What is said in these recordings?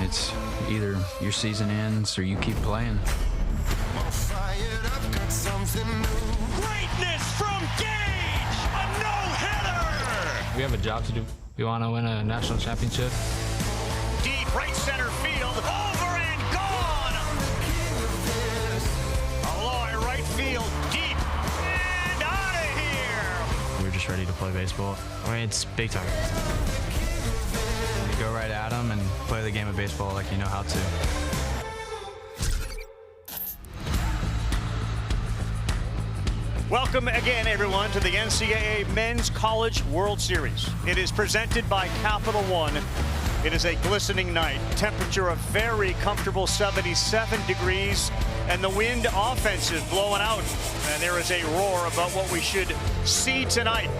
It's either your season ends or you keep playing. Greatness from Gage! A no-hitter! We have a job to do. We want to win a national championship. Deep right center field, over and gone! Aloy right field, deep, and out of here! We're just ready to play baseball. I mean, it's big time. You go right at them and play the game of baseball like you know how to. Welcome again, everyone, to the NCAA Men's College World Series. It is presented by Capital One. It is a glistening night. Temperature a very comfortable 77 degrees, and the wind offensive blowing out. And there is a roar about what we should see tonight.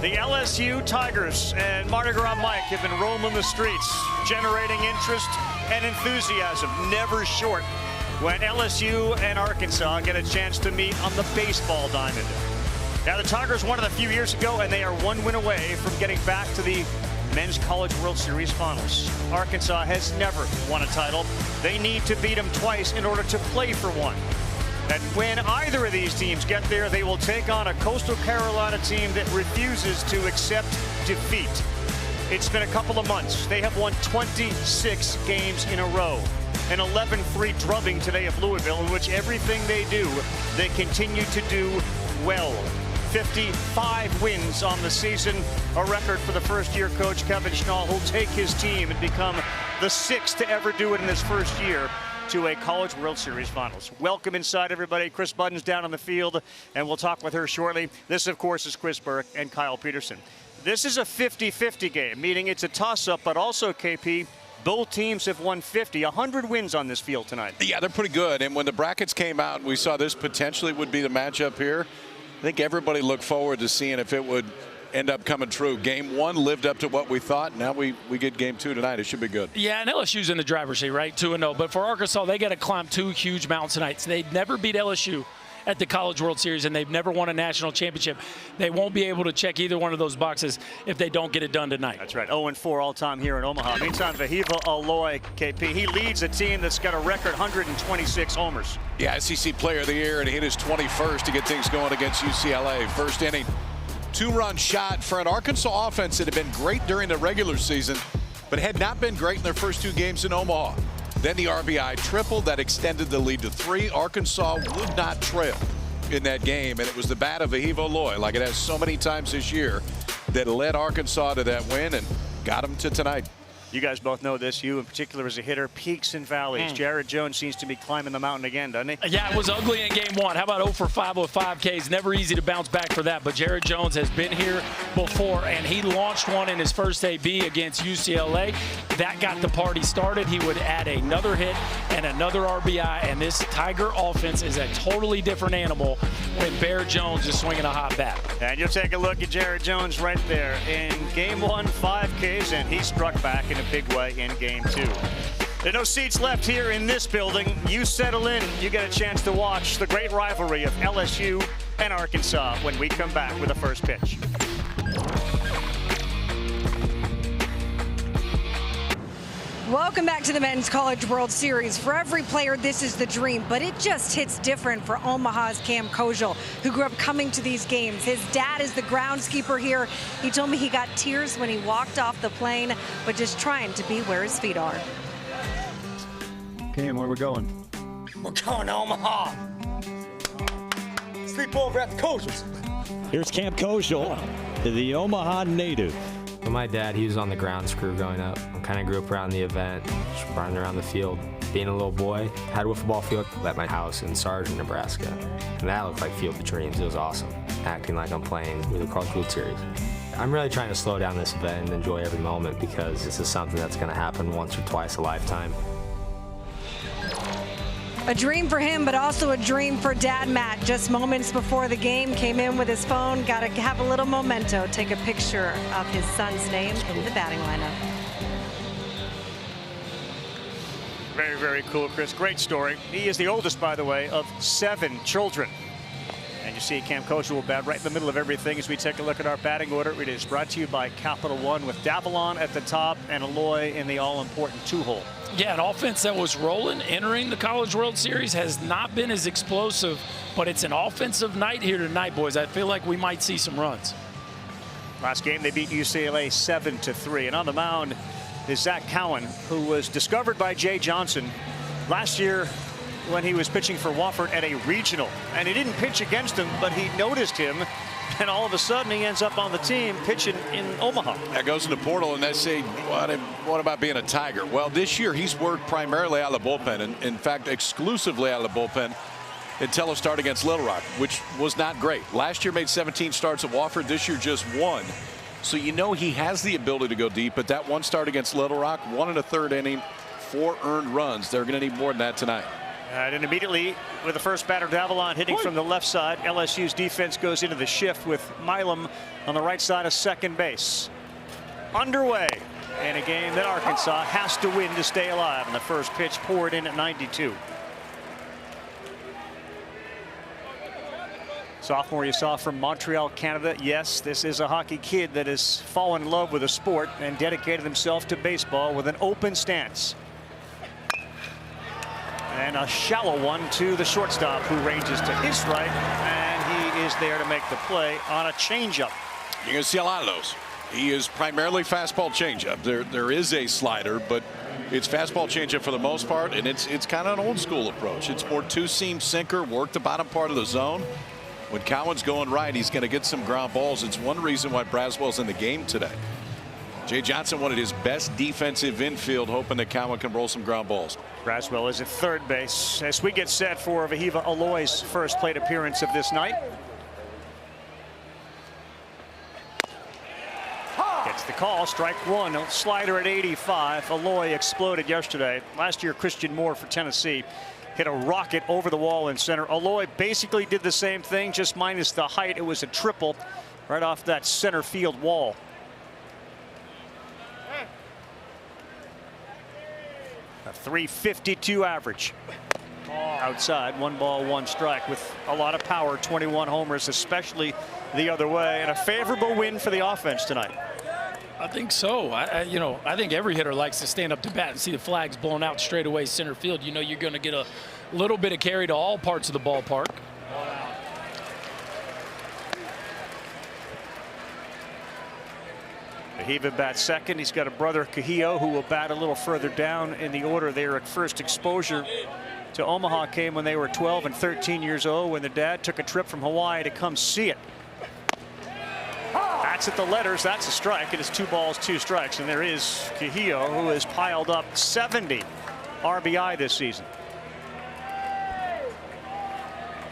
The LSU Tigers and Mardi Gras Mike have been roaming the streets, generating interest and enthusiasm, never short, when LSU and Arkansas get a chance to meet on the baseball diamond. Now, the Tigers won it a few years ago, and they are one win away from getting back to the Men's College World Series Finals. Arkansas has never won a title. They need to beat them twice in order to play for one. And when either of these teams get there, they will take on a Coastal Carolina team that refuses to accept defeat. It's been a couple of months. They have won 26 games in a row. An 11-3 drubbing today of Louisville, in which everything they do, they continue to do well. 55 wins on the season, a record for the first-year coach Kevin Schnall, who'll take his team and become the 6th to ever do it in his first year to a College World Series Finals. Welcome inside, everybody. Chris Budden's down on the field, and we'll talk with her shortly. This, of course, is Chris Burke and Kyle Peterson. This is a 50-50 game, meaning it's a toss-up, but also, KP, both teams have won 100 wins on this field tonight. Yeah, they're pretty good. And when the brackets came out, we saw this potentially would be the matchup here. I think everybody looked forward to seeing if it would end up coming true. Game 1 lived up to what we thought. Now we get game 2 tonight. It should be good. Yeah, and LSU's in the driver's seat, right? 2-0. But for Arkansas, they got to climb 2 huge mountains tonight. So they'd never beat LSU at the College World Series, and they've never won a national championship. They won't be able to check either one of those boxes if they don't get it done tonight. That's right. 0-4 all-time here in Omaha. Meantime, Vahiva Aloy, KP, he leads a team that's got a record 126 homers. Yeah, SEC Player of the Year, and he hit his 21st to get things going against UCLA. First inning, 2-run shot for an Arkansas offense that had been great during the regular season, but had not been great in their first 2 games in Omaha. Then the RBI triple that extended the lead to 3. Arkansas would not trail in that game, and it was the bat of Vahiva Aloy, like it has so many times this year, that led Arkansas to that win and got them to tonight. You guys both know this. You in particular as a hitter, peaks and valleys. Jared Jones seems to be climbing the mountain again, doesn't he? Yeah, it was ugly in game 1. How about 0 for 5 with 5 Ks? Never easy to bounce back for that, but Jared Jones has been here before, and he launched one in his first AB against UCLA. That got the party started. He would add another hit and another RBI, and this Tiger offense is a totally different animal when Bear Jones is swinging a hot bat. And you'll take a look at Jared Jones right there. In game 1, 5 Ks, and he struck back in a big way in game 2. There are no seats left here in this building. You settle in, you get a chance to watch the great rivalry of LSU and Arkansas when we come back with the first pitch. Welcome back to the Men's College World Series. For every player, this is the dream, but it just hits different for Omaha's Cam Kojal, who grew up coming to these games. His dad is the groundskeeper here. He told me he got tears when he walked off the plane, but just trying to be where his feet are. Cam, where we going? We're going to Omaha. Sleep over at the Kojals. Here's Cam Kojal, the Omaha native. Well, my dad, he was on the grounds crew growing up. I kind of grew up around the event, just running around the field. Being a little boy, had a football field at my house in Sargent, Nebraska. And that looked like Field of Dreams. It was awesome, acting like I'm playing with the College World Series. I'm really trying to slow down this event and enjoy every moment because this is something that's going to happen once or twice a lifetime. A dream for him, but also a dream for Dad Matt. Just moments before the game, came in with his phone, got to have a little memento, take a picture of his son's name in the batting lineup. Very, very cool, Chris. Great story. He is the oldest, by the way, of 7 children. And you see Cam Kosher will bat right in the middle of everything as we take a look at our batting order. It is brought to you by Capital One with Davalan at the top and Aloy in the all-important 2-hole. Yeah, an offense that was rolling entering the College World Series has not been as explosive, but it's an offensive night here tonight, boys. I feel like we might see some runs. Last game they beat UCLA 7-3, and on the mound is Zach Cowan, who was discovered by Jay Johnson last year when he was pitching for Wofford at a regional, and he didn't pitch against him, but he noticed him, and all of a sudden he ends up on the team pitching in Omaha. That goes in the portal, and they say, what about being a Tiger? Well, this year he's worked primarily out of the bullpen, and in fact exclusively out of the bullpen until a start against Little Rock, which was not great. Last year made 17 starts at Wofford. This year just one. So you know he has the ability to go deep, but that one start against Little Rock, 1 1/3 inning, 4 earned runs. They're going to need more than that tonight. And immediately with the first batter, Davalan hitting from the left side. LSU's defense goes into the shift with Milam on the right side of second base. Underway in a game that Arkansas has to win to stay alive. And the first pitch poured in at 92. Sophomore you saw from Montreal, Canada. Yes, this is a hockey kid that has fallen in love with the sport and dedicated himself to baseball with an open stance. And a shallow one to the shortstop, who ranges to his right, and he is there to make the play on a changeup. You're going to see a lot of those. He is primarily fastball changeup. There is a slider, but it's fastball changeup for the most part, and it's kind of an old school approach. It's more two-seam sinker, work the bottom part of the zone. When Cowan's going right, he's going to get some ground balls. It's one reason why Braswell's in the game today. Jay Johnson wanted his best defensive infield, hoping that Cowan can roll some ground balls. Braswell is at third base as we get set for Vahiva Aloy's first plate appearance of this night. Gets the call, strike one. Slider at 85. Aloy exploded yesterday. Last year, Christian Moore for Tennessee hit a rocket over the wall in center. Aloy basically did the same thing, just minus the height. It was a triple right off that center field wall. A .352 average. Outside, 1 ball, 1 strike with a lot of power. 21 homers, especially the other way, and a favorable win for the offense tonight. I think so. I think every hitter likes to stand up to bat and see the flags blown out straight away center field. You know you're going to get a little bit of carry to all parts of the ballpark. Vahiva bats second. He's got a brother, Cahillo, who will bat a little further down in the order. Their first exposure to Omaha came when they were 12 and 13 years old, when their dad took a trip from Hawaii to come see it. That's at the letters. That's a strike. It is 2 balls, 2 strikes. And there is Cahillo, who has piled up 70 RBI this season.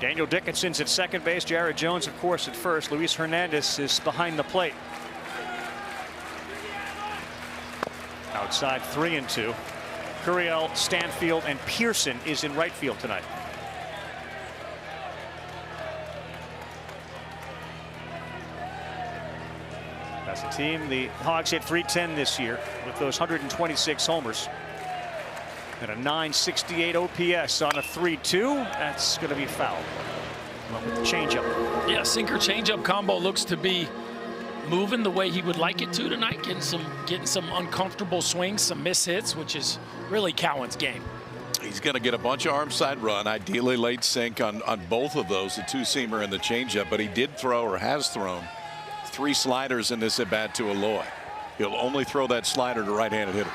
Daniel Dickinson's at second base. Jared Jones, of course, at first. Luis Hernandez is behind the plate. Outside, 3-2. Curiel, Stanfield, and Pearson is in right field tonight. As a team, the Hogs hit .310 this year with those 126 homers. And a .968 OPS on a 3-2. That's going to be foul. Well, with the changeup. Yeah, sinker changeup combo looks to be moving the way he would like it to tonight, getting some uncomfortable swings, some miss hits, which is really Cowan's game. He's going to get a bunch of arm side run, ideally late sink on both of those, the two-seamer and the changeup, but he did throw, or has thrown, 3 sliders in this at bat to Aloy. He'll only throw that slider to right-handed hitters.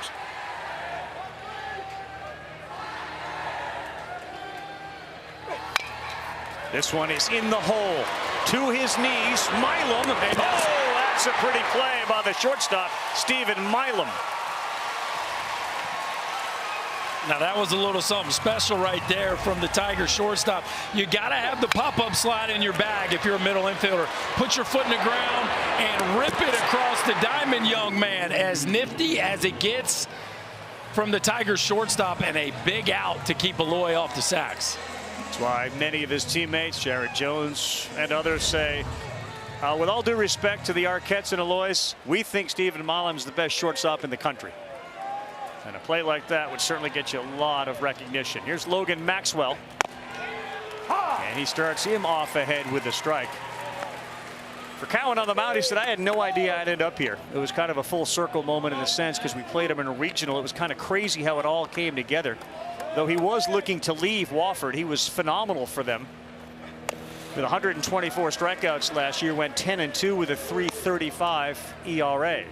This one is in the hole. To his knees, Milam. And that's a pretty play by the shortstop, Stephen Milam. Now that was a little something special right there from the Tiger shortstop. You got to have the pop-up slide in your bag if you're a middle infielder. Put your foot in the ground and rip it across the diamond, young man. As nifty as it gets from the Tiger shortstop, and a big out to keep Aloy off the sacks. That's why many of his teammates, Jared Jones and others, say, with all due respect to the Arquettes and Aloys, we think Stephen Milam is the best shortstop in the country. And a play like that would certainly get you a lot of recognition. Here's Logan Maxwell. And he starts him off ahead with the strike. For Cowan on the mound, he said, I had no idea I'd end up here. It was kind of a full circle moment in a sense because we played him in a regional. It was kind of crazy how it all came together. Though he was looking to leave Wofford, he was phenomenal for them. With 124 strikeouts last year, went 10-2 with a 3.35 ERA.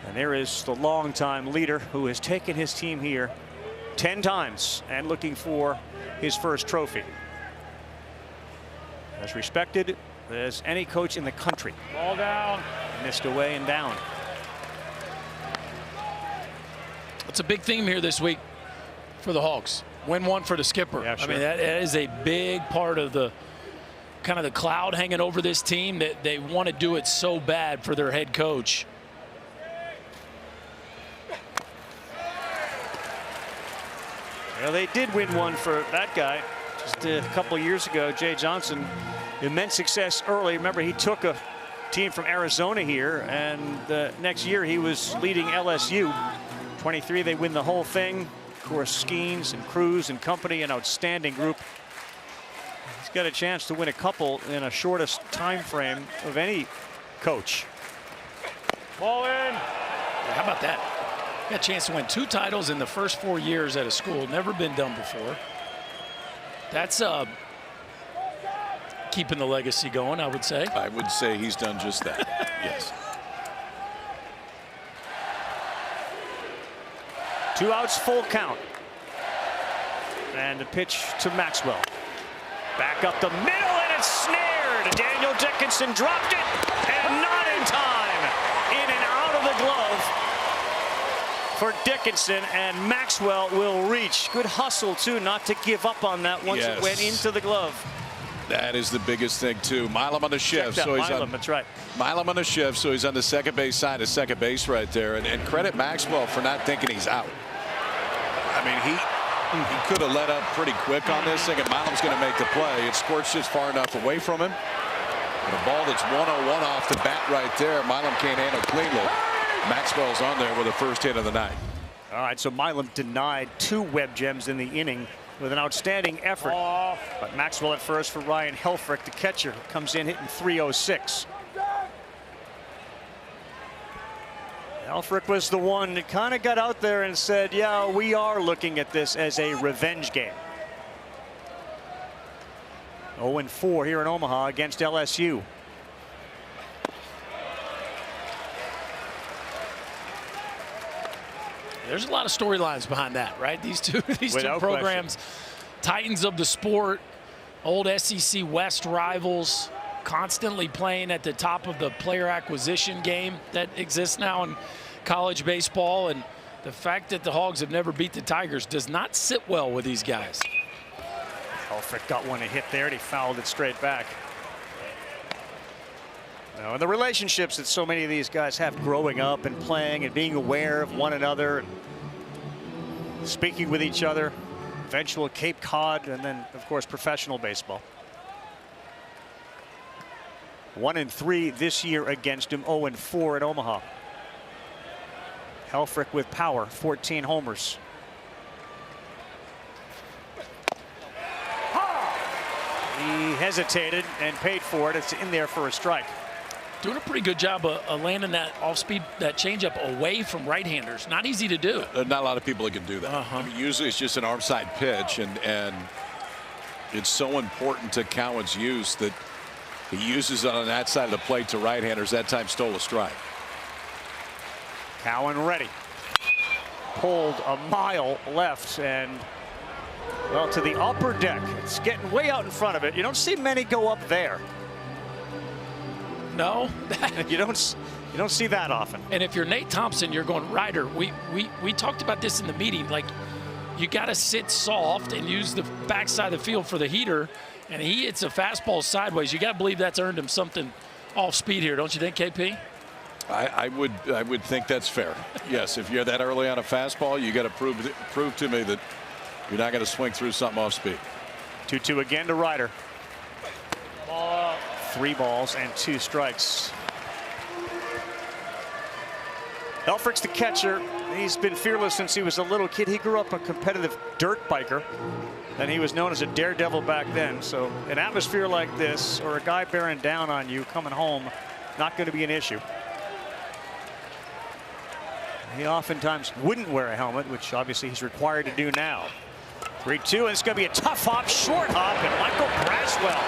And there is the longtime leader who has taken his team here 10 times and looking for his first trophy. As respected as any coach in the country. Ball down. Missed away and down. It's a big theme here this week for the Hawks. Win one for the skipper. Yeah, sure. I mean, that is a big part of the kind of the cloud hanging over this team, that they want to do it so bad for their head coach. Well, they did win one for that guy just a couple of years ago. Jay Johnson, immense success early. Remember, he took a team from Arizona here, and the next year he was leading LSU. 23, they win the whole thing. Of course, Skeens and Cruz and company, an outstanding group. He's got a chance to win a couple in a shortest time frame of any coach. Ball in. Yeah, how about that? Got a chance to win 2 titles in the first 4 years at a school. Never been done before. That's keeping the legacy going, I would say. I would say he's done just that. Yes. 2 outs, full count. And the pitch to Maxwell. Back up the middle, and it's snared. Daniel Dickinson dropped it, and not in time. In and out of the glove for Dickinson, and Maxwell will reach. Good hustle, too, not to give up on that once it went into the glove. That is the biggest thing, too. Milam on the shift. So he's Milam, that's right. Milam on the shift, so he's on the second base side of second base right there. And credit Maxwell for not thinking he's out. I mean, he could have let up pretty quick on this, thinking Milam's going to make the play. It squirts just far enough away from him. And a ball that's 101 off the bat right there. Milam can't handle cleanly. Maxwell's on there with the first hit of the night. All right, so Milam denied 2 web gems in the inning with an outstanding effort. But Maxwell at first for Ryan Helfrich, the catcher, comes in hitting .306. Helfrich was the one that kind of got out there and said, yeah, we are looking at this as a revenge game. 0-4 here in Omaha against LSU. There's a lot of storylines behind that, right? These two programs, question. titans of the sport, old SEC West rivals, constantly playing at the top of the player acquisition game that exists now in college baseball. And the fact that the Hogs have never beat the Tigers does not sit well with these guys. Helfrich got one to hit there, and he fouled it straight back. Now, and the relationships that so many of these guys have growing up and playing and being aware of one another and speaking with each other, eventual Cape Cod, and then, of course, professional baseball. 1-3 this year against him, 0-4 at Omaha. Helfrich with power, 14 homers. He hesitated and paid for it. It's in there for a strike. Doing a pretty good job of landing that off-speed, that changeup away from right-handers. Not easy to do. There's not a lot of people that can do that. I mean, usually it's just an arm side pitch, and it's so important to Cowan's use that he uses it on that side of the plate to right-handers. That time stole a strike. Cowan ready. Pulled a mile left and, well, to the upper deck. It's getting way out in front of it. You don't see many go up there. No. you don't see that often. And if you're Nate Thompson, you're going, Ryder, we talked about this in the meeting. Like, you got to sit soft and use the backside of the field for the heater. And he hits a fastball sideways. You got to believe that's earned him something off speed here, don't you think, KP? I would think that's fair. Yes, if you're that early on a fastball, you got to prove to me that you're not going to swing through something off speed. 2-2 again to Ryder. 3 balls and 2 strikes. Elfrick's the catcher. He's been fearless since he was a little kid. He grew up a competitive dirt biker, and he was known as a daredevil back then. So an atmosphere like this, or a guy bearing down on you coming home, not going to be an issue. He oftentimes wouldn't wear a helmet, which obviously he's required to do now. 3-2, and it's going to be a tough hop, short hop, and Michael Braswell.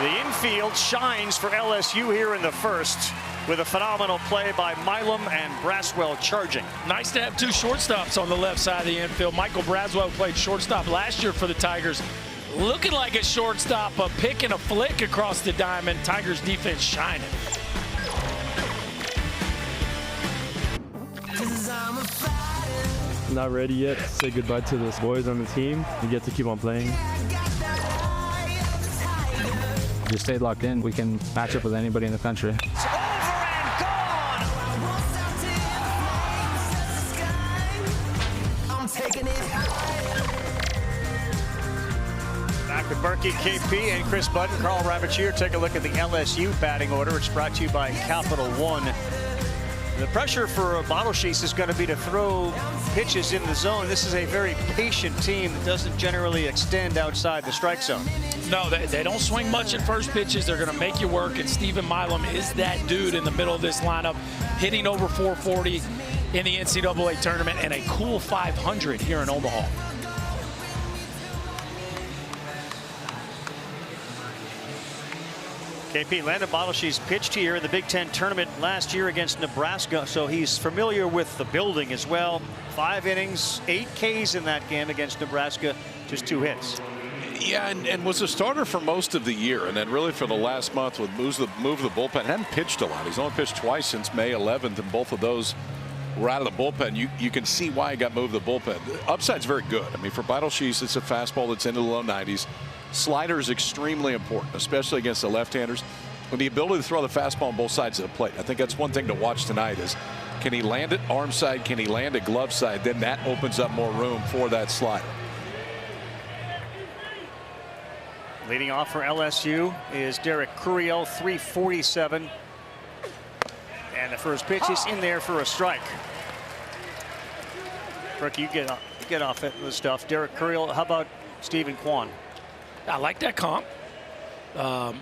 The infield shines for LSU here in the first, with a phenomenal play by Milam and Braswell charging. Nice to have two shortstops on the left side of the infield. Michael Braswell played shortstop last year for the Tigers. Looking like a shortstop, a pick and a flick across the diamond. Tigers defense shining. Not ready yet to say goodbye to the boys on the team. We get to keep on playing. Just stay locked in. We can match up with anybody in the country. It's over and gone. Back with Berkey, KP, and Chris Budden. Carl Rabbit. Take a look at the LSU batting order. It's brought to you by Capital One. The pressure for Beidelschies is going to be to throw pitches in the zone. This is a very patient team that doesn't generally extend outside the strike zone. No, they don't swing much at first pitches. They're going to make you work, and Stephen Milam is that dude in the middle of this lineup, hitting over 440 in the NCAA tournament and a cool 500 here in Omaha. KP, Landon Beidelschies pitched here in the Big Ten tournament last year against Nebraska, so he's familiar with the building as well. 5 innings, 8 Ks in that game against Nebraska, just 2 hits. Yeah, and was a starter for most of the year, and then really for the last month with move the bullpen. Hadn't pitched a lot. He's only pitched twice since May 11th, and both of those were out of the bullpen. You can see why he got moved the bullpen. The upside's very good. I mean, for Beidelschies, it's a fastball that's into the low 90s. Slider is extremely important, especially against the left-handers. With the ability to throw the fastball on both sides of the plate. I think that's one thing to watch tonight is, can he land it arm side? Can he land it glove side? Then that opens up more room for that slider. Leading off for LSU is Derek Curiel, 347. And the first pitch is in there for a strike. Brooke, you get off it with stuff. Derek Curiel, how about Stephen Cowan? I like that comp. The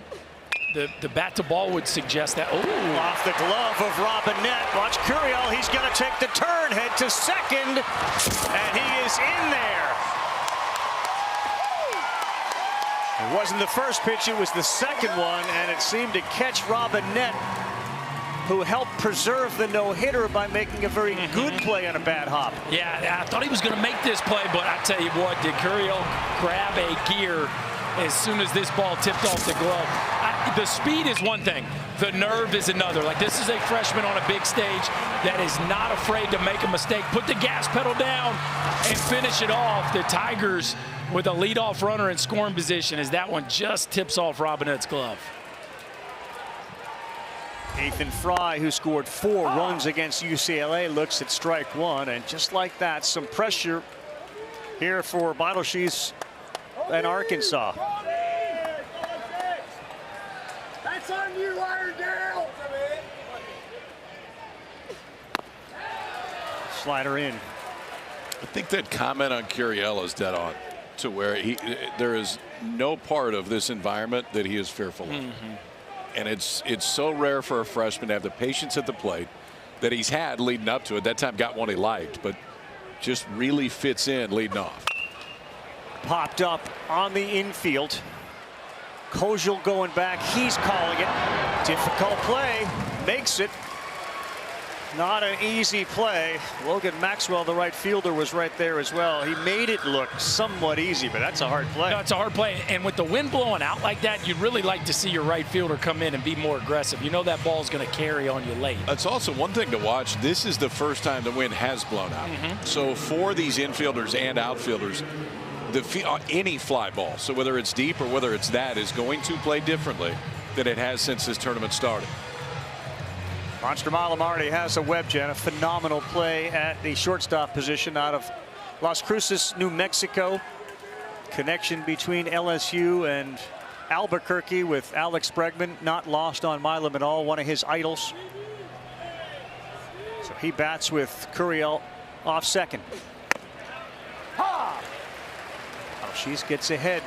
bat to ball would suggest that. Oh, off the glove of Robinette. Watch Curiel. He's going to take the turn, head to second, and he is in there. It wasn't the first pitch, it was the second one, and it seemed to catch Robinette, who helped preserve the no-hitter by making a very good play on a bad hop. Yeah, I thought he was going to make this play, but I tell you what, did Curiel grab a gear as soon as this ball tipped off the glove. The speed is one thing. The nerve is another. Like, this is a freshman on a big stage that is not afraid to make a mistake. Put the gas pedal down and finish it off. The Tigers with a leadoff runner in scoring position as that one just tips off Robinette's glove. Ethan Fry, who scored 4 runs against UCLA, looks at strike 1, and just like that, some pressure here for Beidelschies and Arkansas. That's on you, Iredale. Slider in. I think that comment on Curiel is dead on, to where there is no part of this environment that he is fearful of. And it's so rare for a freshman to have the patience at the plate that he's had leading up to it. That time got one he liked, but just really fits in leading off. Popped up on the infield. Kojal going back. He's calling it. Difficult play. Makes it. Not an easy play. Logan Maxwell, the right fielder, was right there as well. He made it look somewhat easy, but that's a hard play. No, it's a hard play. And with the wind blowing out like that, you'd really like to see your right fielder come in and be more aggressive. You know that ball's going to carry on you late. It's also one thing to watch. This is the first time the wind has blown out. So for these infielders and outfielders, any fly ball, so whether it's deep or whether it's that, is going to play differently than it has since this tournament started. Monster Milam already has a web jet, a phenomenal play at the shortstop position out of Las Cruces, New Mexico. Connection between LSU and Albuquerque with Alex Bregman, not lost on Milam at all, one of his idols. So he bats with Curiel off second. Beidelschies gets ahead.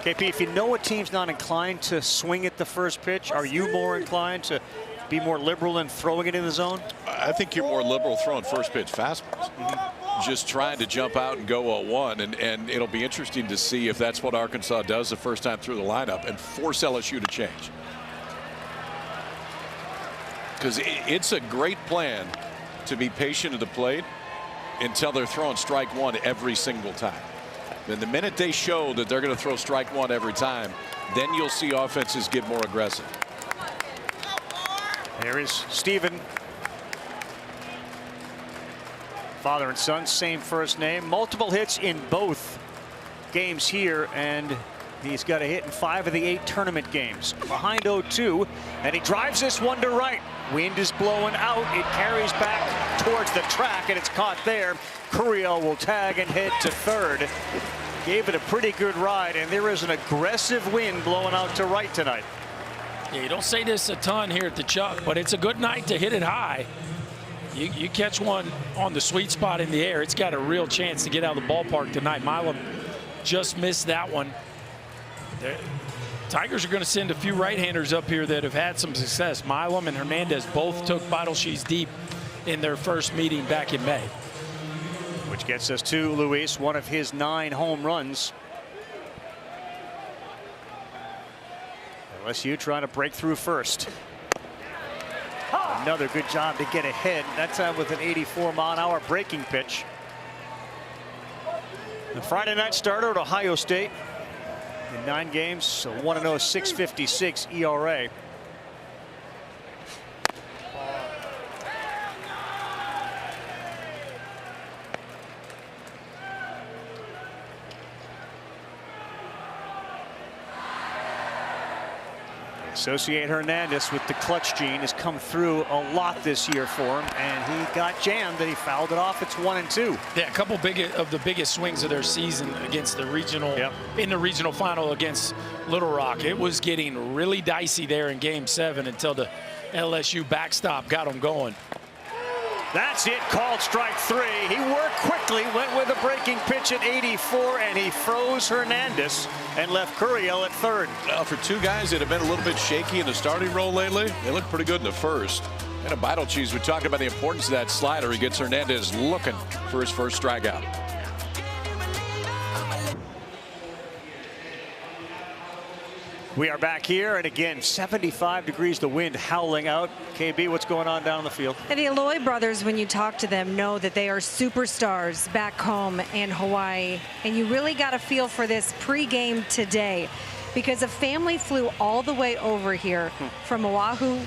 KP, if you know a team's not inclined to swing at the first pitch, are you more inclined to be more liberal in throwing it in the zone? I think you're more liberal throwing first pitch fastballs. Just trying to jump out and go 0-1, and it'll be interesting to see if that's what Arkansas does the first time through the lineup and force LSU to change. Because it's a great plan to be patient at the plate until they're throwing strike one every single time. Then the minute they show that they're going to throw strike one every time, then you'll see offenses get more aggressive. There is Steven. Father and son, same first name. Multiple hits in both games here, and he's got a hit in 5 of the 8 tournament games. Behind 0-2, and he drives this one to right. Wind is blowing out. It carries back towards the track, and it's caught there. Curiel will tag and head to third. Gave it a pretty good ride, and there is an aggressive wind blowing out to right tonight. Yeah, you don't say this a ton here at the Chuck, but it's a good night to hit it high. You catch one on the sweet spot in the air, it's got a real chance to get out of the ballpark tonight. Milam just missed that one. The Tigers are going to send a few right-handers up here that have had some success. Milam and Hernandez both took Beidelschies deep in their first meeting back in May. Which gets us to Luis, one of his 9 home runs. LSU trying to break through first. Another good job to get ahead, that time with an 84-mile-an-hour breaking pitch. The Friday night starter at Ohio State. In 9 games, so 1-0, 6.56 ERA. Associate Hernandez with the clutch gene has come through a lot this year for him, and he got jammed and he fouled it off. It's 1-2. Yeah, a couple of the biggest swings of their season against the regional, in the regional final against Little Rock. It was getting really dicey there in Game 7 until the LSU backstop got them going. That's it, called strike 3. He worked quickly, went with a breaking pitch at 84, and he froze Hernandez and left Curiel at third. Well, for 2 guys that have been a little bit shaky in the starting role lately, they look pretty good in the first. And a Beidelschies, we talked about the importance of that slider. He gets Hernandez looking for his first strikeout. We are back here, and again, 75 degrees, the wind howling out. KB, what's going on down the field? And the Aloy brothers, when you talk to them, know that they are superstars back home in Hawaii. And you really got a feel for this pregame today, because a family flew all the way over here from Oahu,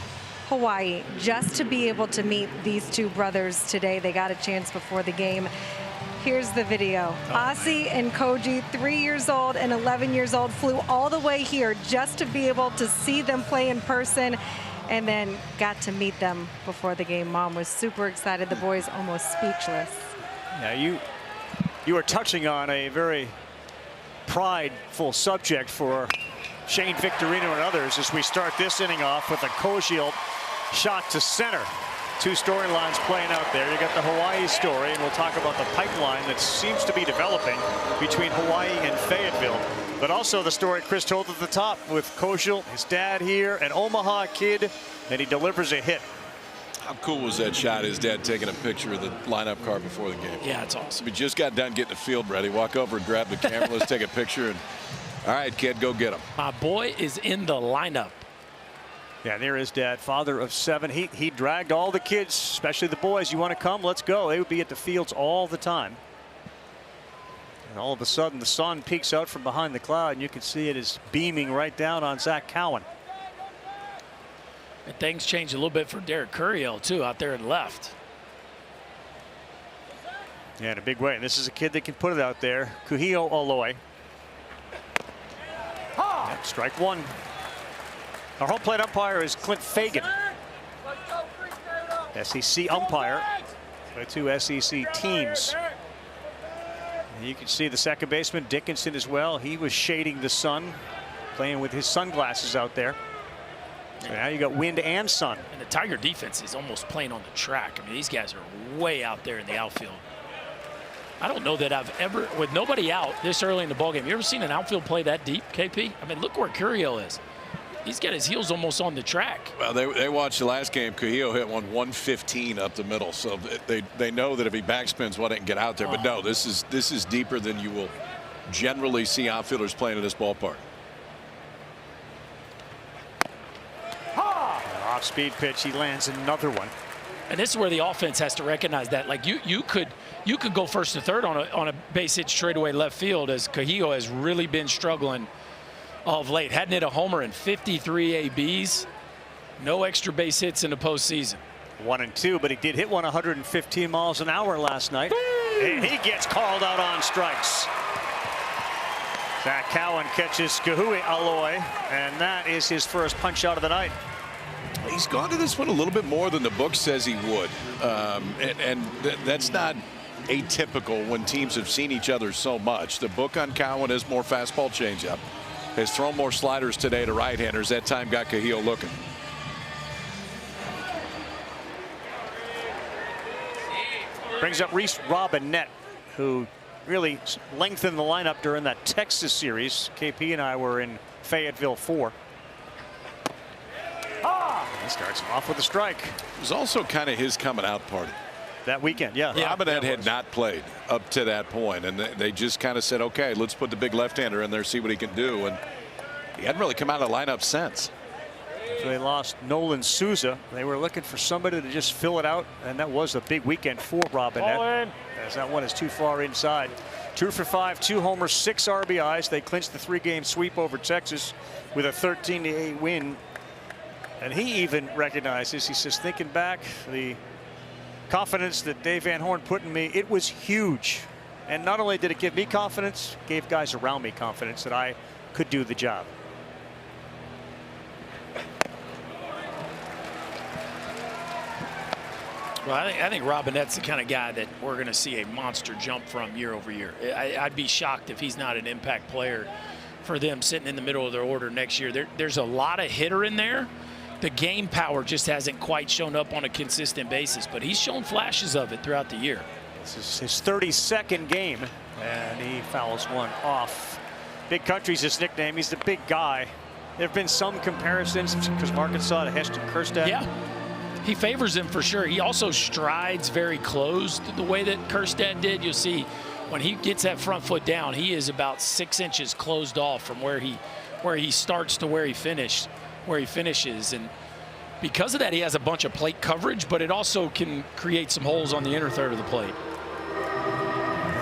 Hawaii, just to be able to meet these 2 brothers today. They got a chance before the game. Here's the video. Asi and Koji, 3 years old and 11 years old, flew all the way here just to be able to see them play in person, and then got to meet them before the game. Mom was super excited. The boys almost speechless. Now you are touching on a very prideful subject for Shane Victorino and others as we start this inning off with a Koji shot to center. 2 storylines playing out there. You got the Hawaii story, and we'll talk about the pipeline that seems to be developing between Hawaii and Fayetteville. But also the story Chris told at the top with Koshel, his dad here, an Omaha kid, and he delivers a hit. How cool was that shot? His dad taking a picture of the lineup card before the game. Yeah, it's awesome. We just got done getting the field ready. Walk over and grab the camera. Let's take a picture. And all right, kid, go get him. My boy is in the lineup. Yeah, there is dad, father of 7. He dragged all the kids, especially the boys. You want to come? Let's go. They would be at the fields all the time. And all of a sudden, the sun peeks out from behind the cloud, and you can see it is beaming right down on Zach Cowan. And things change a little bit for Derek Curiel, too, out there in left. Yeah, in a big way. And this is a kid that can put it out there. Kuhio Aloy. Yep, strike 1. Our home plate umpire is Clint Fagan, SEC umpire for 2 SEC teams. And you can see the second baseman Dickinson as well. He was shading the sun, playing with his sunglasses out there. So now you got wind and sun. And the Tiger defense is almost playing on the track. I mean, these guys are way out there in the outfield. I don't know that I've ever, with nobody out this early in the ballgame, you ever seen an outfield play that deep, KP? I mean, look where Curiel is. He's got his heels almost on the track. Well, they watched the last game. Cujillo hit one 115 up the middle, so they know that if he backspins, what it can get out there. But no, this is deeper than you will generally see outfielders playing in this ballpark. Off-speed pitch, he lands another one. And this is where the offense has to recognize that. Like you could go first to third on a base hit straightaway left field, as Cujillo has really been struggling of late. Hadn't hit a homer in 53 ABs. No extra base hits in the postseason. 1-2, but he did hit one 115 miles an hour last night. And he gets called out on strikes. Zach Cowan catches Kahui Aloy, and that is his first punch out of the night. He's gone to this one a little bit more than the book says he would. That's not atypical when teams have seen each other so much. The book on Cowan is more fastball changeup. Has thrown more sliders today to right-handers. That time got Cujillo looking. Brings up Reese Robinette, who really lengthened the lineup during that Texas series. KP and I were in Fayetteville 4. He starts him off with a strike. It was also kind of his coming out party. That weekend, yeah. Robinette had not played up to that point, and they just kind of said, okay, let's put the big left-hander in there, see what he can do. And he hadn't really come out of the lineup since. So they lost Nolan Souza. They were looking for somebody to just fill it out, and that was a big weekend for Robinette, as that one is too far inside. 2 for 5, 2 homers, 6 RBIs. They clinched the 3-game sweep over Texas with a 13-8 win. And he even recognizes, he says, thinking back, the confidence that Dave Van Horn put in me, it was huge. And not only did it give me confidence, it gave guys around me confidence that I could do the job. Well, I think Robinette's the kind of guy that we're going to see a monster jump from year over year. I'd be shocked if he's not an impact player for them sitting in the middle of their order next year. There's a lot of hitter in there. The game power just hasn't quite shown up on a consistent basis, but he's shown flashes of it throughout the year. This is his 32nd game, and he fouls one off. Big Country's his nickname. He's the big guy. There have been some comparisons because Arkansas to Heston Kjerstad. Yeah, he favors him for sure. He also strides very closed the way that Kjerstad did. You'll see when he gets that front foot down, he is about 6 inches closed off from where he starts to where he finishes. And because of that, he has a bunch of plate coverage, but it also can create some holes on the inner third of the plate.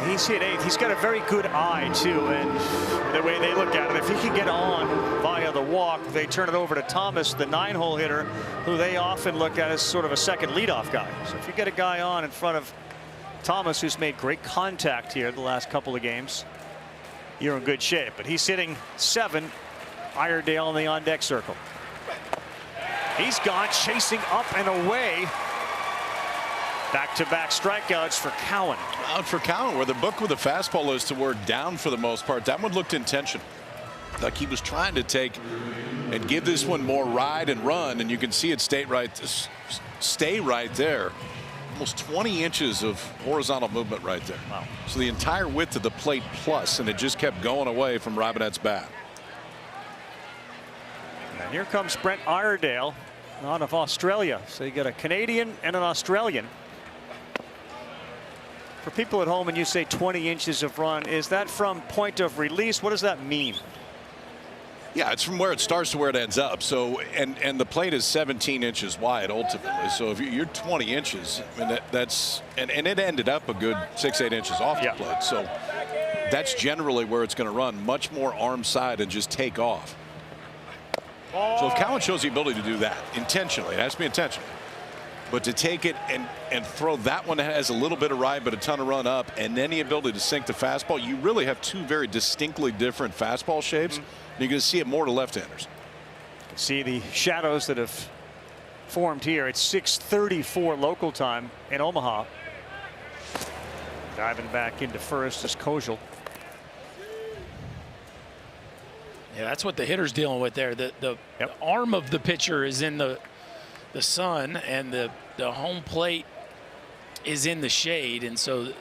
He's hit 8th. He's got a very good eye, too, and the way they look at it, if he can get on via the walk, they turn it over to Thomas, the 9-hole hitter, who they often look at as sort of a second leadoff guy. So if you get a guy on in front of Thomas, who's made great contact here the last couple of games, you're in good shape. But he's hitting 7. Iredale in the on-deck circle. He's gone chasing up and away. Back-to-back strikeouts for Cowan. Out for Cowan, where the book with the fastball is to work down for the most part. That one looked intentional. Like he was trying to take and give this one more ride and run, and you can see it stay right there. Almost 20 inches of horizontal movement right there. Wow. So the entire width of the plate plus, and it just kept going away from Robinette's bat. And here comes Brent Iredale out of Australia. So you got a Canadian and an Australian. For people at home, and you say 20 inches of run, is that from point of release? What does that mean? Yeah, it's from where it starts to where it ends up. So, and the plate is 17 inches wide ultimately. So if you're 20 inches, I mean that's and it ended up a good 6-8 inches off the plate. So that's generally where it's going to run, much more arm side and just take off. So if Cowan shows the ability to do that intentionally, it has to be intentional. But to take it and throw that one that has a little bit of ride but a ton of run up, and then the ability to sink the fastball, you really have 2 very distinctly different fastball shapes. And you're going to see it more to left-handers. You can see the shadows that have formed here. It's 6:34 local time in Omaha. Diving back into first is Kojal. Yeah, that's what the hitter's dealing with there. The arm of the pitcher is in the sun, and the home plate is in the shade, and so it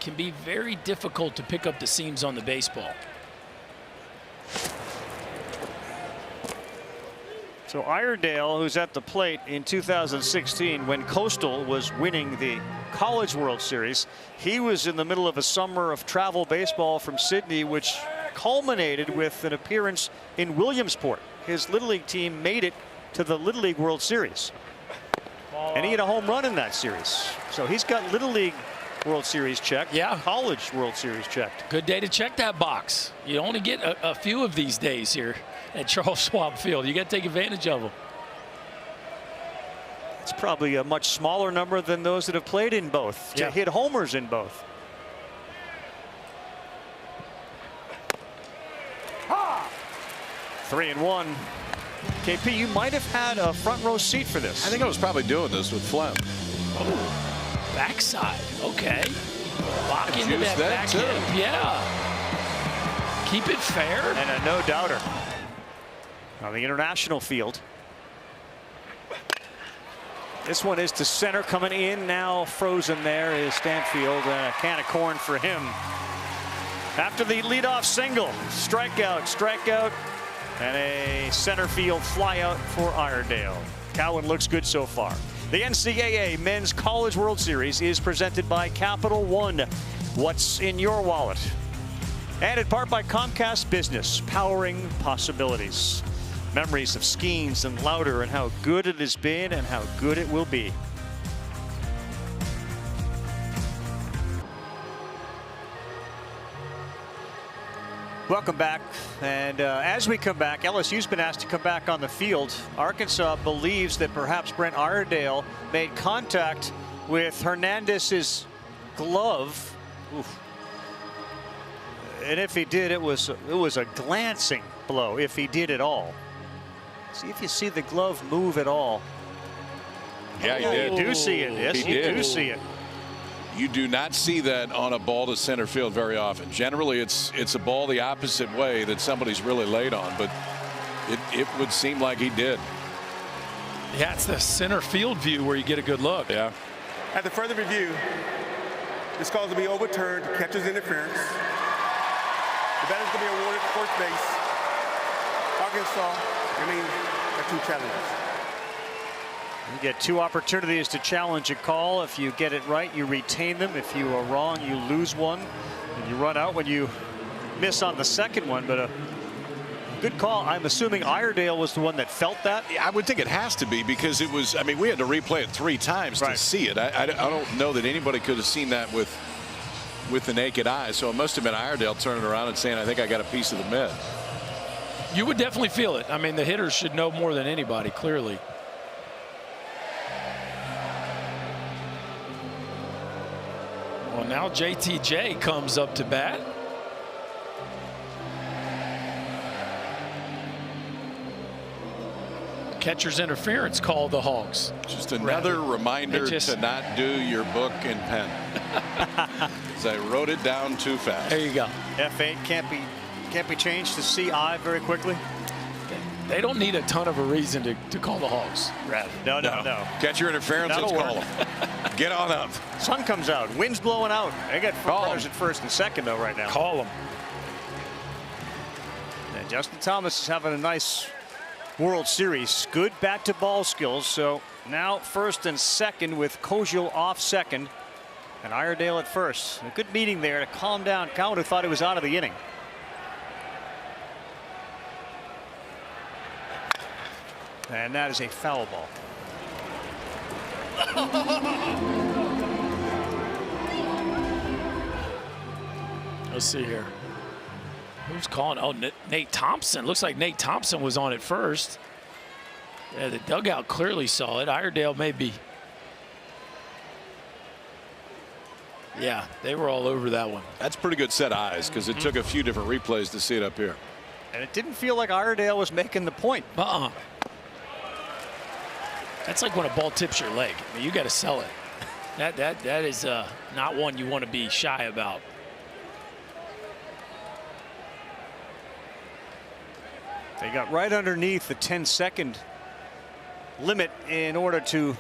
can be very difficult to pick up the seams on the baseball. So Iredale, who's at the plate in 2016 when Coastal was winning the College World Series, he was in the middle of a summer of travel baseball from Sydney, which culminated with an appearance in Williamsport. His Little League team made it to the Little League World Series, and he had a home run in that series. So he's got Little League World Series checked, College World Series checked. Good day to check that box. You only get a few of these days here at Charles Schwab Field. You got to take advantage of them. It's probably a much smaller number than those that have played in both, to hit homers in both. Ha! 3-1. KP, you might have had a front row seat for this. I think I was probably doing this with Flem. Oh, backside. Okay. Lock into Juice that back too. hip. Yeah. Keep it fair. And a no-doubter on the international field. This one is to center, coming in now. Frozen there is Stanfield, and a can of corn for him. After the leadoff single, strikeout, and a center field flyout for Iredale. Cowan looks good so far. The NCAA Men's College World Series is presented by Capital One. What's in your wallet? And in part by Comcast Business, powering possibilities. Memories of Skeens and Louder, and how good it has been and how good it will be. Welcome back, and as we come back, LSU's been asked to come back on the field. Arkansas believes that perhaps Brent Iredale made contact with Hernandez's glove. Oof. And if he did, it was a glancing blow, if he did at all. See if you see the glove move at all. Yeah, he did. You do see it. Yes, you do see it. You do not see that on a ball to center field very often. Generally, it's a ball the opposite way that somebody's really late on, but it would seem like he did. Yeah, it's the center field view where you get a good look. Yeah. After further review, this call is to be overturned, catcher's interference. The batter is going to be awarded first base. Arkansas remains at 2 challenges. You get 2 opportunities to challenge a call. If you get it right, you retain them. If you are wrong, you lose one. And you run out when you miss on the second one. But a good call. I'm assuming Iredale was the one that felt that. I would think it has to be, because it was, I mean, we had to replay it 3 times to see it. I don't know that anybody could have seen that with the naked eye. So it must have been Iredale turning around and saying, I think I got a piece of the mid. You would definitely feel it. I mean, the hitters should know more than anybody, clearly. Well, now JTJ comes up to bat. Catcher's interference called the Hogs. Just another reminder to not do your book and pen. As I wrote it down too fast. There you go. F8 can't be changed to CI very quickly. They don't need a ton of a reason to call the Hogs. No. Catcher interference, let's call them. Get on up. Sun comes out. Wind's blowing out. They got runners at first and second, though, right now. Call them. And Justin Thomas is having a nice World Series. Good bat-to-ball skills. So now first and second with Kojal off second and Iredale at first. A good meeting there to calm down Cowan, who thought he was out of the inning. And that is a foul ball. Let's see here. Who's calling? Oh, Nate Thompson. Looks like Nate Thompson was on it first. Yeah, the dugout clearly saw it. Iredale maybe. Yeah, they were all over that one. That's pretty good set of eyes, because it took a few different replays to see it up here. And it didn't feel like Iredale was making the point. That's like when a ball tips your leg. I mean, you got to sell it. That is not one you want to be shy about. They got right underneath the 10-second limit in order to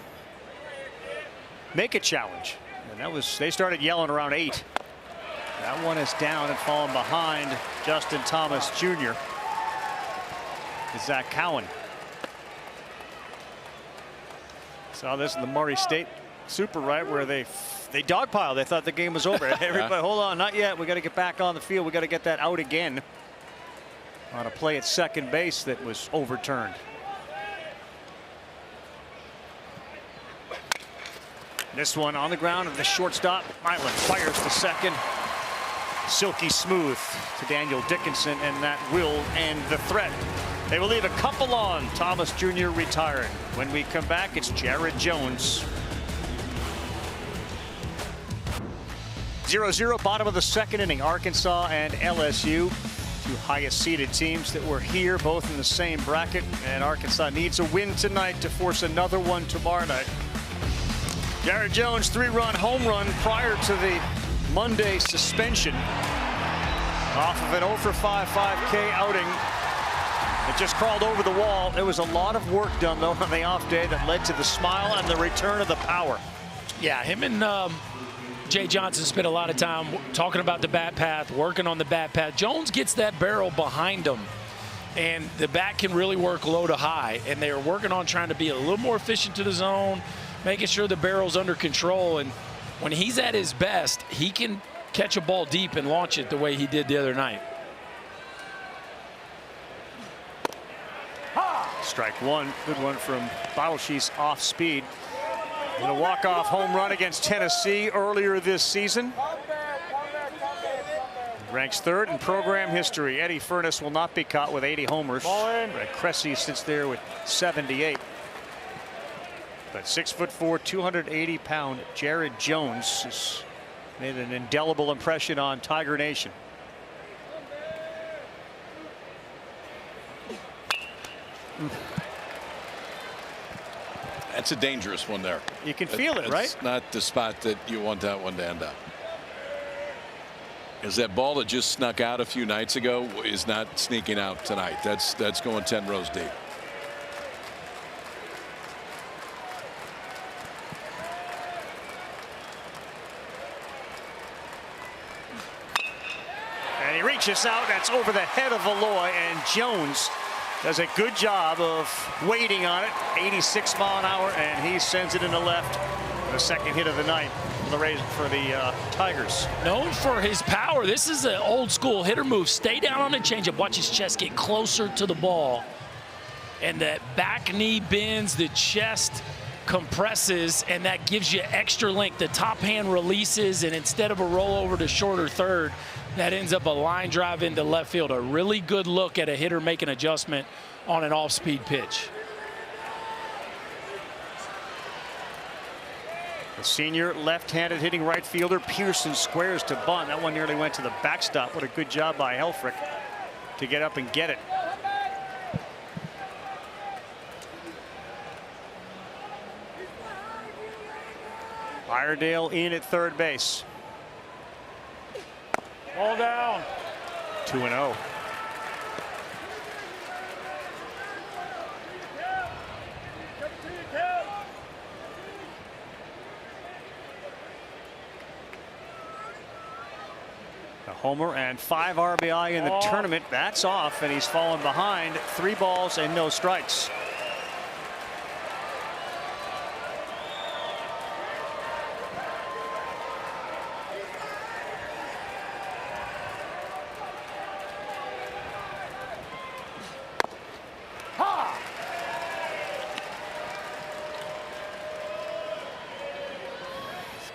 make a challenge. And that was, they started yelling around 8. That one is down and falling behind Justin Thomas Jr. It's Zach Cowan. Saw this in the Murray State Super, right, where they dogpiled. They thought the game was over. Everybody, hold on, not yet. We got to get back on the field. We got to get that out again on a play at second base that was overturned. This one on the ground of the shortstop. Island fires to second. Silky smooth to Daniel Dickinson, and that will end the threat. They will leave a couple on. Thomas Jr. retired. When we come back, it's Jared Jones. 0-0, bottom of the second inning. Arkansas and LSU, two highest seeded teams that were here, both in the same bracket. And Arkansas needs a win tonight to force another one tomorrow night. Jared Jones, 3-run home run prior to the Monday suspension off of an 0-for-5 5K outing. It just crawled over the wall. There was a lot of work done, though, on the off day that led to the smile and the return of the power. Yeah, him and Jay Johnson spent a lot of time talking about the bat path, working on the bat path. Jones gets that barrel behind him, and the bat can really work low to high. And they are working on trying to be a little more efficient to the zone, making sure the barrel's under control. And when he's at his best, he can catch a ball deep and launch it the way he did the other night. Strike one. Good one from Beidelschies off speed. And a walk-off home run against Tennessee earlier this season. Ranks third in program history. Eddie Furness will not be caught with 80 homers. Brett Cressy sits there with 78. But 6'4", 280-pound Jared Jones has made an indelible impression on Tiger Nation. That's a dangerous one there. You can feel it, right? It's not the spot that you want that one to end up. Is that ball that just snuck out a few nights ago is not sneaking out tonight. That's going 10 rows deep. And he reaches out. That's over the head of Valois, and Jones does a good job of waiting on it. 86 mile an hour, and he sends it into left. The second hit of the night for the Tigers. Known for his power. This is an old school hitter move. Stay down on the changeup. Watch his chest get closer to the ball. And that back knee bends, the chest compresses, and that gives you extra length. The top hand releases, and instead of a rollover to shorter third, that ends up a line drive into left field. A really good look at a hitter making an adjustment on an off-speed pitch. The senior left-handed hitting right fielder Pearson squares to bunt. That one nearly went to the backstop. What a good job by Helfrich to get up and get it. Iredale in at third base. Ball down. 2-0. A homer and 5 RBI in the tournament. That's off, and he's fallen behind. 3 balls and no strikes.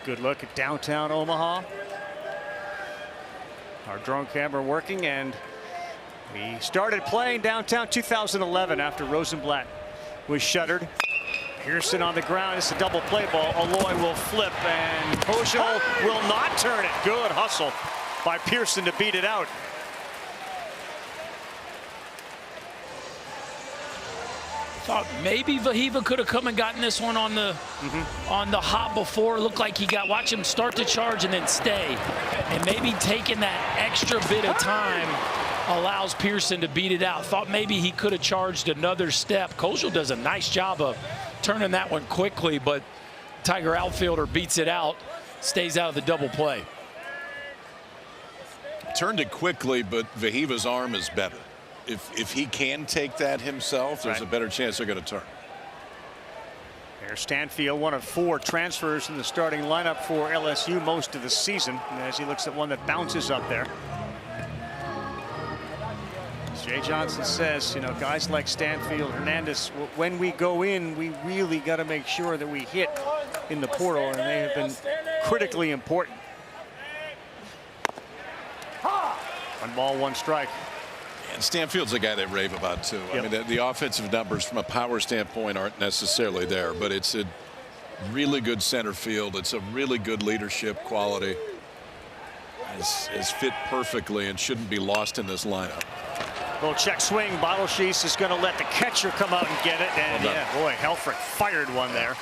Good look at downtown Omaha. Our drone camera working, and we started playing downtown 2011 after Rosenblatt was shuttered. Pearson on the ground. It's a double play ball. Aloy will flip, and Kojal will not turn it. Good hustle by Pearson to beat it out. Thought maybe Vahiva could have come and gotten this one on the hop before. Looked like he got, watch him start to charge and then stay. And maybe taking that extra bit of time allows Pearson to beat it out. Thought maybe he could have charged another step. Kojal does a nice job of turning that one quickly, but Tiger outfielder beats it out, stays out of the double play. Turned it quickly, but Vahiva's arm is better. If he can take that himself, there's a better chance they're going to turn. There's Stanfield, one of 4 transfers in the starting lineup for LSU most of the season, as he looks at one that bounces up there. As Jay Johnson says, you know, guys like Stanfield, Hernandez, when we go in, we really got to make sure that we hit in the portal, and they have been critically important. 1 ball, 1 strike. And Stanfield's a guy they rave about too. I mean, the offensive numbers from a power standpoint aren't necessarily there, but it's a really good center field. It's a really good leadership quality. Is fit perfectly and shouldn't be lost in this lineup. Little check swing. Beidelschies is going to let the catcher come out and get it. And yeah, boy, Helfrich fired one there.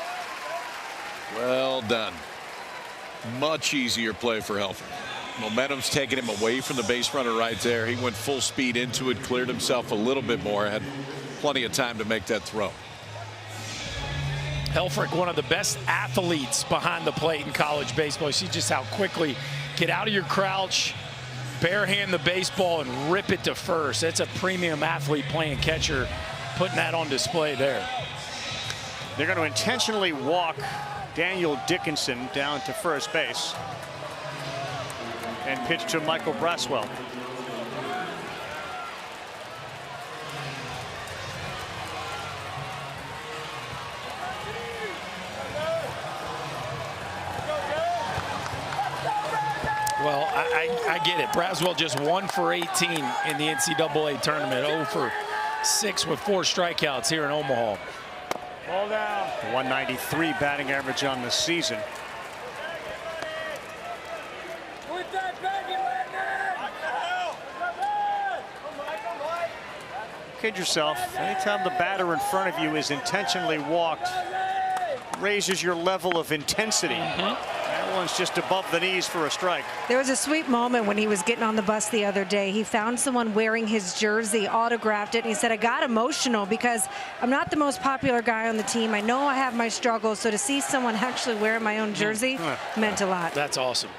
Well done. Much easier play for Helfrich. Momentum's taking him away from the base runner right there. He went full speed into it, cleared himself a little bit more, had plenty of time to make that throw. Helfrich, one of the best athletes behind the plate in college baseball. You see just how quickly get out of your crouch, barehand the baseball, and rip it to first. That's a premium athlete playing catcher, putting that on display there. They're going to intentionally walk Daniel Dickinson down to first base and pitch to Michael Braswell. Well, I get it. Braswell just 1 for 18 in the NCAA tournament, 0 for 6 with 4 strikeouts here in Omaha. Ball down. 193 batting average on the season. Kid yourself. Anytime the batter in front of you is intentionally walked, raises your level of intensity. That one's just above the knees for a strike. There was a sweet moment when he was getting on the bus the other day. He found someone wearing his jersey, autographed it, and he said, I got emotional because I'm not the most popular guy on the team. I know I have my struggles, so to see someone actually wearing my own jersey meant a lot. That's awesome.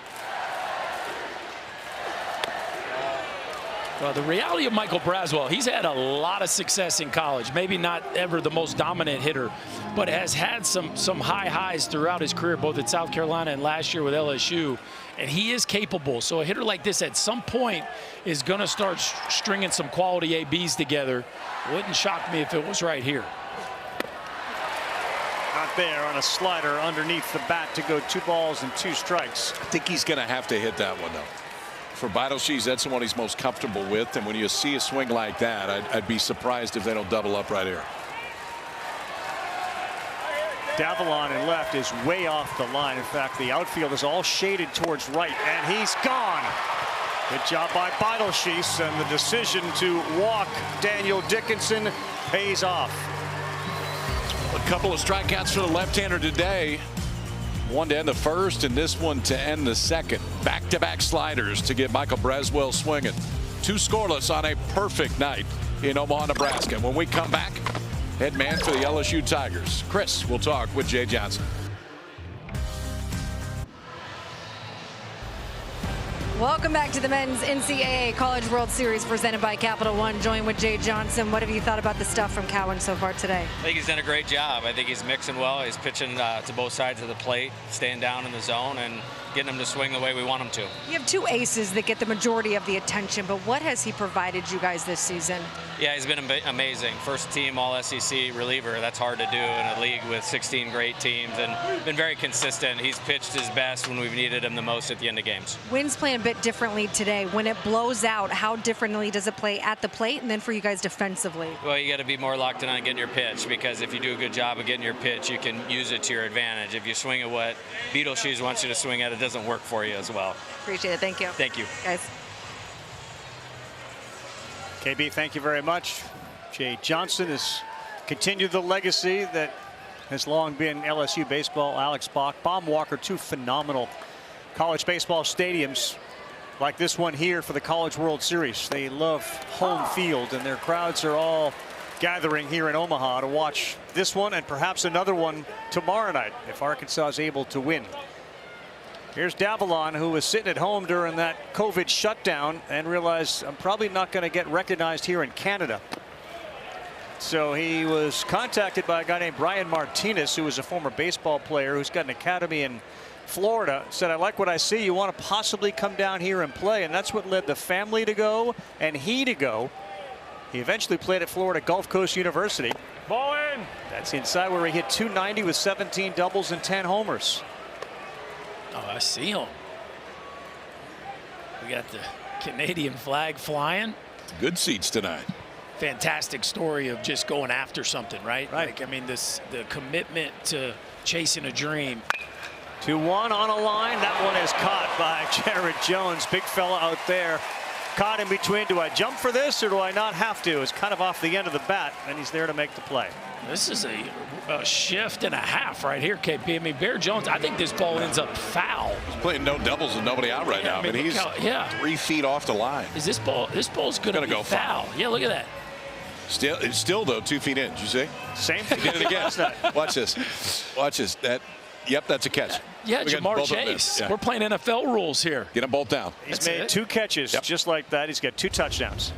Well, the reality of Michael Braswell, he's had a lot of success in college. Maybe not ever the most dominant hitter, but has had some high highs throughout his career, both at South Carolina and last year with LSU. And he is capable. So a hitter like this at some point is going to start stringing some quality ABs together. Wouldn't shock me if it was right here. Not there on a slider underneath the bat to go 2 balls and 2 strikes. I think he's going to have to hit that one, though. For Beidelschies, that's the one he's most comfortable with. And when you see a swing like that, I'd be surprised if they don't double up right here. Davalan in left is way off the line. In fact, the outfield is all shaded towards right, and he's gone. Good job by Beidelschies, and the decision to walk Daniel Dickinson pays off. A couple of strikeouts for the left-hander today. One to end the first, and this one to end the second. Back-to-back sliders to get Michael Braswell swinging. 2 scoreless on a perfect night in Omaha, Nebraska. When we come back, head man for the LSU Tigers, Chris, will talk with Jay Johnson. Welcome back to the Men's NCAA College World Series presented by Capital One. Joined with Jay Johnson. What have you thought about the stuff from Cowan so far today? I think he's done a great job. I think he's mixing well. He's pitching to both sides of the plate, staying down in the zone, and getting him to swing the way we want him to. You have 2 aces that get the majority of the attention, but what has he provided you guys this season? Yeah, he's been amazing. First team All-SEC reliever. That's hard to do in a league with 16 great teams, and been very consistent. He's pitched his best when we've needed him the most at the end of games. Wind's playing a bit differently today. When it blows out, how differently does it play at the plate and then for you guys defensively? Well, you got to be more locked in on getting your pitch, because if you do a good job of getting your pitch, you can use it to your advantage. If you swing at what Beidelschies wants you to swing at, it doesn't work for you as well. Appreciate it. Thank you. Thank you. Guys. KB, thank you very much. Jay Johnson has continued the legacy that has long been LSU baseball. Alex Bach, Bob Walker, 2 phenomenal college baseball stadiums like this one here for the College World Series. They love home field, and their crowds are all gathering here in Omaha to watch this one and perhaps another one tomorrow night if Arkansas is able to win. Here's Davalan, who was sitting at home during that COVID shutdown and realized, I'm probably not going to get recognized here in Canada. So he was contacted by a guy named Brian Martinez, who was a former baseball player who's got an academy in Florida. Said, I like what I see. You want to possibly come down here and play? And that's what led the family to go and he to go. He eventually played at Florida Gulf Coast University. Ball in. That's inside where he hit .290 with 17 doubles and 10 homers. Oh, I see him. We got the Canadian flag flying. Good seats tonight. Fantastic story of just going after something, right? Right. Like, I mean, the commitment to chasing a dream. 2-1 on a line. That one is caught by Jared Jones. Big fella out there. Caught in between. Do I jump for this or do I not have to? It's kind of off the end of the bat, and he's there to make the play. This is a shift and a half right here, KP. I mean, Bear Jones, I think this ball ends up foul. He's playing no doubles and nobody out right now. I mean, he's 3 feet off the line. Is this ball's going to go foul? Yeah, look at that. Still though, 2 feet in. Did you see? Same thing. He did it again. Watch this. Watch this. Yep, that's a catch. Yeah, Jamar Chase. Yeah. We're playing NFL rules here. Get them both down. He's made 2 catches just like that. He's got 2 touchdowns.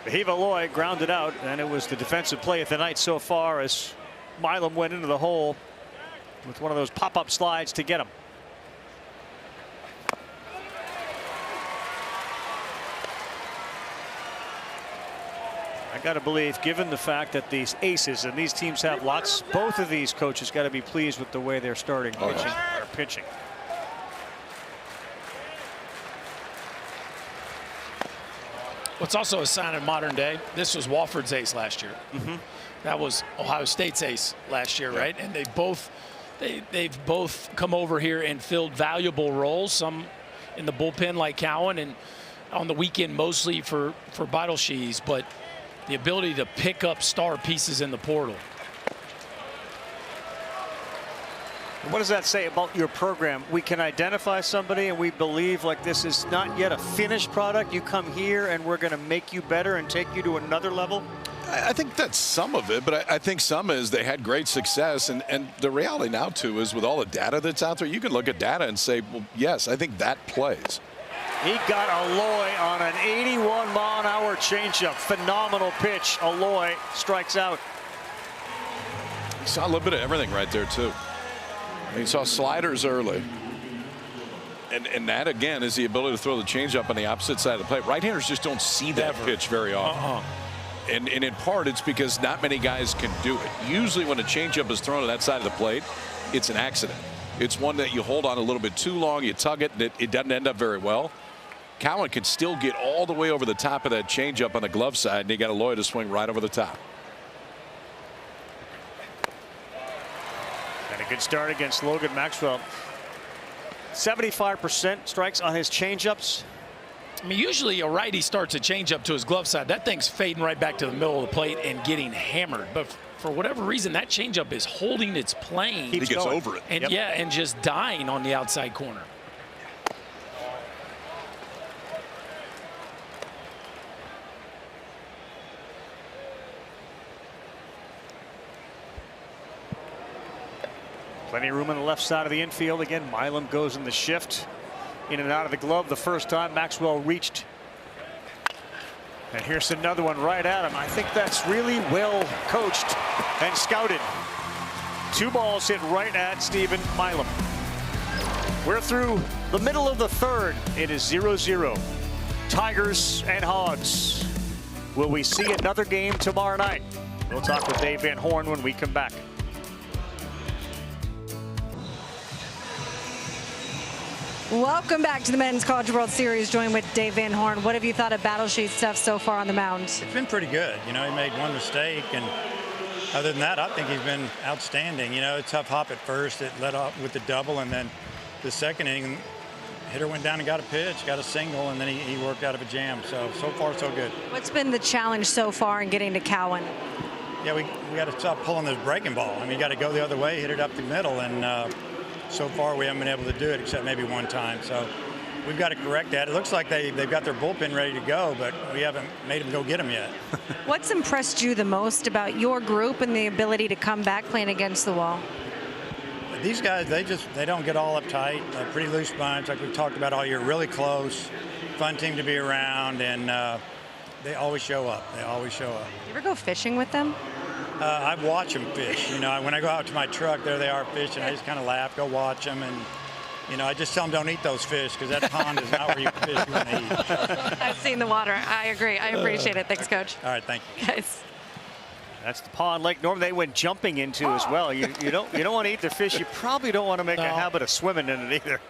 Hiva Loy grounded out, and it was the defensive play of the night so far as Milam went into the hole with one of those pop-up slides to get him. I got to believe, given the fact that these aces and these teams have lots, both of these coaches got to be pleased with the way they're starting pitching. What's also a sign of modern day, this was Wofford's ace last year. That was Ohio State's ace last year, right? And they've both come over here and filled valuable roles, some in the bullpen like Cowan, and on the weekend mostly for Beidelschies, but the ability to pick up star pieces in the portal. What does that say about your program? We can identify somebody and we believe like this is not yet a finished product. You come here and we're going to make you better and take you to another level. I think that's some of it, but I think some is they had great success. And the reality now, too, is with all the data that's out there, you can look at data and say, well, yes, I think that plays. He got Aloy on an 81-mile-an-hour changeup. Phenomenal pitch. Aloy strikes out. You saw a little bit of everything right there, too. You saw sliders early. And that, again, is the ability to throw the changeup on the opposite side of the plate. Right-handers just don't see that pitch very often. And in part, it's because not many guys can do it. Usually when a changeup is thrown to that side of the plate, it's an accident. It's one that you hold on a little bit too long, you tug it, and it doesn't end up very well. Cowan can still get all the way over the top of that changeup on the glove side, and he got Aloy to swing right over the top. And a good start against Logan Maxwell. 75% strikes on his changeups. I mean, usually a righty starts a changeup to his glove side. That thing's fading right back to the middle of the plate and getting hammered. But for whatever reason, that changeup is holding its plane. He gets over it. And and just dying on the outside corner. Plenty of room on the left side of the infield. Again, Milam goes in the shift. In and out of the glove the first time Maxwell reached. And here's another one right at him. I think that's really well coached and scouted. 2 balls hit right at Stephen Milam. We're through the middle of the third. It is 0-0. Tigers and Hogs. Will we see another game tomorrow night? We'll talk with Dave Van Horn when we come back. Welcome back to the Men's College World Series, joined with Dave Van Horn. What have you thought of Beidelschies' stuff so far on the mound? It's been pretty good. You know, he made one mistake, and other than that, I think he's been outstanding. You know, a tough hop at first. It led off with the double, and then the second inning, hitter went down and got a pitch, got a single, and then he worked out of a jam. So far, so good. What's been the challenge so far in getting to Cowan? yeah, we got to stop pulling this breaking ball. I mean, you got to go the other way, hit it up the middle, and so far we haven't been able to do it except maybe one time. So we've got to correct that. It looks like they've got their bullpen ready to go, but we haven't made them go get them yet. What's impressed you the most about your group and the ability to come back playing against the wall? These guys, they don't get all uptight. A pretty loose bunch, like we've talked about all year. Really close, fun team to be around, and they always show up. They always show up. You ever go fishing with them? I watch them fish. You know, when I go out to my truck, there they are fishing. I just kind of laugh, go watch them, and you know, I just tell them don't eat those fish because that pond is not where you fish you want to eat. I've seen the water. I agree. I appreciate it. Thanks, Coach. All right, thank you. Guys. That's the pond Lake Norman they went jumping into as well. You don't want to eat the fish. You probably don't want to make a habit of swimming in it either.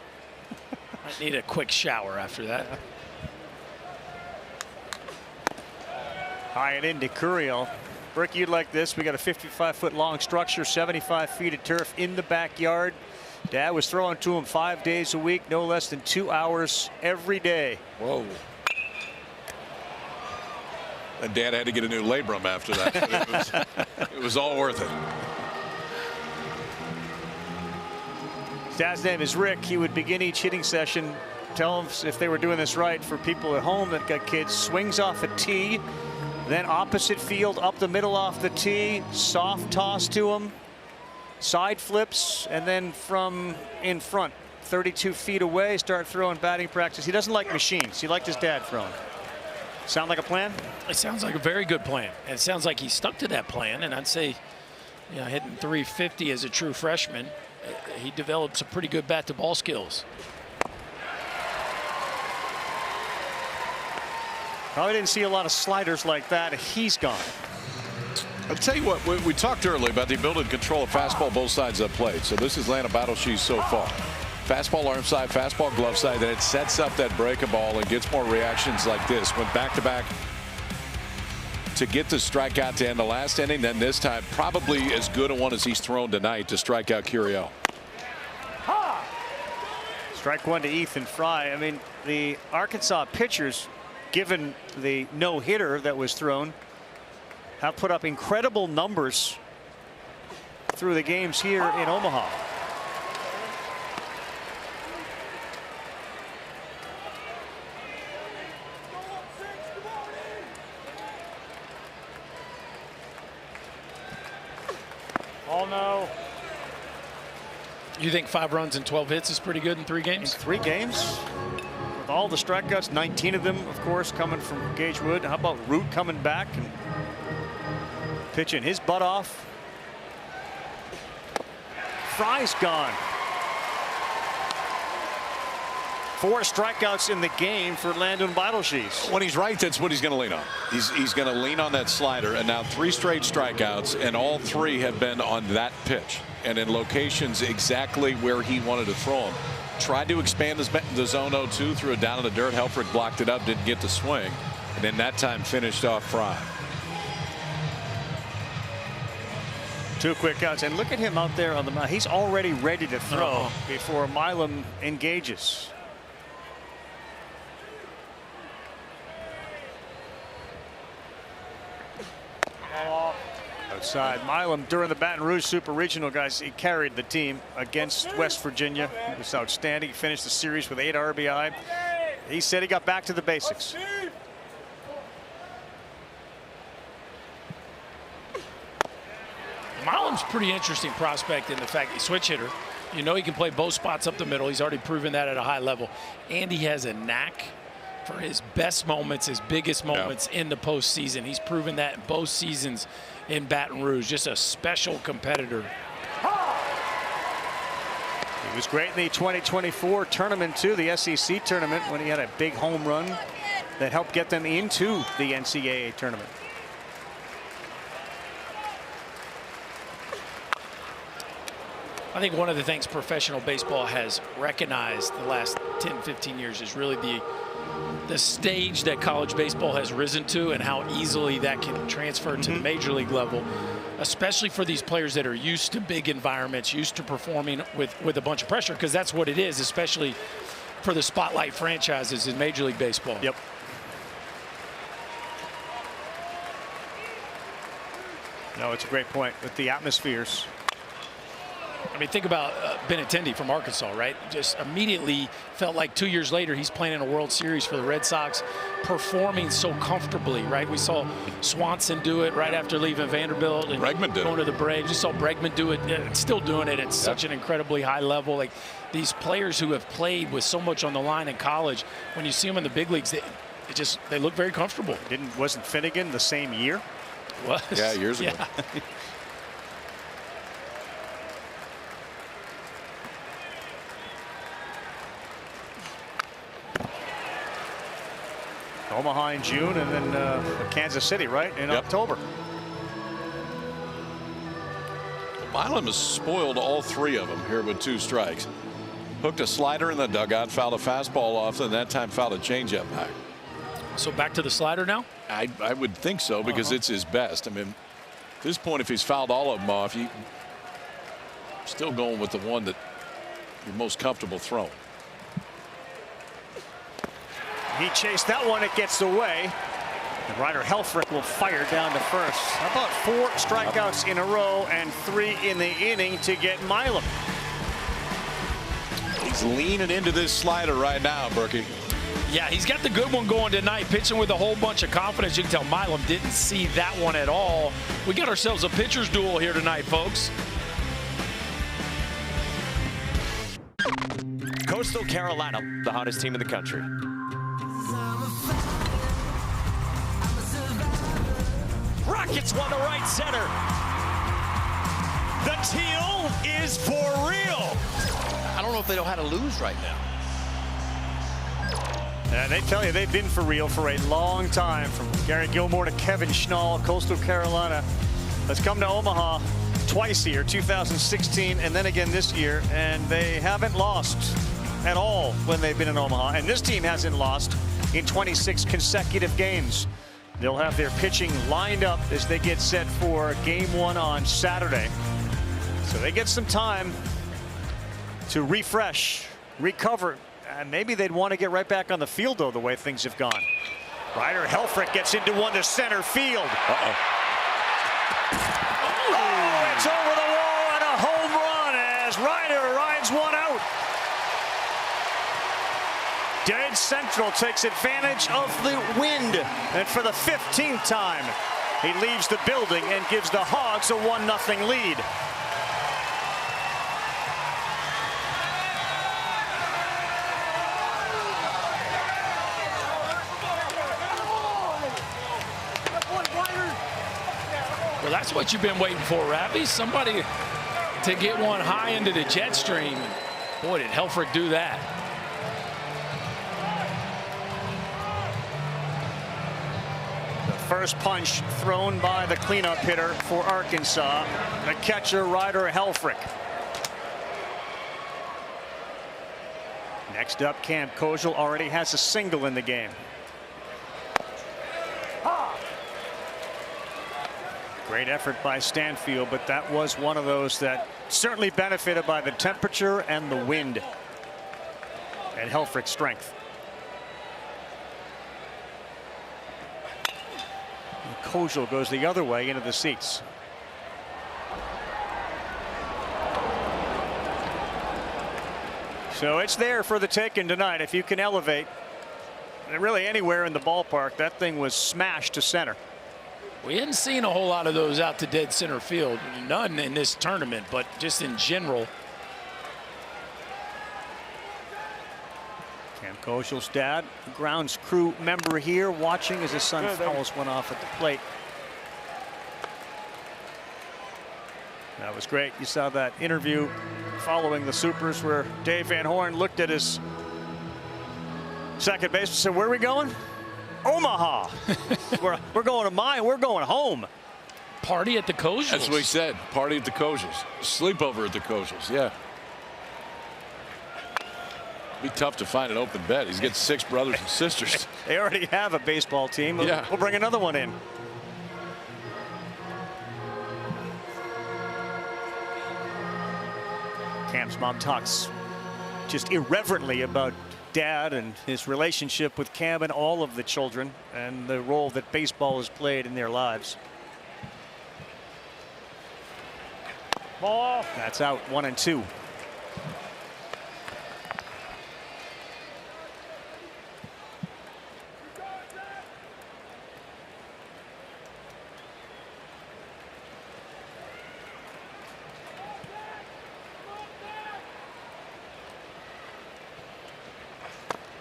I need a quick shower after that. High and into Curiel. Brick, you'd like this. We got a 55-foot long structure, 75 feet of turf in the backyard. Dad was throwing to him 5 days a week, no less than 2 hours every day. Whoa. And Dad had to get a new labrum after that. It was all worth it. His dad's name is Rick. He would begin each hitting session, tell them if they were doing this right for people at home that got kids, swings off a tee, then opposite field, up the middle off the tee, soft toss to him, side flips, and then from in front, 32 feet away, start throwing batting practice. He doesn't like machines. He liked his dad throwing. Sound like a plan? It sounds like a very good plan. And it sounds like he stuck to that plan. And I'd say, you know, hitting 350 as a true freshman, he developed some pretty good bat to ball skills. Probably didn't see a lot of sliders like that. He's gone. I'll tell you what, we talked earlier about the ability to control a fastball both sides of the plate. So this is Landon Beidelschies so far. Fastball arm side, fastball glove side, then it sets up that breaking ball and gets more reactions like this. Went back to back to get the strikeout to end the last inning. Then this time, probably as good a one as he's thrown tonight to strike out Curiel. Strike one to Ethan Fry. I mean, the Arkansas pitchers, given the no-hitter that was thrown, have put up incredible numbers through the games here in Omaha. Oh no. You think 5 runs and 12 hits is pretty good in 3 games? In 3 games? With all the strikeouts, 19 of them, of course, coming from Gage Wood. How about Root coming back and pitching his butt off? Fry's gone. 4 strikeouts in the game for Landon Beidelschies. When he's right, that's what he's going to lean on. He's going to lean on that slider, and now 3 straight strikeouts, and all 3 have been on that pitch and in locations exactly where he wanted to throw them. Tried to expand the zone 0-2, threw it down in the dirt. Helfrich blocked it up, didn't get the swing, and then that time finished off Fry. 2 quick outs, and look at him out there on the mound. He's already ready to throw before Milam engages. Outside. Milam, during the Baton Rouge Super Regional, guys, he carried the team against West Virginia. He was outstanding. He finished the series with 8 RBI. He said he got back to the basics. Milam's pretty interesting prospect in the fact he's switch hitter. You know he can play both spots up the middle. He's already proven that at a high level. And he has a knack for his best moments, his biggest moments in the postseason. He's proven that in both seasons in Baton Rouge. Just a special competitor. He was great in the 2024 tournament too, the SEC tournament, when he had a big home run that helped get them into the NCAA tournament. I think one of the things professional baseball has recognized the last 10, 15 years is really the stage that college baseball has risen to and how easily that can transfer to the major league level, especially for these players that are used to big environments, used to performing with a bunch of pressure, because that's what it is, especially for the spotlight franchises in Major League Baseball. Yep. No, it's a great point with the atmospheres. I mean, think about Benintendi from Arkansas, right? Just immediately felt like 2 years later he's playing in a World Series for the Red Sox, performing so comfortably, right? We saw Swanson do it right after leaving Vanderbilt and going to the Braves. You saw Bregman do it, still doing it at such an incredibly high level. Like these players who have played with so much on the line in college, when you see them in the big leagues, they look very comfortable. Wasn't Finnegan the same year? Was. Yeah, years ago. Omaha in June, and then Kansas City, right, in October. Milam has spoiled all 3 of them here with 2 strikes. Hooked a slider in the dugout, fouled a fastball off, and that time fouled a changeup back. So back to the slider now? I would think so, because it's his best. I mean, at this point, if he's fouled all of them off, you're still going with the one that you're most comfortable throwing. He chased that one. It gets away. And Ryder Helfrich will fire down to first. How about 4 strikeouts in a row and 3 in the inning to get Milam? He's leaning into this slider right now, Berkey. Yeah, he's got the good one going tonight, pitching with a whole bunch of confidence. You can tell Milam didn't see that one at all. We got ourselves a pitcher's duel here tonight, folks. Coastal Carolina, the hottest team in the country. Rockets one to right center. The teal is for real. I don't know if they know how to lose right now. And they tell you they've been for real for a long time. From Gary Gilmore to Kevin Schnall, Coastal Carolina has come to Omaha twice here, 2016 and then again this year, and they haven't lost at all when they've been in Omaha. And this team hasn't lost in 26 consecutive games. They'll have their pitching lined up as they get set for game 1 on Saturday. So they get some time to refresh, recover, and maybe they'd want to get right back on the field, though, the way things have gone. Ryder Helfrich gets into one to center field. Oh, it's over the wall and a home run as Ryder rides one out. Dead Central takes advantage of the wind, and for the 15th time, he leaves the building and gives the Hogs a 1-0 lead. Well, that's what you've been waiting for, Ravi. Somebody to get one high into the jet stream. Boy, did Helfrich do that. First punch thrown by the cleanup hitter for Arkansas, the catcher Ryder Helfrich. Next up, Cam Kojal already has a single in the game. Great effort by Stanfield, but that was one of those that certainly benefited by the temperature and the wind and Helfrich's strength. Kojal goes the other way into the seats. So it's there for the taking tonight. If you can elevate really anywhere in the ballpark, that thing was smashed to center. We hadn't seen a whole lot of those out to dead center field. None in this tournament, but just in general. Cam Kojal's dad, grounds crew member here, watching as his son fouls one off at the plate. That was great. You saw that interview following the Supers where Dave Van Horn looked at his second baseman and said, "Where are we going? Omaha." we're going to mine. We're going home. Party at the Kojals. That's what he said. Party at the Kojals. Sleepover at the Kojals. Yeah. Be tough to find an open bed. He's got 6 brothers and sisters. They already have a baseball team. Yeah. We'll bring another one in. Cam's mom talks just irreverently about dad and his relationship with Cam and all of the children and the role that baseball has played in their lives. Ball. That's out, 1-2.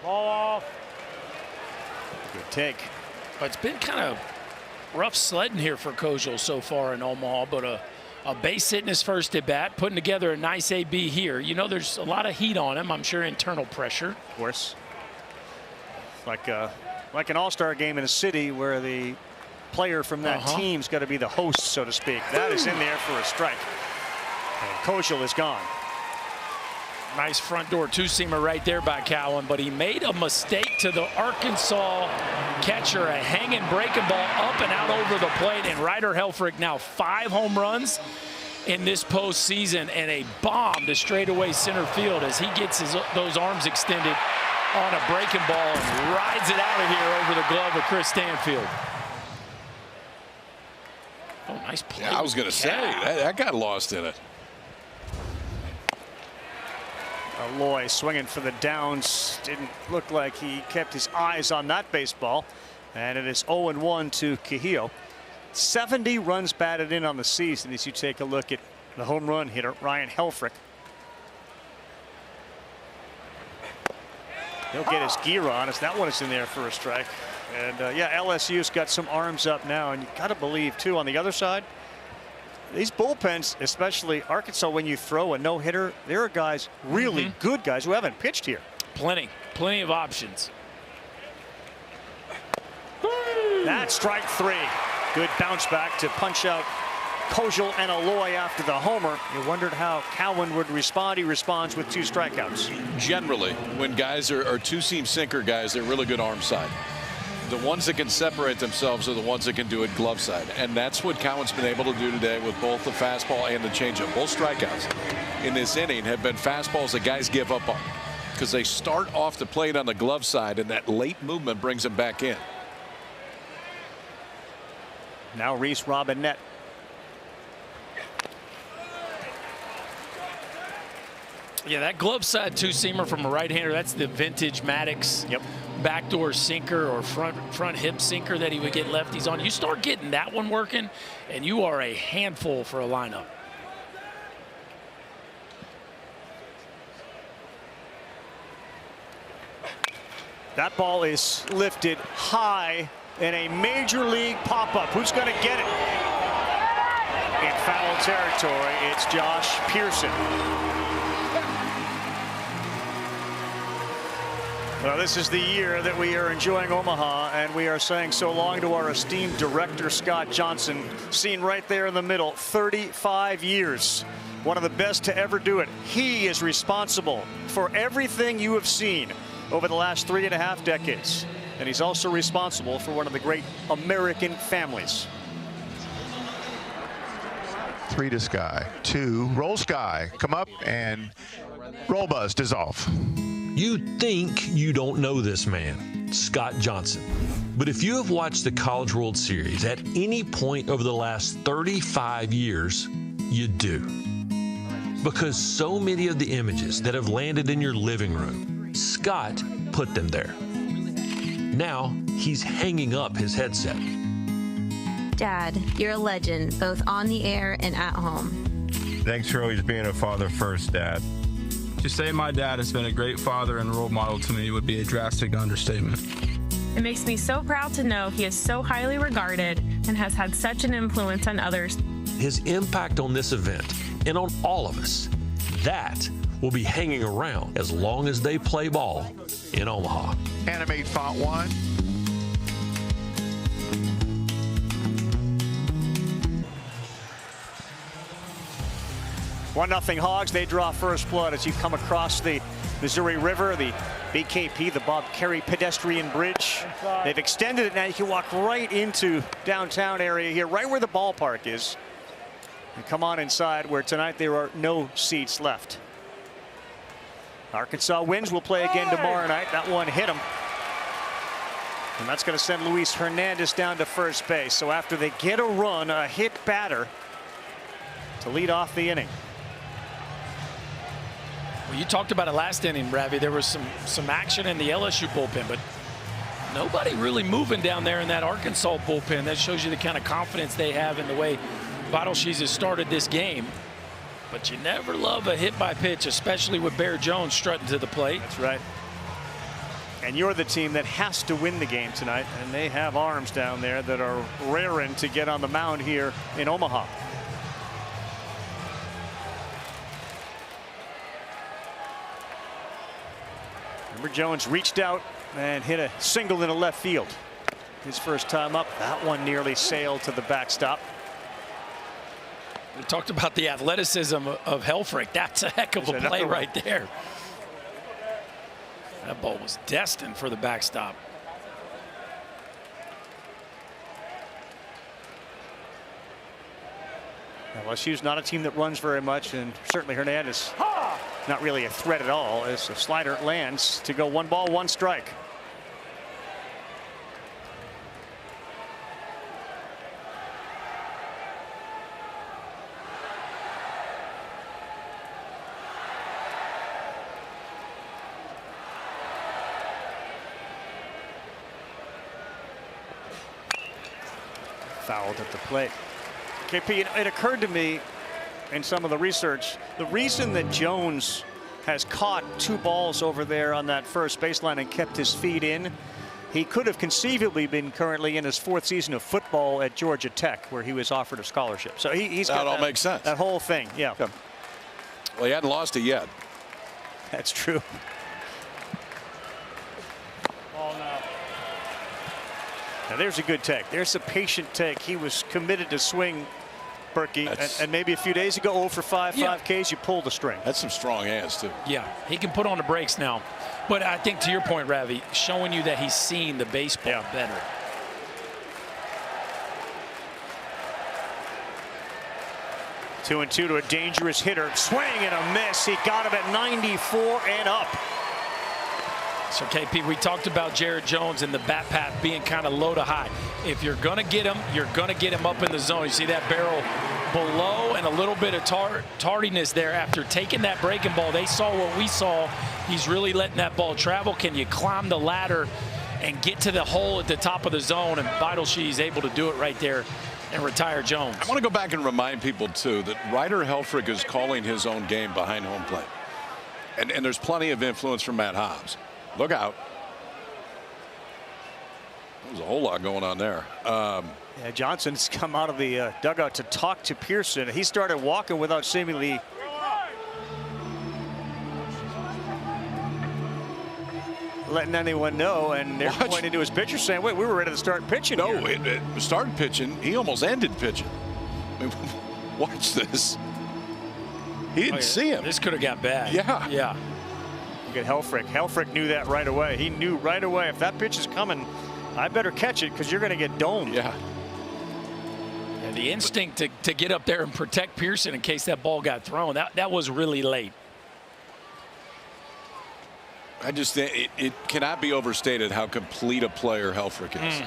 Ball off. Good take. It's been kind of rough sledding here for Kojal so far in Omaha, but a base hit in his first at bat, putting together a nice AB here. You know, there's a lot of heat on him. I'm sure internal pressure. Of course. Like an all-star game in a city where the player from that team's got to be the host, so to speak. That is in there for a strike. And Kojal is gone. Nice front door two-seamer right there by Cowan, but he made a mistake to the Arkansas catcher, a hanging breaking ball up and out over the plate, and Ryder Helfrich now 5 home runs in this postseason and a bomb to straightaway center field as he gets those arms extended on a breaking ball and rides it out of here over the glove of Chris Stanfield. Oh, nice play. Yeah, I was going to say, that got lost in it. Loy swinging for the downs. Didn't look like he kept his eyes on that baseball. And it is 0-1 to Kehio. 70 runs batted in on the season as you take a look at the home run hitter, Ryan Helfrich. He'll get his gear on as that one is in there for a strike. And yeah, LSU's got some arms up now, and you got to believe too on the other side, these bullpens, especially Arkansas, when you throw a no-hitter, there are guys, really good guys who haven't pitched here. Plenty of options. That's strike 3. Good bounce back to punch out Kojal and Aloy after the homer. You wondered how Cowan would respond. He responds with 2 strikeouts. Generally, when guys are two-seam sinker guys, they're really good arm side. The ones that can separate themselves are the ones that can do it glove side. And that's what Cowan's been able to do today with both the fastball and the changeup. Both strikeouts in this inning have been fastballs that guys give up on because they start off the plate on the glove side, and that late movement brings them back in. Now Reese Robinette. Yeah, that glove side two-seamer from a right-hander, that's the vintage Maddox backdoor sinker or front hip sinker that he would get lefties on. You start getting that one working, and you are a handful for a lineup. That ball is lifted high in a major league pop-up. Who's going to get it? In foul territory, it's Josh Pearson. Well, this is the year that we are enjoying Omaha, and we are saying so long to our esteemed director, Scott Johnson, seen right there in the middle, 35 years. One of the best to ever do it. He is responsible for everything you have seen over the last 3.5 decades. And he's also responsible for one of the great American families. 3 to Sky, 2, roll Sky, come up, and roll buzz, dissolve. You think you don't know this man, Scott Johnson. But if you have watched the College World Series at any point over the last 35 years, you do. Because so many of the images that have landed in your living room, Scott put them there. Now he's hanging up his headset. Dad, you're a legend, both on the air and at home. Thanks for always being a father first, Dad. To say my dad has been a great father and role model to me would be a drastic understatement. It makes me so proud to know he is so highly regarded and has had such an influence on others. His impact on this event and on all of us, that will be hanging around as long as they play ball in Omaha. Animate font 1. One 0 Hogs. They draw first blood as you come across the Missouri River, the BKP, the Bob Carey pedestrian bridge. They've extended it now. You can walk right into downtown area here, right where the ballpark is. And come on inside, where tonight there are no seats left. Arkansas wins. Will play again tomorrow night. That one hit him. And that's going to send Luis Hernandez down to first base. So after they get a run, a hit batter, to lead off the inning. Well, you talked about it last inning, Ravi. There was some action in the LSU bullpen, but nobody really moving down there in that Arkansas bullpen. That shows you the kind of confidence they have in the way Beidelschies has started this game. But you never love a hit by pitch, especially with Bear Jones strutting to the plate. That's right. And you're the team that has to win the game tonight, and they have arms down there that are raring to get on the mound here in Omaha. Remember, Jones reached out and hit a single into left field. His first time up. That one nearly sailed to the backstop. We talked about the athleticism of Helfrich. That's a heck of a play right there. That ball was destined for the backstop. LSU's not a team that runs very much, and certainly Hernandez not really a threat at all as the slider lands to go 1 ball, 1 strike. Fouled at the plate. KP, it occurred to me in some of the research, the reason that Jones has caught 2 balls over there on that first baseline and kept his feet in, he could have conceivably been currently in his 4th season of football at Georgia Tech, where he was offered a scholarship. So he's got that all makes sense. That whole thing, yeah. Well, he hadn't lost it yet. That's true. Now there's a good take. There's a patient take. He was committed to swing, Berkey, and maybe a few days ago 0 for 5, 5 Ks, you pulled the string. That's some strong hands too. Yeah, he can put on the brakes now. But I think to your point, Ravi, showing you that he's seen the baseball better. Two and two to a dangerous hitter. Swing and a miss. He got him at 94 and up. So, KP, we talked about Jared Jones and the bat path being kind of low to high. If you're going to get him, you're going to get him up in the zone. You see that barrel below and a little bit of tardiness there after taking that breaking ball. They saw what we saw. He's really letting that ball travel. Can you climb the ladder and get to the hole at the top of the zone? And Beidelschies is able to do it right there and retire Jones. I want to go back and remind people, too, that Ryder Helfrich is calling his own game behind home plate. And there's plenty of influence from Matt Hobbs. Look out. There's a whole lot going on there. Yeah, Johnson's come out of the dugout to talk to Pearson. He started walking without seemingly letting anyone know, and they're pointing to his pitcher saying, wait, we were ready to start pitching. No, it started pitching. He almost ended pitching. I mean, watch this. He didn't see him. This could have got bad. Yeah. Yeah. Look at Helfrich. Helfrich knew that right away. He knew right away, if that pitch is coming, I better catch it because you're going to get domed. Yeah. And the instinct to get up there and protect Pearson in case that ball got thrown, that was really late. I just think it cannot be overstated how complete a player Helfrich is.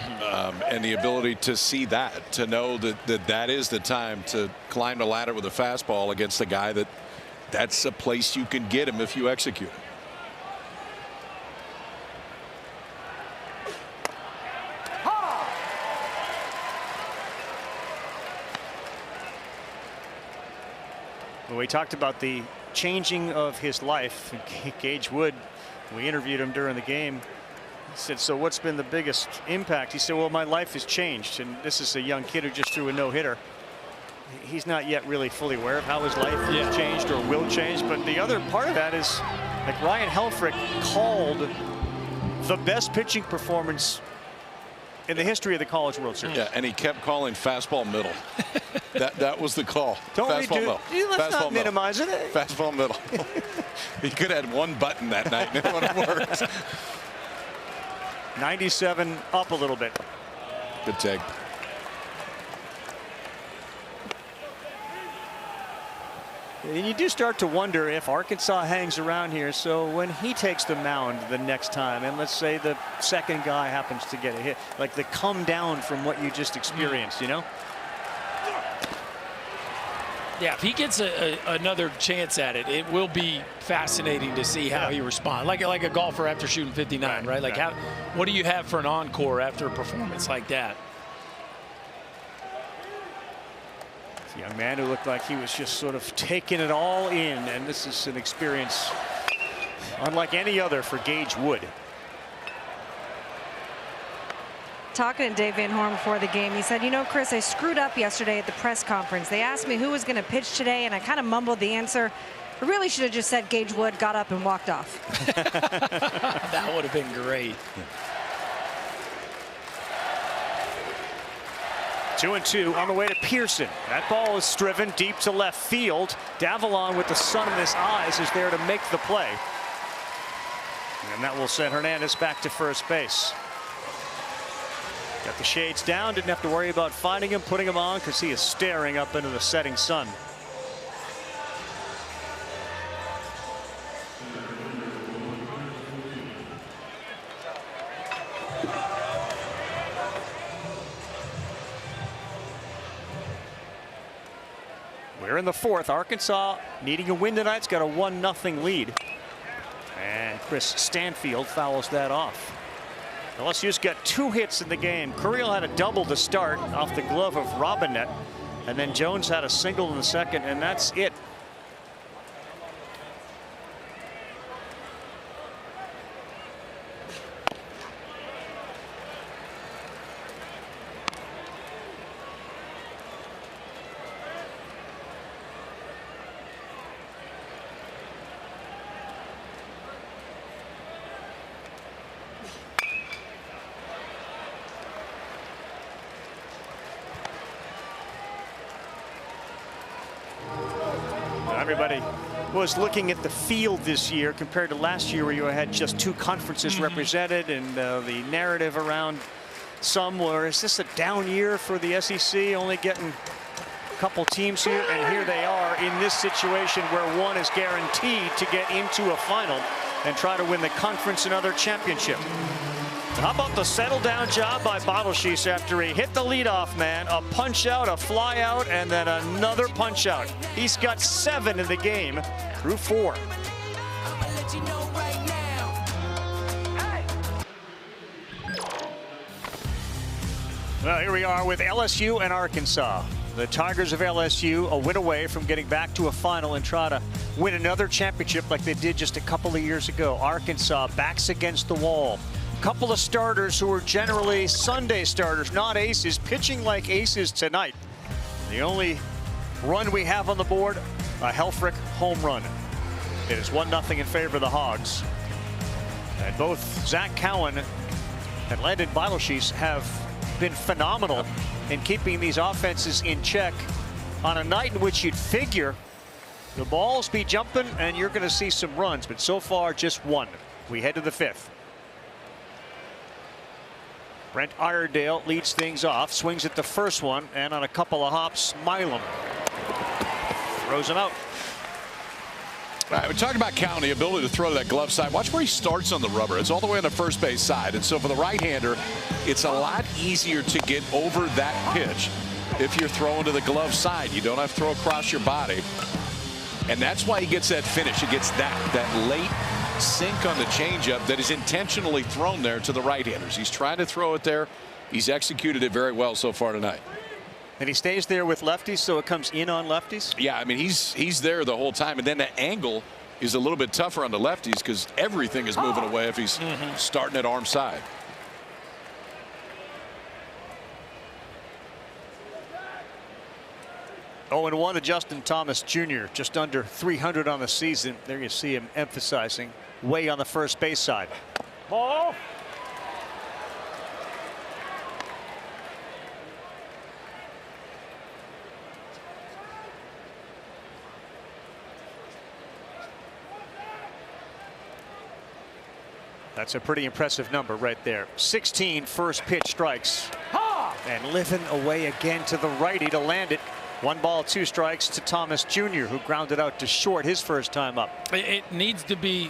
And the ability to see that, to know that is the time to climb the ladder with a fastball against a guy that's a place you can get him if you execute it. We talked about the changing of his life. Gage Wood, we interviewed him during the game. He said, so what's been the biggest impact? He said, well, my life has changed. And this is a young kid who just threw a no-hitter. He's not yet really fully aware of how his life has changed or will change. But the other part of that is, like, Ryan Helfrich called the best pitching performance in the history of the College World Series. Yeah, and he kept calling fastball middle. that was the call. Let's not minimize it. Fastball middle. He could have had one button that night and it would have worked. 97 up a little bit. Good take. And you do start to wonder if Arkansas hangs around here. So when he takes the mound the next time, and let's say the second guy happens to get a hit, like the come down from what you just experienced, you know? Yeah, if he gets another chance at it, it will be fascinating to see how he responds. Like a golfer after shooting 59, right? Like, what do you have for an encore after a performance like that? It's a young man who looked like he was just sort of taking it all in, and this is an experience unlike any other for Gage Wood. Talking to Dave Van Horn before the game, he said, you know, Chris, I screwed up yesterday at the press conference. They asked me who was going to pitch today, and I kind of mumbled the answer. I really should have just said Gage Wood, got up and walked off. That would have been great. 2-2 on the way to Pearson. That ball is driven deep to left field. Davalan, with the sun in his eyes, is there to make the play. And that will send Hernandez back to first base. Got the shades down, didn't have to worry about finding him, putting him on, because he is staring up into the setting sun. We're in the fourth. Arkansas needing a win tonight. It's got a 1-0 lead. And Chris Stanfield fouls that off. LSU's got 2 hits in the game. Curiel had a double to start off the glove of Robinette, and then Jones had a single in the second, and that's it. Everybody was looking at the field this year compared to last year, where you had just 2 conferences represented, and the narrative around some were, is this a down year for the SEC, only getting a couple teams here? And here they are in this situation where one is guaranteed to get into a final and try to win the conference and other championship. How about the settle down job by Beidelschies after he hit the leadoff man? A punch out, a fly out, and then another punch out. He's got 7 in the game through 4. Well, here we are with LSU and Arkansas. The Tigers of LSU a win away from getting back to a final and try to win another championship like they did just a couple of years ago. Arkansas backs against the wall. Couple of starters who are generally Sunday starters, not aces, pitching like aces tonight. The only run we have on the board, a Helfrich home run. It is 1-0 in favor of the Hogs. And both Zach Cowan and Landon Beidelschies have been phenomenal in keeping these offenses in check on a night in which you'd figure the balls be jumping and you're going to see some runs, but so far just 1. We head to the 5th. Brent Iredale leads things off, swings at the first one, and on a couple of hops, Milam throws him out. All right, we're talking about Cowan, the ability to throw to that glove side. Watch where he starts on the rubber. It's all the way on the first base side. And so for the right-hander, it's a lot easier to get over that pitch if you're throwing to the glove side. You don't have to throw across your body. And that's why he gets that finish. He gets that late sink on the changeup that is intentionally thrown there to the right-handers. He's trying to throw it there. He's executed it very well so far tonight. And he stays there with lefties, so it comes in on lefties? Yeah, I mean, he's there the whole time. And then the angle is a little bit tougher on the lefties because everything is moving away if he's starting at arm side. Oh, and 1 to Justin Thomas Jr. Just under 300 on the season. There you see him emphasizing way on the first base side. Ball. That's a pretty impressive number right there. 16 first pitch strikes. And living away again to the righty to land it. 1 ball, 2 strikes to Thomas Jr., who grounded out to short his first time up. It needs to be,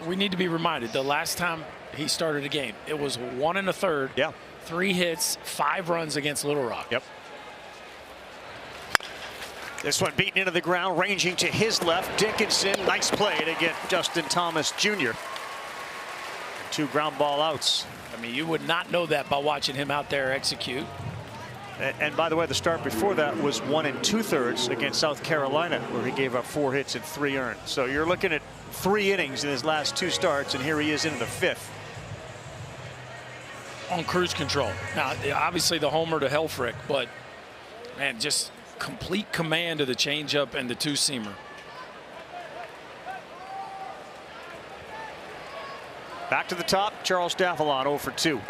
we need to be reminded, the last time he started a game, it was 1 1/3. Yeah. 3 hits, 5 runs against Little Rock. Yep. This one beaten into the ground, ranging to his left. Dickinson, nice play to get Justin Thomas Jr. 2 ground ball outs. I mean, you would not know that by watching him out there execute. And by the way, the start before that was 1 2/3 against South Carolina, where he gave up 4 hits and 3 earned. So you're looking at 3 innings in his last 2 starts, and here he is into the 5th. On cruise control. Now, obviously the homer to Helfrich, but man, just complete command of the changeup and the 2-seamer. Back to the top, Charles Davalan 0 for 2.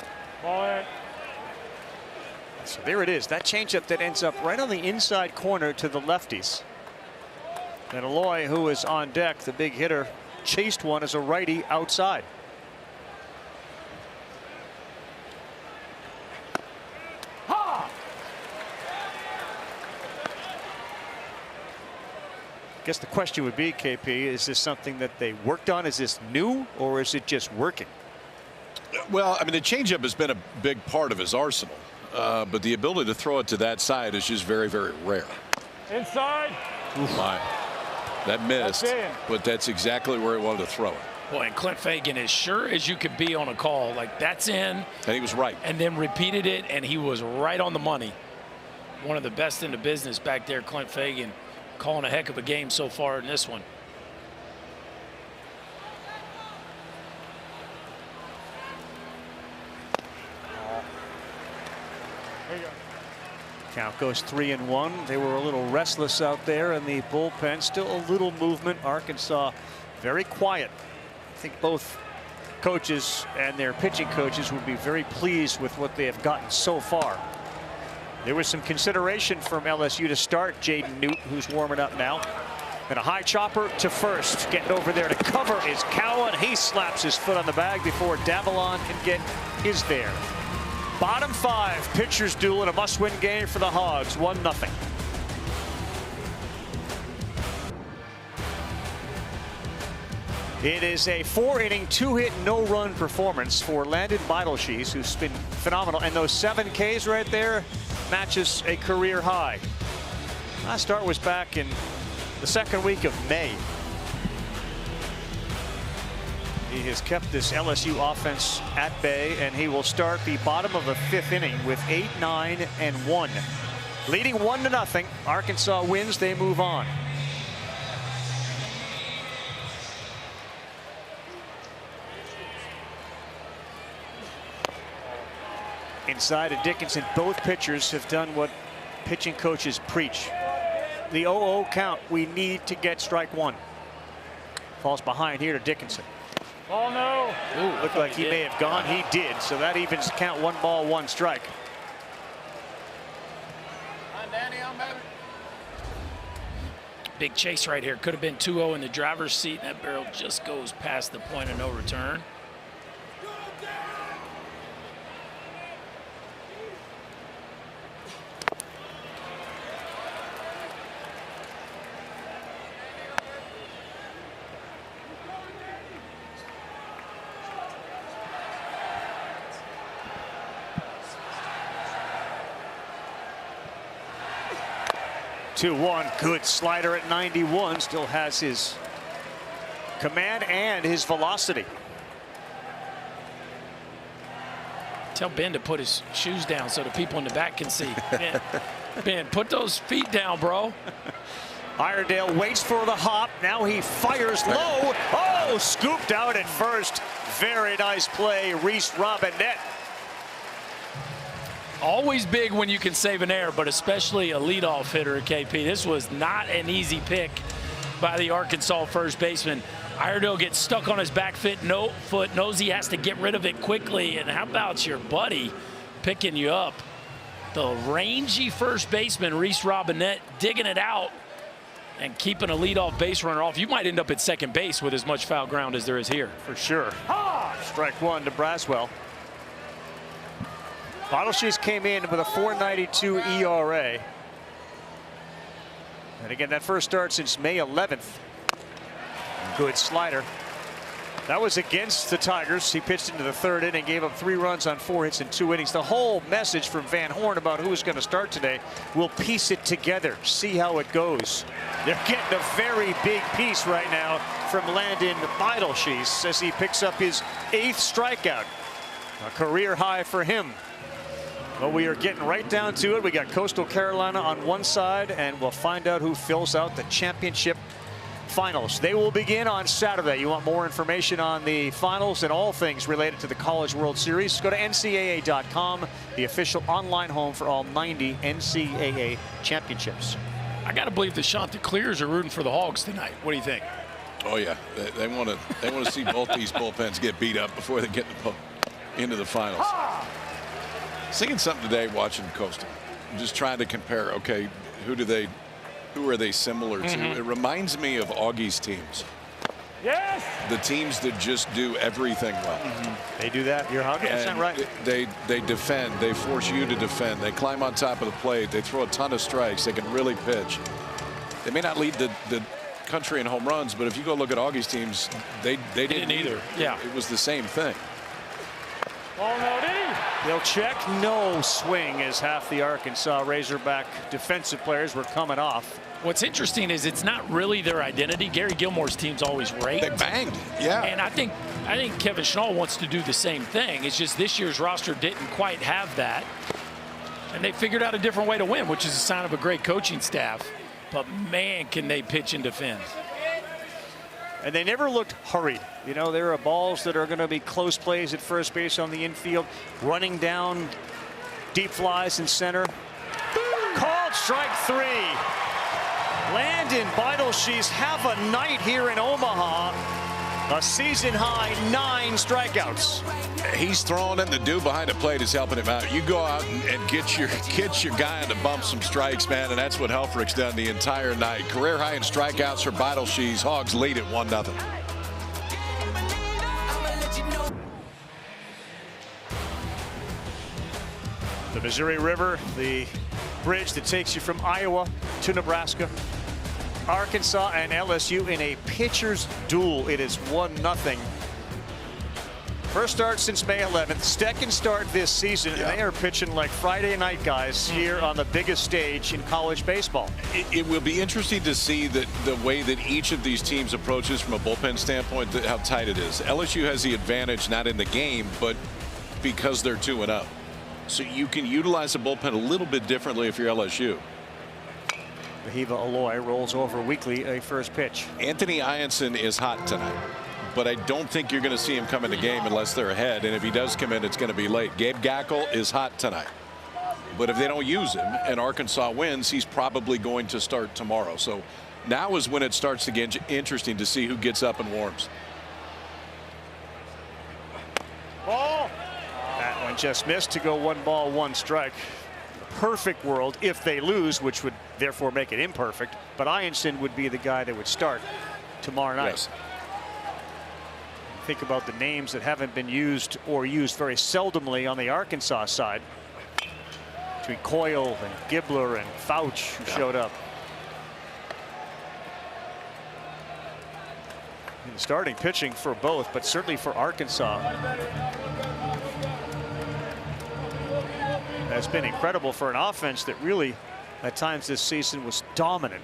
So there it is, that changeup that ends up right on the inside corner to the lefties. And Aloy, who is on deck, the big hitter, chased one as a righty outside. I guess the question would be, KP, is this something that they worked on? Is this new, or is it just working? Well, I mean, the changeup has been a big part of his arsenal, but the ability to throw it to that side is just very, very rare. Inside. My, that missed, but that's exactly where he wanted to throw it. Boy, and Clint Fagan, as sure as you could be on a call, like that's in. And he was right. And then repeated it, and he was right on the money. One of the best in the business back there, Clint Fagan, calling a heck of a game so far in this one. Count goes 3-1. They were a little restless out there in the bullpen. Still a little movement. Arkansas very quiet. I think both coaches and their pitching coaches would be very pleased with what they have gotten so far. There was some consideration from LSU to start Jaden Newt, who's warming up now. And a high chopper to first. Getting over there to cover is Cowan. He slaps his foot on the bag before Davalan can get his there. Bottom 5 pitchers duel in a must-win game for the Hogs. 1-0. It is a 4-inning, 2-hit, no-run performance for Landon Beidelschies, who's been phenomenal. And those 7 Ks right there matches a career high. Last start was back in the 2nd week of May. He has kept this LSU offense at bay, and he will start the bottom of the 5th inning with 8, 9, and 1. Leading 1-0. Arkansas wins, they move on. Inside of Dickinson, both pitchers have done what pitching coaches preach. The 0-0 count, we need to get strike 1. Falls behind here to Dickinson. Oh no. Ooh, looked like he may have gone. He did. So that evens the count. 1 ball, 1 strike. Big chase right here. Could have been 2-0 in the driver's seat. That barrel just goes past the point of no return. Two-one, good slider at 91. Still has his command and his velocity. Tell Ben to put his shoes down so the people in the back can see. Ben, put those feet down, bro. Iredale waits for the hop. Now he fires low. Oh, scooped out at first. Very nice play, Reese Robinette. Always big when you can save an error, but especially a leadoff hitter at KP. This was not an easy pick by the Arkansas first baseman. Iredale gets stuck on his back foot, knows he has to get rid of it quickly. And how about your buddy picking you up? The rangy first baseman, Reese Robinette, digging it out and keeping a leadoff base runner off. You might end up at second base with as much foul ground as there is here. For sure. Strike 1 to Braswell. Beidelschies came in with a 4.92 ERA. And again, that first start since May 11th. Good slider. That was against the Tigers. He pitched into the third inning, gave up 3 runs on 4 hits in 2 innings. The whole message from Van Horn about who is going to start today, we'll piece it together, see how it goes. They're getting a very big piece right now from Landon Beidelschies as he picks up his 8th strikeout. A career high for him. Well, we are getting right down to it. We got Coastal Carolina on one side, and we'll find out who fills out the championship finals. They will begin on Saturday. You want more information on the finals and all things related to the College World Series, go to ncaa.com, the official online home for all 90 NCAA championships. I got to believe the Chanticleers are rooting for the Hogs tonight. What do you think? Oh yeah, they want to see both these bullpens get beat up before they get into the finals. Thinking something today watching Coastal, just trying to compare. Okay, who are they similar to? It reminds me of Augie's teams. Yes. The teams that just do everything well. They do that. You're 100% right. They defend. They force you to defend. They climb on top of the plate. They throw a ton of strikes. They can really pitch. They may not lead the country in home runs, but if you go look at Augie's teams, they didn't either. Yeah, it was the same thing. Ball no D. They'll check. No swing as half the Arkansas Razorback defensive players were coming off. What's interesting is it's not really their identity. Gary Gilmore's team's always raked. They banged, yeah. And I think Kevin Schnall wants to do the same thing. It's just this year's roster didn't quite have that. And they figured out a different way to win, which is a sign of a great coaching staff. But man, can they pitch and defend. And they never looked hurried. You know, there are balls that are going to be close plays at first base on the infield, running down deep flies in center. Called strike 3. Landon Beidelschies have a night here in Omaha. A season high 9 strikeouts. He's throwing it, and the dude behind the plate is helping him out. You go out and get your guy in to bump some strikes, man, and that's what Helfrich's done the entire night. Career high in strikeouts for Beidelschies. Hogs lead at 1-0. The Missouri River, the bridge that takes you from Iowa to Nebraska. Arkansas and LSU in a pitcher's duel. It is 1-0. First start since May 11th, second start this season, and they are pitching like Friday night guys here on the biggest stage in college baseball. It will be interesting to see the way that each of these teams approaches from a bullpen standpoint, how tight it is. LSU has the advantage not in the game, but because they're 2-0. So you can utilize the bullpen a little bit differently if you're LSU. Behiva Aloy rolls over weakly, a first pitch. Anthony Ianson is hot tonight, but I don't think you're going to see him come in the game unless they're ahead. And if he does come in, it's going to be late. Gabe Gackle is hot tonight, but if they don't use him and Arkansas wins, he's probably going to start tomorrow. So now is when it starts to get interesting to see who gets up and warms. Ball. That one just missed to go 1 ball, 1 strike. Perfect world if they lose, which would therefore make it imperfect. But Ianson would be the guy that would start tomorrow night. Yes. Think about the names that haven't been used or used very seldomly on the Arkansas side. Between Coyle and Gibbler and Fouch, who showed up. And starting pitching for both, but certainly for Arkansas has been incredible for an offense that really at times this season was dominant.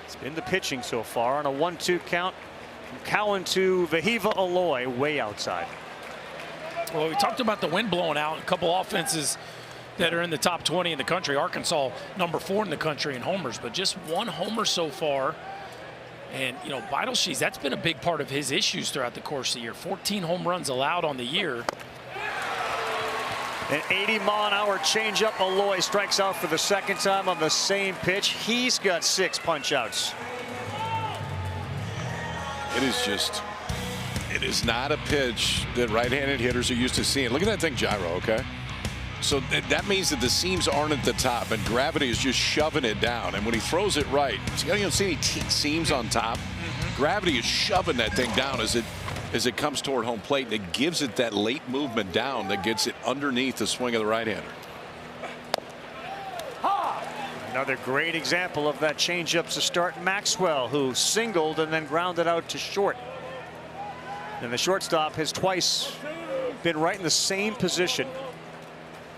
It's been the pitching so far on a 1-2 count from Cowan to Behiva Aloy way outside. Well, we talked about the wind blowing out, a couple offenses that are in the top 20 in the country. Arkansas number 4 in the country in homers, but just 1 homer so far. And you know, Beidelschies, that's been a big part of his issues throughout the course of the year. 14 home runs allowed on the year. An 80-mile-an-hour changeup. Aloy strikes out for the second time on the same pitch. He's got 6 punch-outs. It is not a pitch that right-handed hitters are used to seeing. Look at that thing gyro, okay? So that means that the seams aren't at the top, and gravity is just shoving it down. And when he throws it right, you don't see any seams on top. Gravity is shoving that thing down as it comes toward home plate, and it gives it that late movement down that gets it underneath the swing of the right-hander. Another great example of that changeup to start Maxwell, who singled and then grounded out to short. And the shortstop has twice been right in the same position,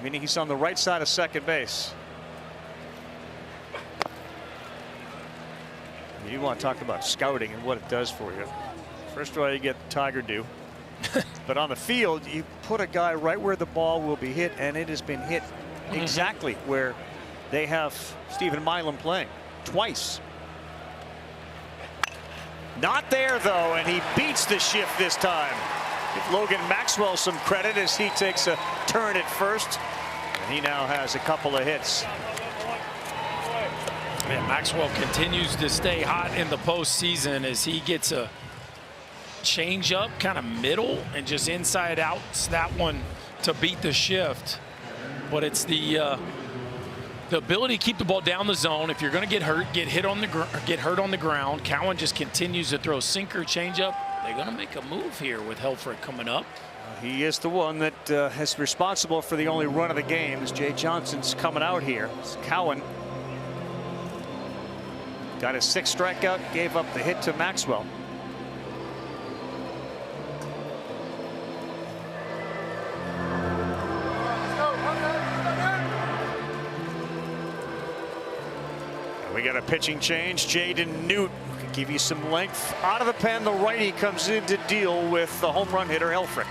meaning he's on the right side of second base. You want to talk about scouting and what it does for you. First of all, you get Tiger due. But on the field, you put a guy right where the ball will be hit, and it has been hit exactly where they have Stephen Milam playing twice. Not there, though, and he beats the shift this time. Give Logan Maxwell some credit as he takes a turn at first, and he now has a couple of hits. Man, Maxwell continues to stay hot in the postseason as he gets a change up kind of middle and just inside out that one to beat the shift. But it's the ability to keep the ball down the zone. If you're going to get hurt, get hurt on the ground. Cowan just continues to throw sinker, change up. They're going to make a move here with Helfrich coming up. He is the one that is responsible for the only run of the game as Jay Johnson's coming out here. It's Cowan got his 6th strikeout, gave up the hit to Maxwell. We got a pitching change. Jaden Newt can give you some length out of the pen. The righty comes in to deal with the home run hitter Helfrich.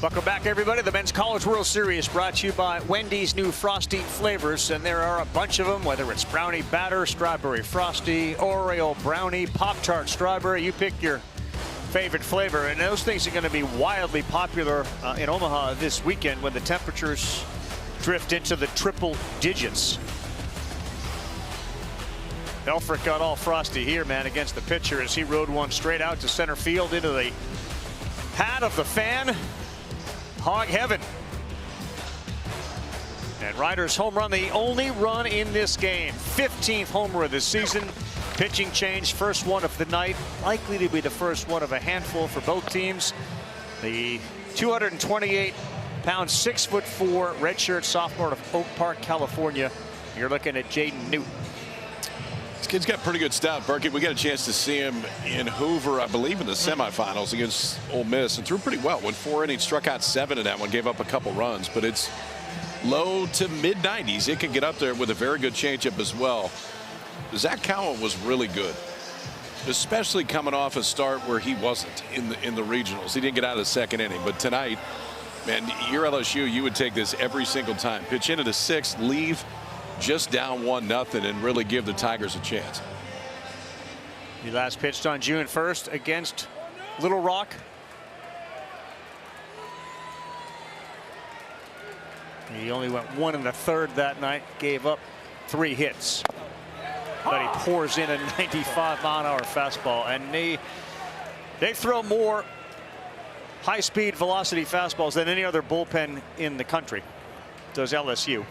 Welcome back, everybody. The Men's College World Series brought to you by Wendy's new Frosty flavors, and there are a bunch of them, whether it's brownie batter, strawberry frosty, Oreo brownie, Pop-Tart strawberry. You pick your favorite flavor, and those things are going to be wildly popular in Omaha this weekend when the temperatures drift into the triple digits. Helfrich got all frosty here, man, against the pitcher as he rode one straight out to center field into the hat of the fan. Hog heaven. And Ryder's home run, the only run in this game. 15th homer of the season. Pitching change, first one of the night. Likely to be the first one of a handful for both teams. The 228-pound, 6'4" redshirt sophomore of Oak Park, California. You're looking at Jaden Newt. This kid's got pretty good stuff, Berkey. We got a chance to see him in Hoover, I believe, in the semifinals against Ole Miss, and threw pretty well. Went 4 innings, struck out 7 in that one, gave up a couple runs, but it's low to mid 90s. It can get up there with a very good changeup as well. Zach Cowan was really good, especially coming off a start where he wasn't in the regionals. He didn't get out of the 2nd inning, but tonight, man, you're LSU, you would take this every single time. Pitch into the 6th, leave just down 1-0 and really give the Tigers a chance. He last pitched on June 1st against Little Rock. He only went 1 1/3 that night, gave up 3 hits. But he pours in a 95-mile-an-hour fastball, and they throw more high-speed velocity fastballs than any other bullpen in the country. Does LSU.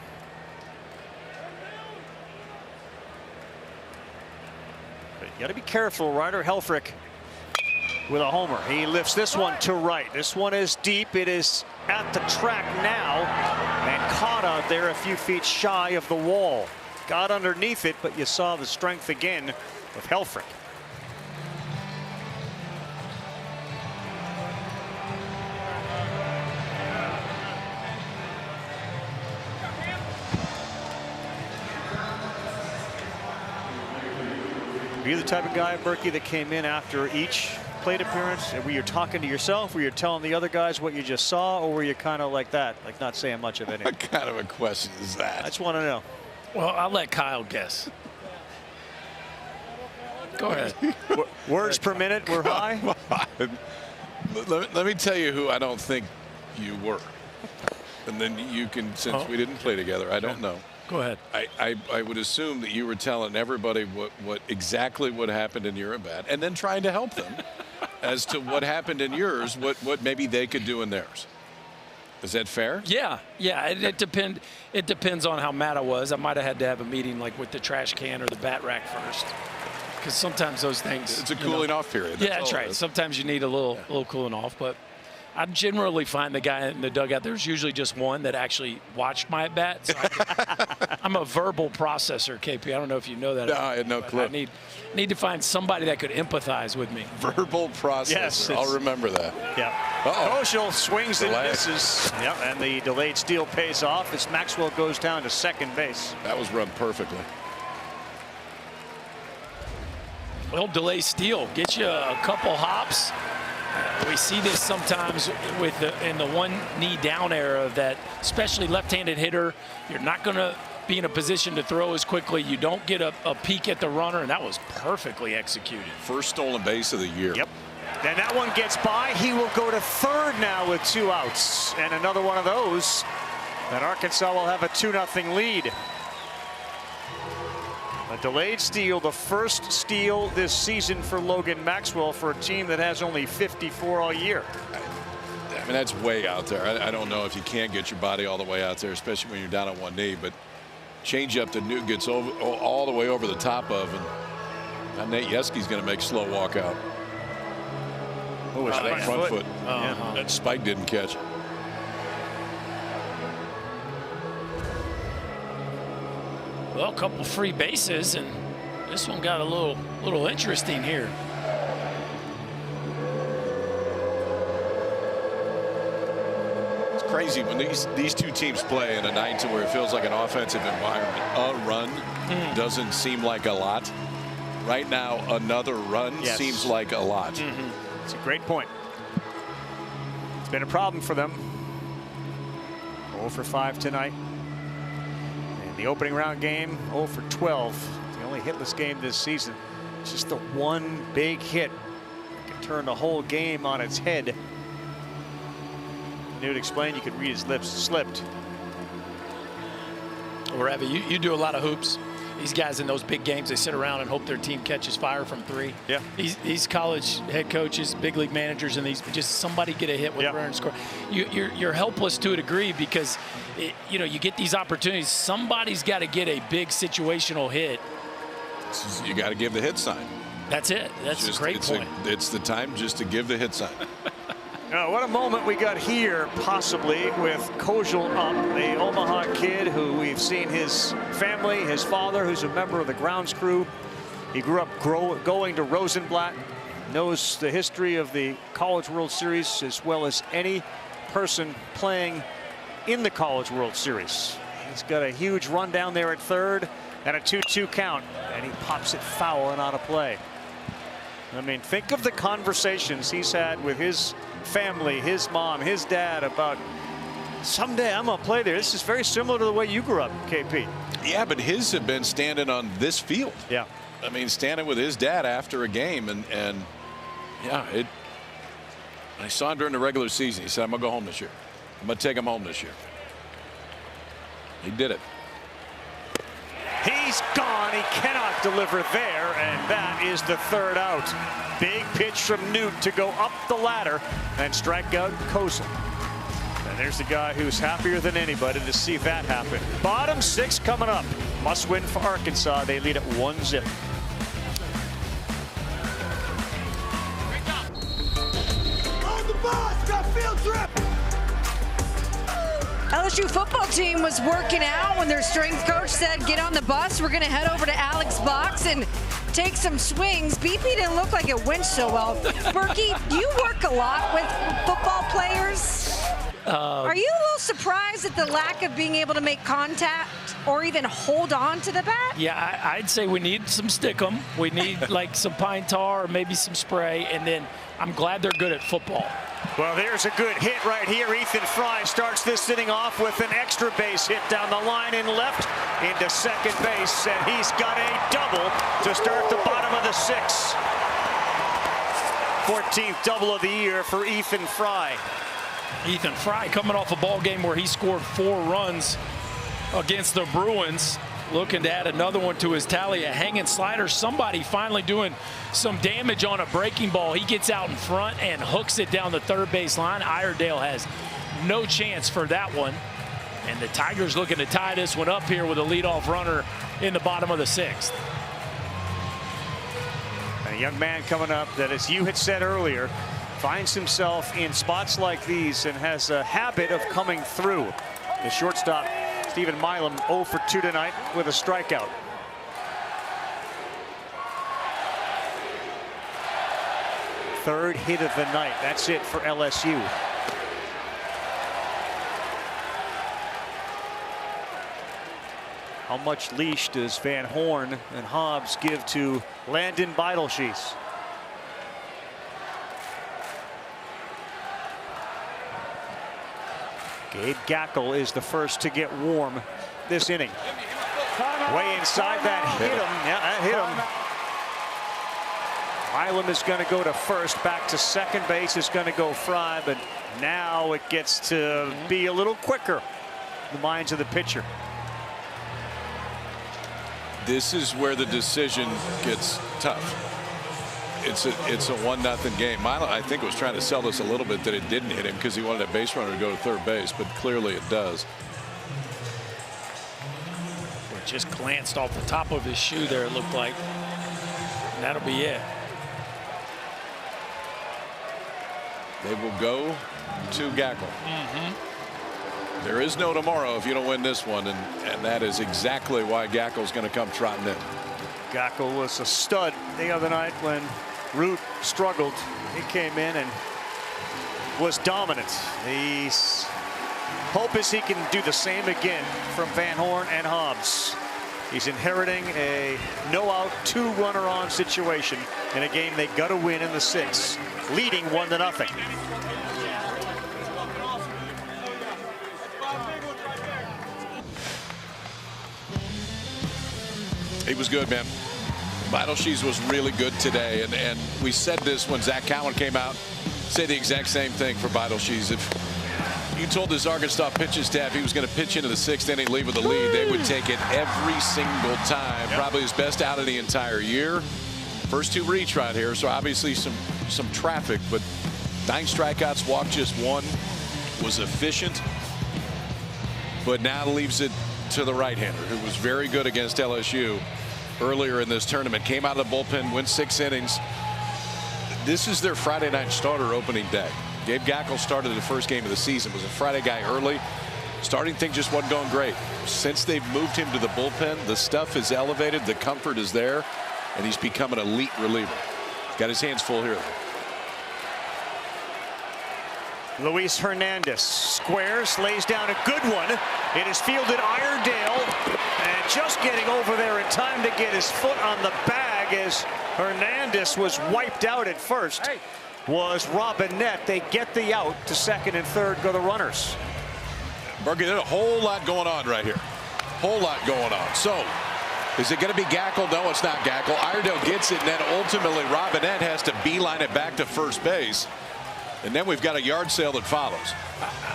But you got to be careful. Ryder Helfrich with a homer. He lifts this one to right. This one is deep. It is at the track now and caught out there a few feet shy of the wall. Got underneath it, but you saw the strength again of Helfrich. Are you the type of guy, Berkey, that came in after each plate appearance? Were you talking to yourself? Were you telling the other guys what you just saw? Or were you kind of like that, like not saying much of anything? What kind of a question is that? I just want to know. Well, I'll let Kyle guess. Go ahead. Words per minute were high? Let me tell you who I don't think you were. And then you can, since we didn't play together, I don't know. Go ahead. I would assume that you were telling everybody what exactly what happened in your at bat, and then trying to help them as to what happened in yours, what maybe they could do in theirs. Is that fair? Yeah. It depends on how mad I was. I might have had to have a meeting like with the trash can or the bat rack first, because sometimes those things. It's a cooling off period. That's right. Sometimes you need a little cooling off, but I generally find the guy in the dugout, there's usually just one that actually watched my at-bat. So I'm a verbal processor, KP. I don't know if you know that. No, I had no clue. I need to find somebody that could empathize with me. Verbal processor. Yes, I'll remember that. Yeah. Koschel swings and misses. Yep, and the delayed steal pays off as Maxwell goes down to second base. That was run perfectly. Well, delay steal gets you a couple hops. We see this sometimes with in the one knee down era that especially left-handed hitter, you're not going to be in a position to throw as quickly. You don't get a peek at the runner, and that was perfectly executed. First stolen base of the year. Yep. Then that one gets by. He will go to third now with 2 outs. And another one of those. And Arkansas will have a 2-0 lead. A delayed steal, the first steal this season for Logan Maxwell for a team that has only 54 all year. I mean, that's way out there. I don't know if you can get your body all the way out there, especially when you're down on one knee. But change up to Newt gets over, all the way over the top of, and Nate Yeski's going to make slow walk out. Oh, it's that front foot. Yeah. That spike didn't catch. Well, a couple free bases, and this one got a little interesting here. It's crazy when these two teams play in a night to where it feels like an offensive environment. A run doesn't seem like a lot. Right now, another run seems like a lot. It's a great point. It's been a problem for them. 0 for 5 tonight. The opening round game, 0 for 12. The only hitless game this season. It's just the one big hit that can turn the whole game on its head. Newt explained, you could read his lips, slipped. Well, Ravi, you do a lot of hoops. These guys in those big games, they sit around and hope their team catches fire from 3. Yeah. These college head coaches, big league managers, and these just somebody get a hit with a runner and score. You're helpless to a degree because you get these opportunities. Somebody's got to get a big situational hit. You got to give the hit sign. That's it. That's a great point. It's the time just to give the hit sign. What a moment we got here, possibly, with Koschel up, the Omaha kid who we've seen his family, his father, who's a member of the grounds crew. He grew up going to Rosenblatt, knows the history of the College World Series as well as any person playing in the College World Series. He's got a huge run down there at third and a 2-2 count, and he pops it foul and out of play. I mean, think of the conversations he's had with his family, his mom, his dad about someday I'm gonna play there. This is very similar to the way you grew up, KP. Yeah, but his have been standing on this field. Yeah. I mean, standing with his dad after a game, and yeah, I saw him during the regular season. He said, I'm gonna go home this year. I'm gonna take him home this year. He did it. He's gone. He cannot deliver there, and that is the third out. Big pitch from Newt to go up the ladder and strike out Koschel. And there's the guy who's happier than anybody to see that happen. Bottom 6 coming up. Must win for Arkansas. They lead at 1-0. On the bus, got field trip. LSU football team was working out when their strength coach said, get on the bus. We're going to head over to Alex Box and take some swings. BP didn't look like it went so well. Berkey, do you work a lot with football players? Are you a little surprised at the lack of being able to make contact or even hold on to the bat? Yeah, I'd say we need some stickum. We need like some pine tar or maybe some spray, and then I'm glad they're good at football. Well, there's a good hit right here. Ethan Fry starts this inning off with an extra base hit down the line and left into second base, and he's got a double to start the bottom of the 6th. 14th double of the year for Ethan Fry. Ethan Fry coming off a ball game where he scored 4 runs against the Bruins, looking to add another one to his tally. A hanging slider, somebody finally doing some damage on a breaking ball. He gets out in front and hooks it down the third base line. Iredale has no chance for that one, and the Tigers looking to tie this one up here with a leadoff runner in the bottom of the 6th. A young man coming up that, as you had said earlier, finds himself in spots like these and has a habit of coming through. The shortstop, Stephen Milam, 0 for 2 tonight with a strikeout. Third hit of the night. That's it for LSU. How much leash does Van Horn and Hobbs give to Landon Beidelschies? Gabe Gackel is the first to get warm this inning. Way inside, that hit him. Yeah, that hit him. Milam is going to go to first, back to second base is going to go Fry, but now it gets to be a little quicker in the minds of the pitcher. This is where the decision gets tough. It's a 1-0 game. Milam, I think, was trying to sell us a little bit that it didn't hit him because he wanted a base runner to go to third base, but clearly it does. It just glanced off the top of his shoe there, it looked like. And that'll be it. They will go to Gackel. There is no tomorrow if you don't win this one, and that is exactly why Gackel's going to come trotting in. Gackel was a stud the other night when Root struggled. He came in and was dominant. His hope is he can do the same again from Van Horn and Hobbs. He's inheriting a no-out, 2-runner-on situation in a game they got to win in the 6th, leading 1-0. He was good, man. Beidelschies was really good today, and we said this when Zach Cowan came out, say the exact same thing for Beidelschies. If you told this Arkansas pitching staff he was going to pitch into the 6th inning, leave with a lead, they would take it every single time. Probably his best out of the entire year. First 2 reach right here, so obviously some traffic, but 9 strikeouts, walked just 1, was efficient, but now leaves it to the right-hander, who was very good against LSU earlier in this tournament. Came out of the bullpen, went 6 innings. This is their Friday night starter opening day. Gabe Gackel started the first game of the season, was a Friday guy early. Starting thing just wasn't going great. Since they've moved him to the bullpen, the stuff is elevated, the comfort is there, and he's become an elite reliever. Got his hands full here. Luis Hernandez squares, lays down a good one. It is fielded Iredale, and just getting over there in time to get his foot on the bag as Hernandez was wiped out at first. Was Robinette. They get the out to second and third go the runners. Berkey, there's a whole lot going on right here. Whole lot going on. So, is it going to be Gackel? No, it's not Gackel. Iredale gets it, and then ultimately Robinette has to beeline it back to first base. And then we've got a yard sale that follows.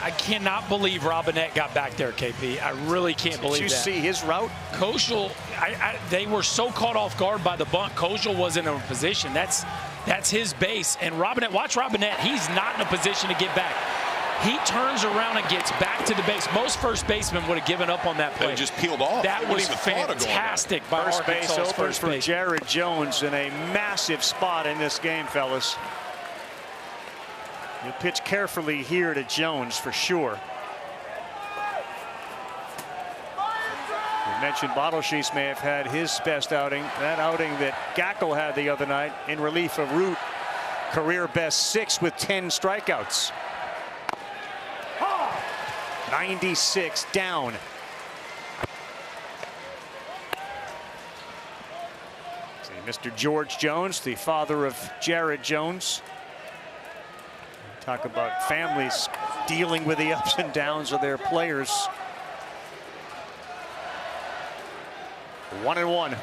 I cannot believe Robinette got back there, KP. I really can't believe that. Did you see his route? Koschel, they were so caught off guard by the bunt. Koschel wasn't in a position. That's his base. And Robinette, watch Robinette. He's not in a position to get back. He turns around and gets back to the base. Most first basemen would have given up on that play. And just peeled off. That was fantastic by first base Arkansas's open first for base. Jared Jones in a massive spot in this game, fellas. You pitch carefully here to Jones for sure. We mentioned Beidelschies may have had his best outing. That outing that Gackel had the other night in relief of Root. Career best 6 with 10 strikeouts. 96 down. See, Mr. George Jones, the father of Jared Jones. Talk about families dealing with the ups and downs of their players. 1-1.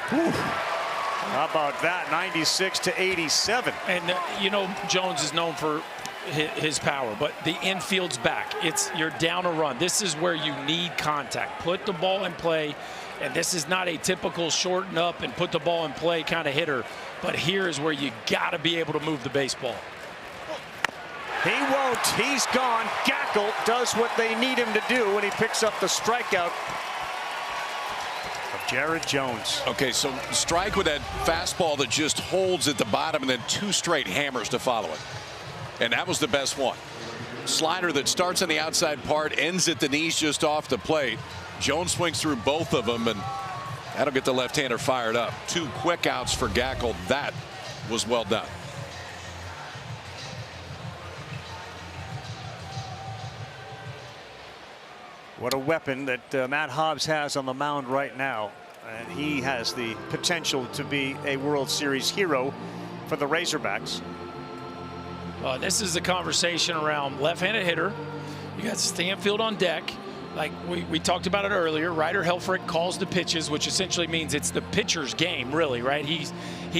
How about that? 96 to 87. And you know, Jones is known for his power, but the infield's back. You're down a run. This is where you need contact. Put the ball in play. And this is not a typical shorten up and put the ball in play kind of hitter. But here is where you got to be able to move the baseball. He won't. He's gone. Gackel does what they need him to do when he picks up the strikeout. of Jared Jones. Okay, so strike with that fastball that just holds at the bottom and then 2 straight hammers to follow it. And that was the best one. Slider that starts on the outside part, ends at the knees just off the plate. Jones swings through both of them, and that'll get the left-hander fired up. 2 quick outs for Gackel. That was well done. What a weapon that Matt Hobbs has on the mound right now. And he has the potential to be a World Series hero for the Razorbacks. This is a conversation around left-handed hitter. You got Stanfield on deck. Like we talked about it earlier, Ryder Helfrich calls the pitches, which essentially means it's the pitcher's game, really, right? He's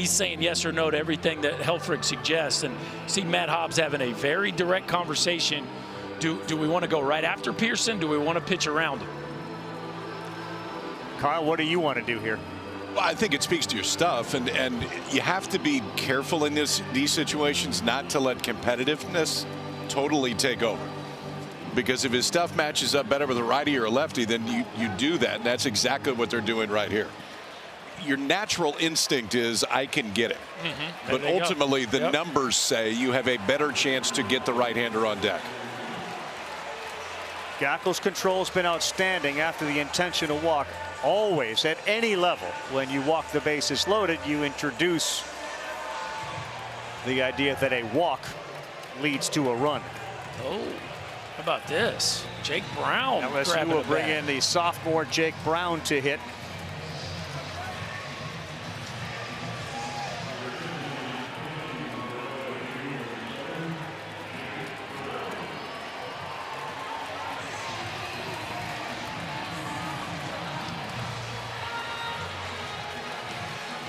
saying yes or no to everything that Helfrich suggests. And see Matt Hobbs having a very direct conversation. Do we want to go right after Pearson? Do we want to pitch around him? Kyle, what do you want to do here? Well, I think it speaks to your stuff, and you have to be careful in these situations not to let competitiveness totally take over. Because if his stuff matches up better with a righty or a lefty, then you do that, and that's exactly what they're doing right here. Your natural instinct is I can get it. But ultimately the numbers say you have a better chance to get the right-hander on deck. Gackel's control has been outstanding after the intentional walk. Always, at any level, when you walk the bases loaded, you introduce the idea that a walk leads to a run. Oh, how about this? Jake Brown. LSU will bring in the sophomore Jake Brown to hit.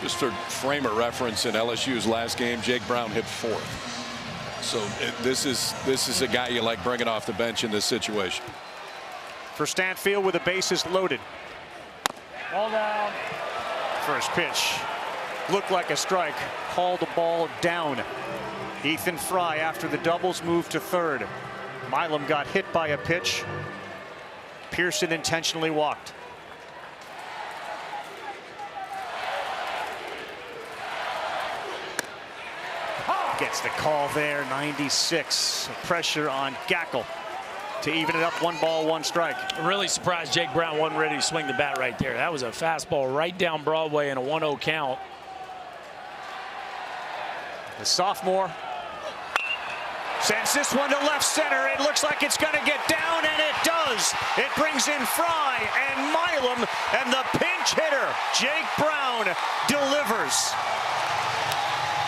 Just for frame of reference, in LSU's last game, Jake Brown hit 4th. So this is a guy you like bringing off the bench in this situation. For Stanfield with the bases loaded. Ball down. First pitch looked like a strike. Called the ball down. Ethan Fry, after the doubles, moved to third. Milam got hit by a pitch. Pearson intentionally walked. Gets the call there. 96. Pressure on Gackel to even it up. 1 ball, 1 strike. I'm really surprised Jake Brown wasn't ready to swing the bat right there. That was a fastball right down Broadway in a 1-0 count. The sophomore sends this one to left center. It looks like it's going to get down, and it does. It brings in Fry and Milam, and the pinch hitter, Jake Brown, delivers.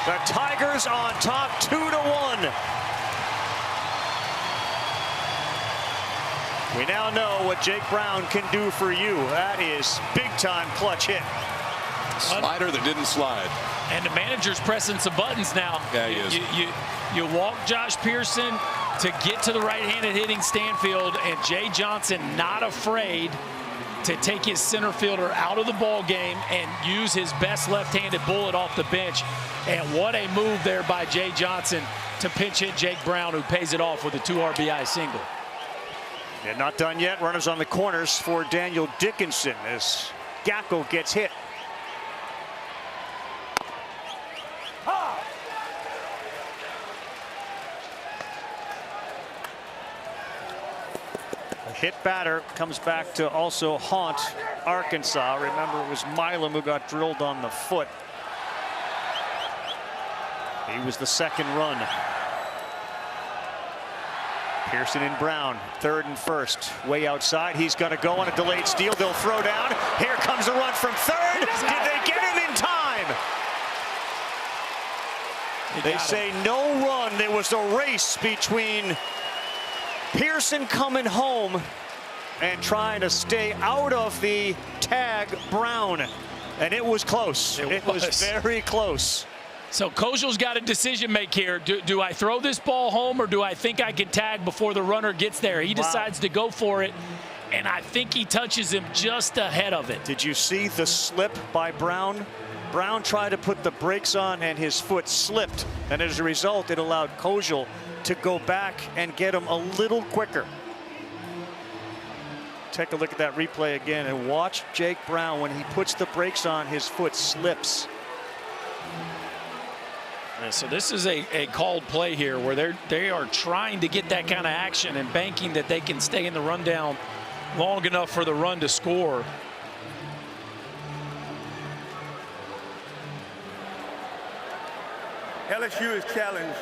The Tigers on top 2-1. We now know what Jake Brown can do for you. That is big-time clutch hit. Slider that didn't slide. And the manager's pressing some buttons now. Yeah, he is. You walk Josh Pearson to get to the right-handed hitting Stanfield, and Jay Johnson not afraid to take his center fielder out of the ball game and use his best left-handed bullet off the bench. And what a move there by Jay Johnson to pinch hit Jake Brown, who pays it off with a 2 RBI single. And not done yet. Runners on the corners for Daniel Dickinson as Gackel gets hit. A hit batter comes back to also haunt Arkansas. Remember, it was Milam who got drilled on the foot. He was the second run. Pearson and Brown, third and first, way outside. He's going to go on a delayed steal. They'll throw down. Here comes a run from third. Did they get him in time? They say no run. There was a race between Pearson coming home and trying to stay out of the tag Brown. And it was close. It was very close. So Kojal's got a decision to make here. Do I throw this ball home, or do I think I can tag before the runner gets there? He decides to go for it, and I think he touches him just ahead of it. Did you see the slip by Brown? Brown tried to put the brakes on, and his foot slipped. And as a result, it allowed Kojal to go back and get him a little quicker. Take a look at that replay again and watch Jake Brown. When he puts the brakes on, his foot slips. And so this is a called play here where they are trying to get that kind of action and banking that they can stay in the rundown long enough for the run to score. LSU is challenged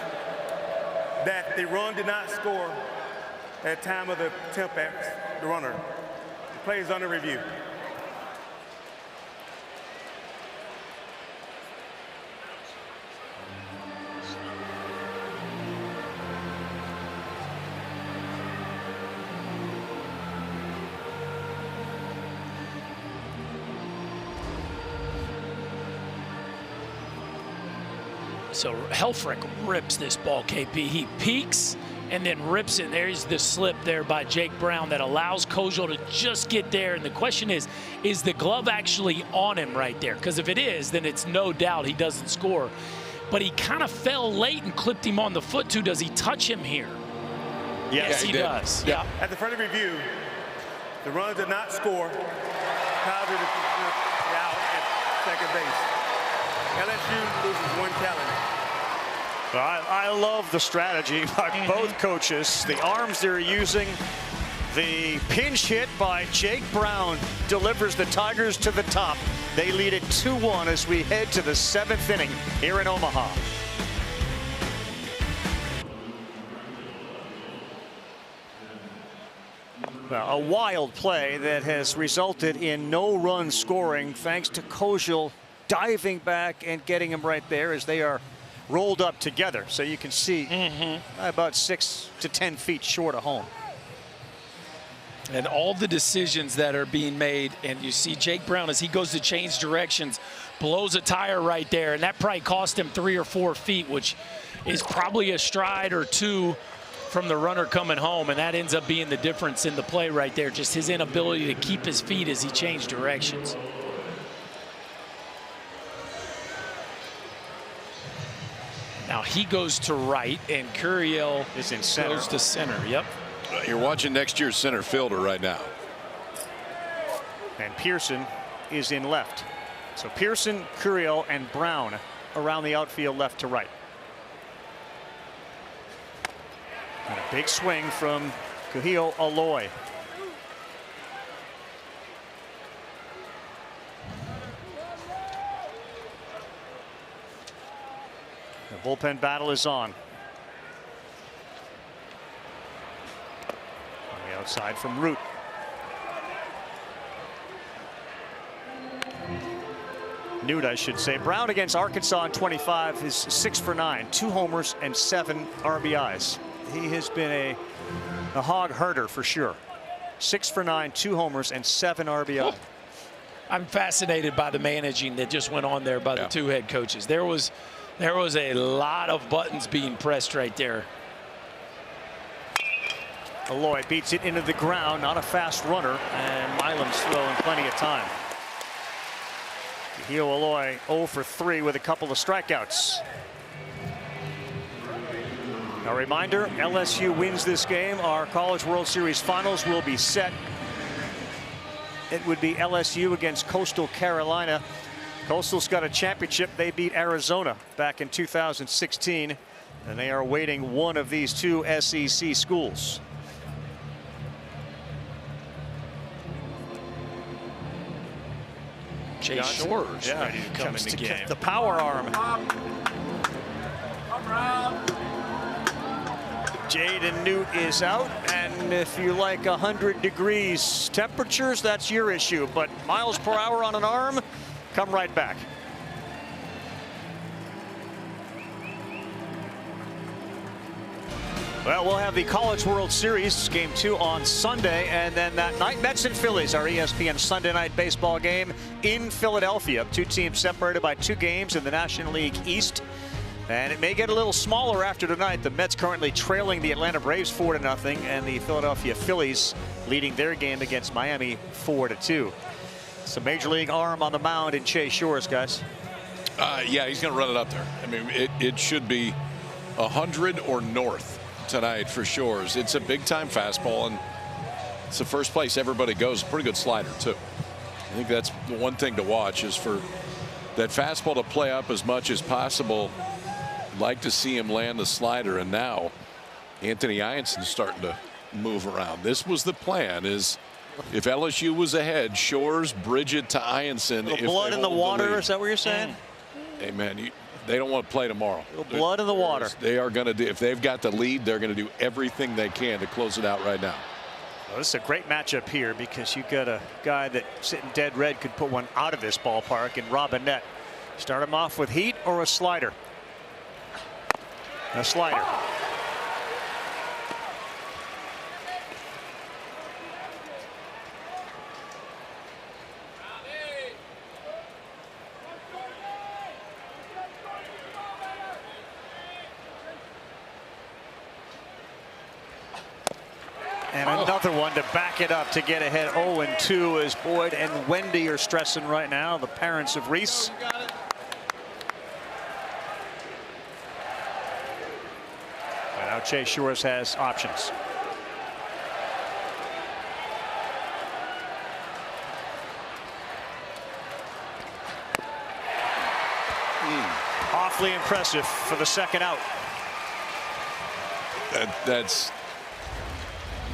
that the run did not score at time of the attempt at the runner. The play is under review. So Helfrich rips this ball, KP. He peeks and then rips it. There's the slip there by Jake Brown that allows Kojal to just get there. And the question is the glove actually on him right there? Because if it is, then it's no doubt he doesn't score. But he kind of fell late and clipped him on the foot too. Does he touch him here? Yes, he does. Yeah. At the front of review, the runner did not score. However, the out at second base. LSU loses one challenge. I love the strategy by both coaches. The arms they're using. The pinch hit by Jake Brown delivers the Tigers to the top. They lead it 2-1 as we head to the 7th inning here in Omaha. Well, a wild play that has resulted in no run scoring thanks to Kojal diving back and getting him right there as they are rolled up together. So you can see about 6 to 10 feet short of home. And all the decisions that are being made, and you see Jake Brown as he goes to change directions, blows a tire right there, and that probably cost him 3 or 4 feet, which is probably a stride or two from the runner coming home, and that ends up being the difference in the play right there, just his inability to keep his feet as he changed directions. Now he goes to right, and Curiel is in center. Goes to center. Yep. You're watching next year's center fielder right now. And Pearson is in left. So Pearson, Curiel, and Brown around the outfield left to right. And a big swing from Kuhio Aloy. The bullpen battle is on. On the outside from Root. Newt, I should say. Brown against Arkansas in 25 is 6 for 9, 2 homers and 7 RBIs. He has been a hog herder for sure. 6 for 9, 2 homers and 7 RBI. I'm fascinated by the managing that just went on there by the two head coaches. There was a lot of buttons being pressed right there. Aloy beats it into the ground, not a fast runner, and Milam's throwing plenty of time. Kuhio Aloy 0 for 3 with a couple of strikeouts. A reminder, LSU wins this game, our College World Series finals will be set. It would be LSU against Coastal Carolina. Coastal's got a championship. They beat Arizona back in 2016, and they are awaiting one of these 2 SEC schools. Jay Shores ready to come in the game. The power arm. Jaden Newt is out, and if you like 100 degrees temperatures, that's your issue. But miles per hour on an arm, come right back. Well, we'll have the College World Series Game 2 on Sunday, and then that night, Mets and Phillies, our ESPN Sunday night baseball game in Philadelphia. 2 teams separated by 2 games in the National League East. And it may get a little smaller after tonight. The Mets currently trailing the Atlanta Braves 4-0, and the Philadelphia Phillies leading their game against Miami 4-2. Some major league arm on the mound in Chase Shores, guys. Yeah, he's going to run it up there. I mean, it should be 100 or north tonight for Shores. It's a big time fastball, and It's the first place everybody goes. Pretty good slider, too. I think that's the one thing to watch is for that fastball to play up as much as possible. I'd like to see him land the slider, and now Anthony Ionson's starting to move around. This was the plan, is if LSU was ahead, Shores, Bridget to Ionson. Blood in the water, is that what you're saying? Hey, man, they don't want to play tomorrow. Blood in the water. They are going to do, if they've got the lead, they're going to do everything they can to close it out right now. Well, this is a great matchup here because you got a guy that sitting dead red could put one out of this ballpark, and Robinette. Start him off with heat or a slider. A slider. And another one to back it up to get ahead. 0-2 as Boyd and Wendy are stressing right now, the parents of Reese. And now Chase Shores has options. Awfully impressive for the second out.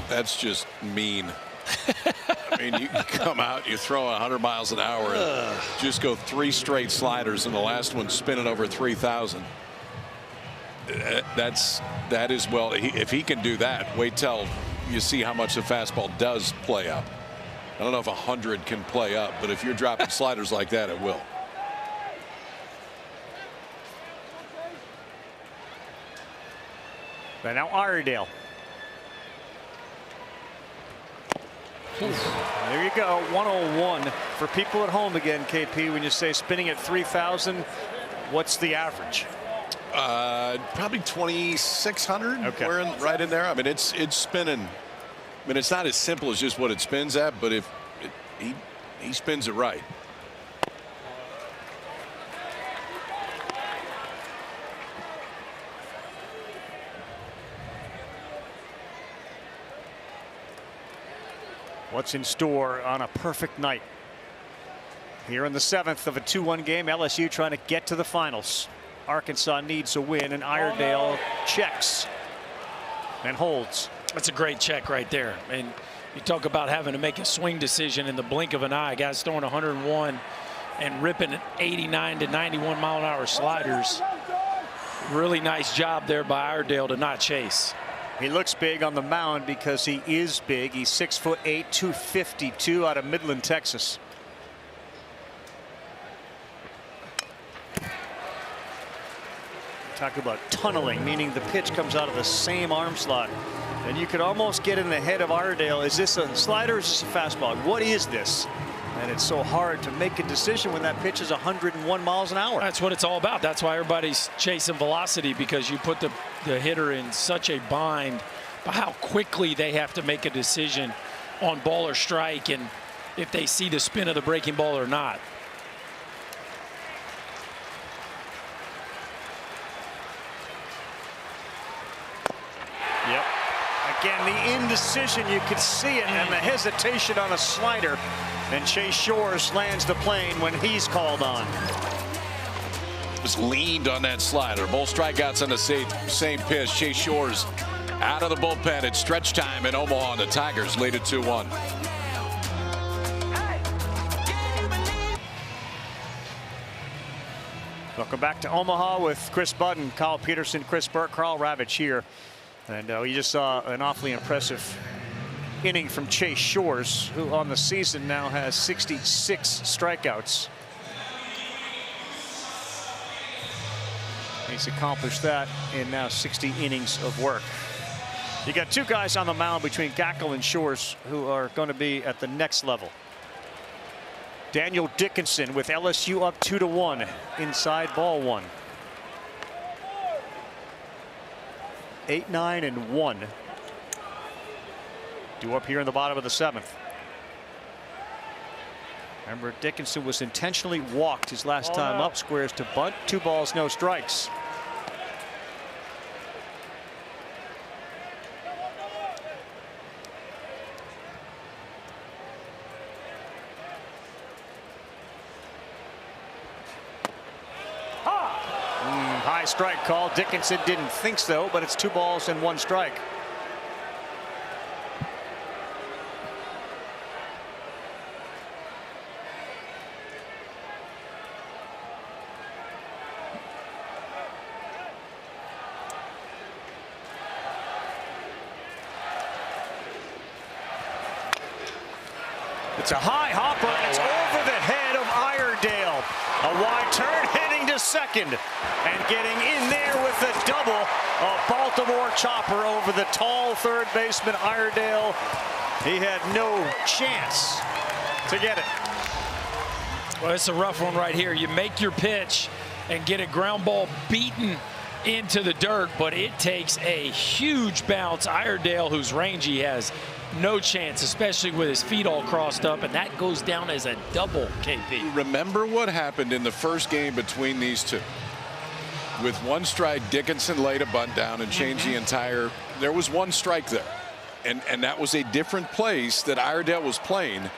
That's just mean. I mean, you come out, you throw 100 miles an hour, and just go 3 straight sliders, and the last one spinning over 3,000. That is, well, if he can do that, wait till you see how much the fastball does play up. I don't know if 100 can play up, but if you're dropping sliders like that, it will. And now Iredale. There you go, 101 for people at home again. KP, when you say spinning at 3,000, what's the average? Probably 2,600. Okay. We're right in there. I mean, it's spinning. I mean, it's not as simple as just what it spins at, but if he spins it right. What's in store on a perfect night here in the 7th of a 2-1 game? LSU trying to get to the finals. Arkansas needs a win, and Iredale checks and holds. That's a great check right there. And you talk about having to make a swing decision in the blink of an eye. Guys throwing 101 and ripping 89 to 91 mile an hour sliders. Really nice job there by Iredale to not chase. He looks big on the mound because he is big. He's 6'8", 252 out of Midland, Texas. Talk about tunneling, meaning the pitch comes out of the same arm slot. And you could almost get in the head of Iredale. Is this a slider or is this a fastball? What is this? And it's so hard to make a decision when that pitch is 101 miles an hour. That's what it's all about. That's why everybody's chasing velocity, because you put the hitter in such a bind by how quickly they have to make a decision on ball or strike, and if they see the spin of the breaking ball or not. Yep. Again, the indecision, you could see it, and the hesitation on a slider. And Chase Shores lands the plane when he's called on. Just leaned on that slider. Both strikeouts on the same pitch. Chase Shores out of the bullpen. It's stretch time in Omaha. The Tigers lead it 2-1. Welcome back to Omaha with Chris Budden, Kyle Peterson, Chris Burke, Carl Ravitch here. And we just saw an awfully impressive inning from Chase Shores, who on the season now has 66 strikeouts. He's accomplished that in now 60 innings of work. You got 2 guys on the mound between Gackle and Shores who are going to be at the next level. Daniel Dickinson with LSU up 2-1 inside ball 1. 8-9-1. Due up here in the bottom of the 7th. Remember, Dickinson was intentionally walked his last time up. Squares to bunt. 2 balls, no strikes. strike call. Dickinson didn't think so, but it's 2 balls and 1 strike. It's a high hopper. It's over the head of Iredale. A wide turn, heading to second, and getting in there with the double. A Baltimore chopper over the tall third baseman Iredale. He had no chance to get it. Well, it's a rough one right here. You make your pitch and get a ground ball beaten into the dirt, but it takes a huge bounce. Iredale, who's rangy, has no chance, especially with his feet all crossed up, and that goes down as a double, KP. Remember what happened in the first game between these two. With 1 strike, Dickinson laid a bunt down and changed the entire. There was 1 strike there, and that was a different place that Iredale was playing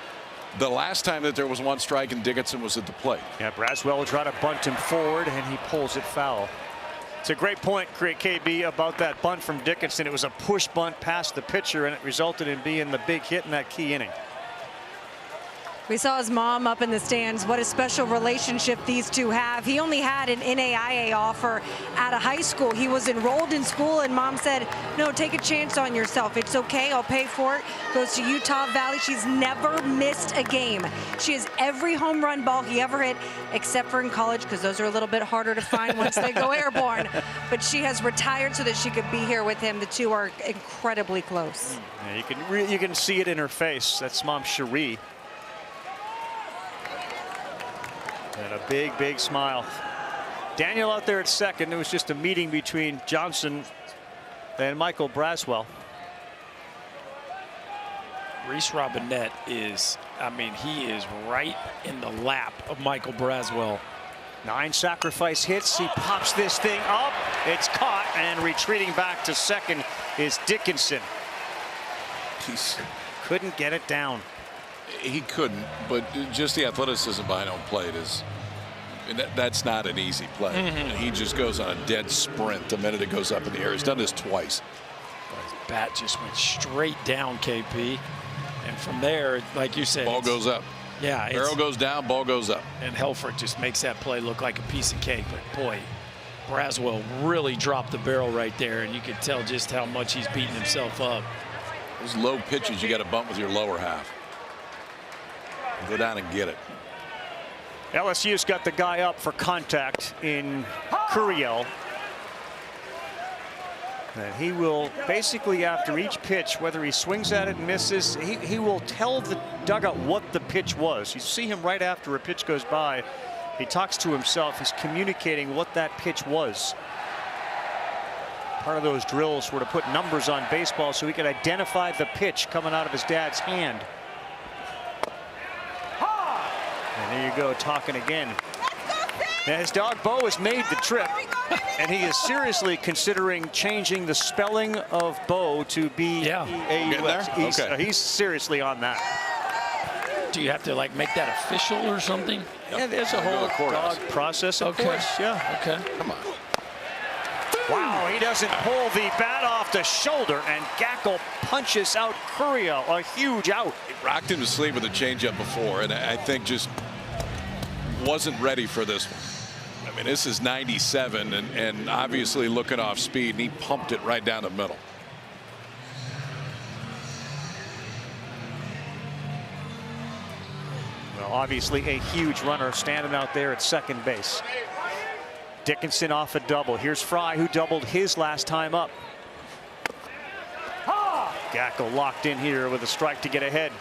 the last time that there was 1 strike and Dickinson was at the plate. Yeah, Braswell will try to bunt him forward, and he pulls it foul. It's a great point, KB, about that bunt from Dickinson. It was a push bunt past the pitcher, and it resulted in being the big hit in that key inning. We saw his mom up in the stands. What a special relationship these two have. He only had an NAIA offer out of high school. He was enrolled in school, and mom said, no, take a chance on yourself. It's okay, I'll pay for it. Goes to Utah Valley. She's never missed a game. She has every home run ball he ever hit, except for in college, because those are a little bit harder to find once they go airborne. But she has retired so that she could be here with him. The two are incredibly close. Yeah, you can see it in her face. That's Mom Cherie. And a big, big smile. Daniel out there at second. It was just a meeting between Johnson and Michael Braswell. Reese Robinette is, I mean, he is right in the lap of Michael Braswell. 9 sacrifice hits. He pops this thing up. It's caught, and retreating back to second is Dickinson. Jeez. Couldn't get it down. He couldn't, but just the athleticism behind home plate is, that's not an easy play. He just goes on a dead sprint the minute it goes up in the air. He's done this twice. His bat just went straight down, KP. And from there, like you said, ball goes up. Yeah. Barrel goes down, ball goes up. And Helfrich just makes that play look like a piece of cake. But boy, Braswell really dropped the barrel right there, and you could tell just how much he's beating himself up. Those low pitches, you got to bump with your lower half. Go down and get it. LSU's got the guy up for contact in Curiel. And he will basically, after each pitch, whether he swings at it and misses, he will tell the dugout what the pitch was. You see him right after a pitch goes by. He talks to himself. He's communicating what that pitch was. Part of those drills were to put numbers on baseball so he could identify the pitch coming out of his dad's hand. And there you go, talking again. Now his dog Bo has made the trip, and he is seriously considering changing the spelling of Bo to B-E-A-U-X. He's seriously on that. Do you have to like make that official or something? Yeah, there's a whole dog process, of course. Yeah. Okay. Come on. Wow, he doesn't pull the bat off the shoulder, and Gackle punches out Curiel, a huge out. He rocked him to sleep with a changeup before, and I think just wasn't ready for this one. I mean, this is 97, and obviously looking off speed, and he pumped it right down the middle. Well, obviously a huge runner standing out there at second base. Dickinson off a double. Here's Fry, who doubled his last time up. Gackle locked in here with a strike to get ahead.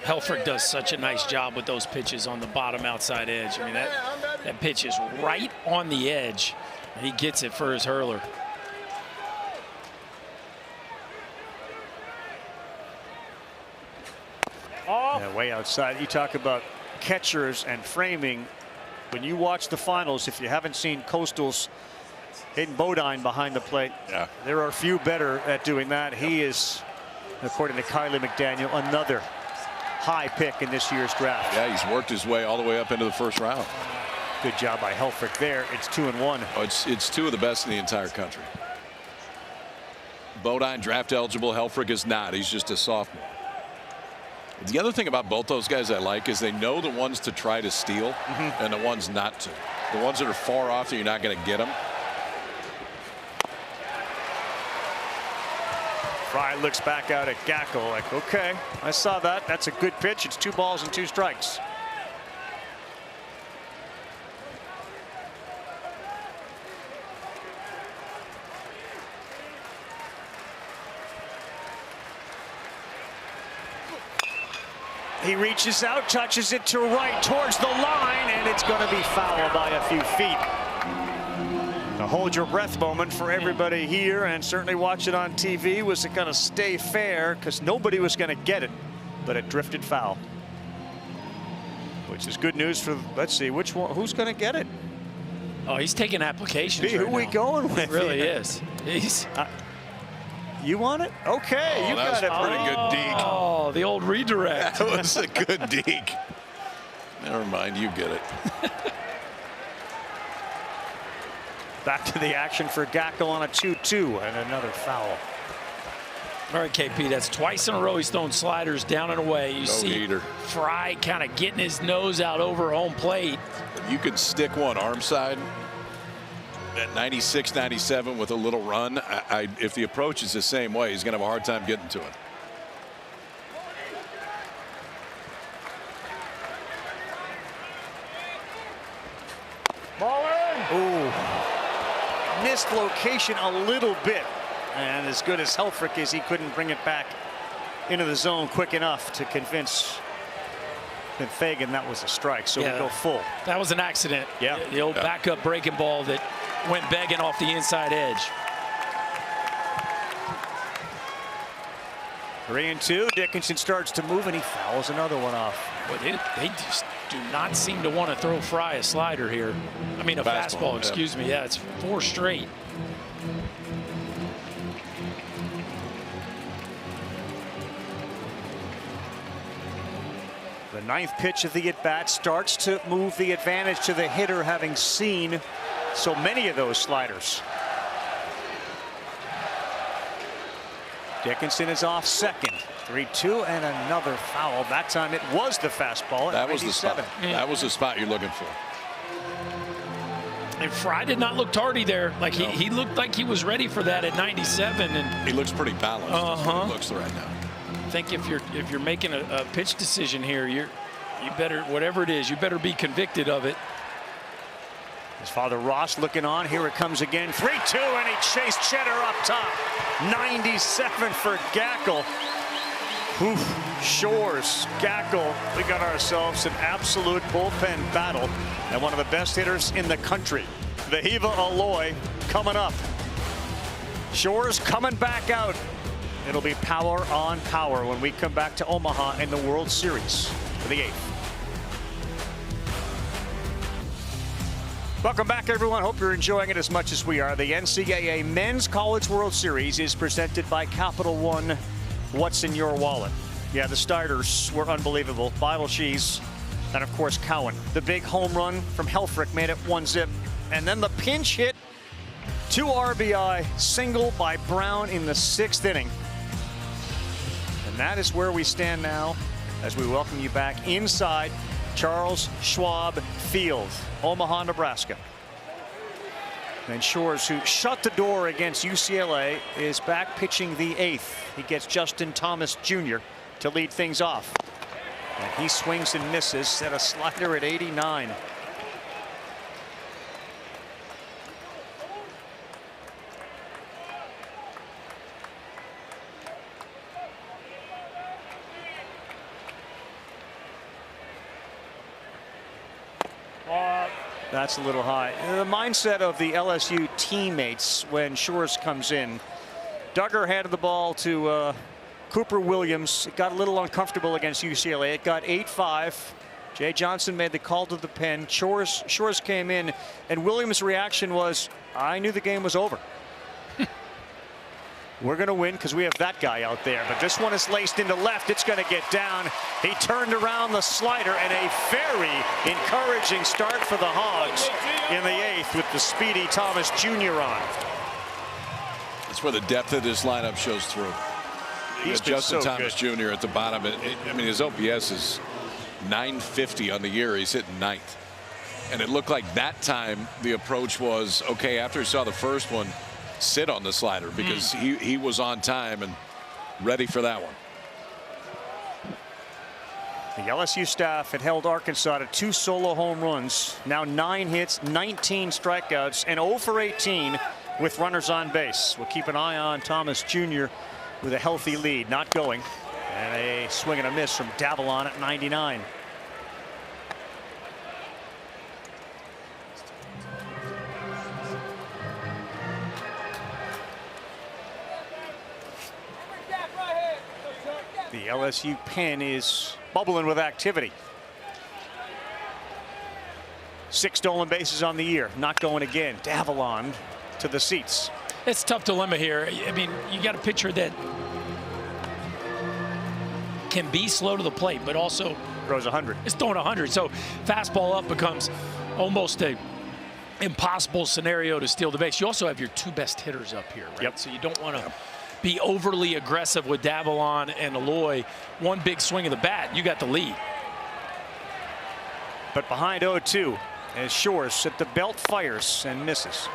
Helfrich does such a nice job with those pitches on the bottom outside edge. I mean, that pitch is right on the edge, and he gets it for his hurler. Yeah, way outside. You talk about catchers and framing. When you watch the finals, if you haven't seen Coastal's Hayden Bodine behind the plate, there are few better at doing that. He is, according to Kylie McDaniel, another high pick in this year's draft. Yeah, he's worked his way all the way up into the first round. Good job by Helfrich there. It's 2-1. Oh, it's two of the best in the entire country. Bodine draft eligible. Helfrich is not. He's just a sophomore. The other thing about both those guys I like is they know the ones to try to steal and the ones not to. The ones that are far off that you're not going to get them. Fry looks back out at Gackel like, okay, I saw that. That's a good pitch. It's 2 balls and 2 strikes. He reaches out, touches it to right towards the line, and it's going to be foul by a few feet. A hold your breath moment for everybody here, and certainly watch it on TV. Was it going to stay fair? Because nobody was going to get it, but it drifted foul. Which is good news for, let's see, which one, who's going to get it? Oh, he's taking applications. Who are we going with? It really is. He's. You want it? Okay, oh, you got it. Pretty good deke. Oh, the old redirect. That was a good deke. Never mind, you get it. Back to the action for Gackel on a 2-2 and another foul. All right, KP, that's twice in a row he's thrown sliders down and away. You see heater. Fry kind of getting his nose out over home plate. You could stick one arm side at 96, 97 with a little run. If the approach is the same way, he's going to have a hard time getting to it. Ball in. Ooh. Missed location a little bit. And as good as Helfrich is, he couldn't bring it back into the zone quick enough to convince Fagan that was a strike. So we go full. That was an accident. Yeah. The old backup breaking ball that went begging off the inside edge. 3-2. Dickinson starts to move and he fouls another one off. Boy, they just do not seem to want to throw Fry a slider here. I mean, a fastball, excuse me. Yeah, it's 4 straight. The 9th pitch of the at-bat starts to move the advantage to the hitter, having seen so many of those sliders. Dickinson is off second. 3-2 and another foul. That time it was the fastball at 97. That was the spot. That was the spot you're looking for. And Fry did not look tardy there. Like he looked like he was ready for that at 97. And he looks pretty balanced. That's what he looks right now. I think if you're making a pitch decision here, you better, whatever it is, you better be convicted of it. His father Ross looking on. Here it comes again. 3-2 and he chased Cheddar up top. 97 for Gackel. Oof. Shores, Gackel. We got ourselves an absolute bullpen battle and one of the best hitters in the country. The Hiva Aloy coming up. Shores coming back out. It'll be power on power when we come back to Omaha in the World Series for the 8th. Welcome back, everyone. Hope you're enjoying it as much as we are. The NCAA Men's College World Series is presented by Capital One. What's in your wallet? Yeah, the starters were unbelievable. Beidelschies and, of course, Cowan. The big home run from Helfrich made it 1-zip. And then the pinch hit, 2 RBI, single by Brown in the 6th inning. And that is where we stand now as we welcome you back inside Charles Schwab Field, Omaha, Nebraska. And Shores, who shut the door against UCLA, is back pitching the 8th. He gets Justin Thomas Jr. to lead things off. And he swings and misses at a slider at 89. That's a little high. The mindset of the LSU teammates when Shores comes in. Duggar handed the ball to Cooper Williams. It got a little uncomfortable against UCLA. It got 8-5. Jay Johnson made the call to the pen. Shores came in, and Williams' reaction was, I knew the game was over. we're going to win because we have that guy out there. But this one is laced into left. It's going to get down. He turned around the slider, and a very encouraging start for the Hogs in the 8th with the speedy Thomas Jr. on. That's where the depth of this lineup shows through. He's been Justin so Thomas good. Jr. at the bottom. I mean, his OPS is 950 on the year. He's hitting 9th. And it looked like that time the approach was, okay, after he saw the first one, sit on the slider because he was on time and ready for that one. The LSU staff had held Arkansas to 2 solo home runs. Now 9 hits, 19 strikeouts, and 0 for 18 with runners on base. We'll keep an eye on Thomas Jr. with a healthy lead. Not going. And a swing and a miss from Davalan at 99. The LSU pen is bubbling with activity. 6 stolen bases on the year. Not going again. Davalan to the seats. It's a tough dilemma here. I mean, you got a pitcher that can be slow to the plate, but also throws 100. It's throwing 100. So fastball up becomes almost a impossible scenario to steal the base. You also have your 2 best hitters up here, right? Yep. So you don't want to be overly aggressive with Davalan and Aloy. One big swing of the bat, you got the lead. But behind 0-2 as Shores at the belt fires and misses.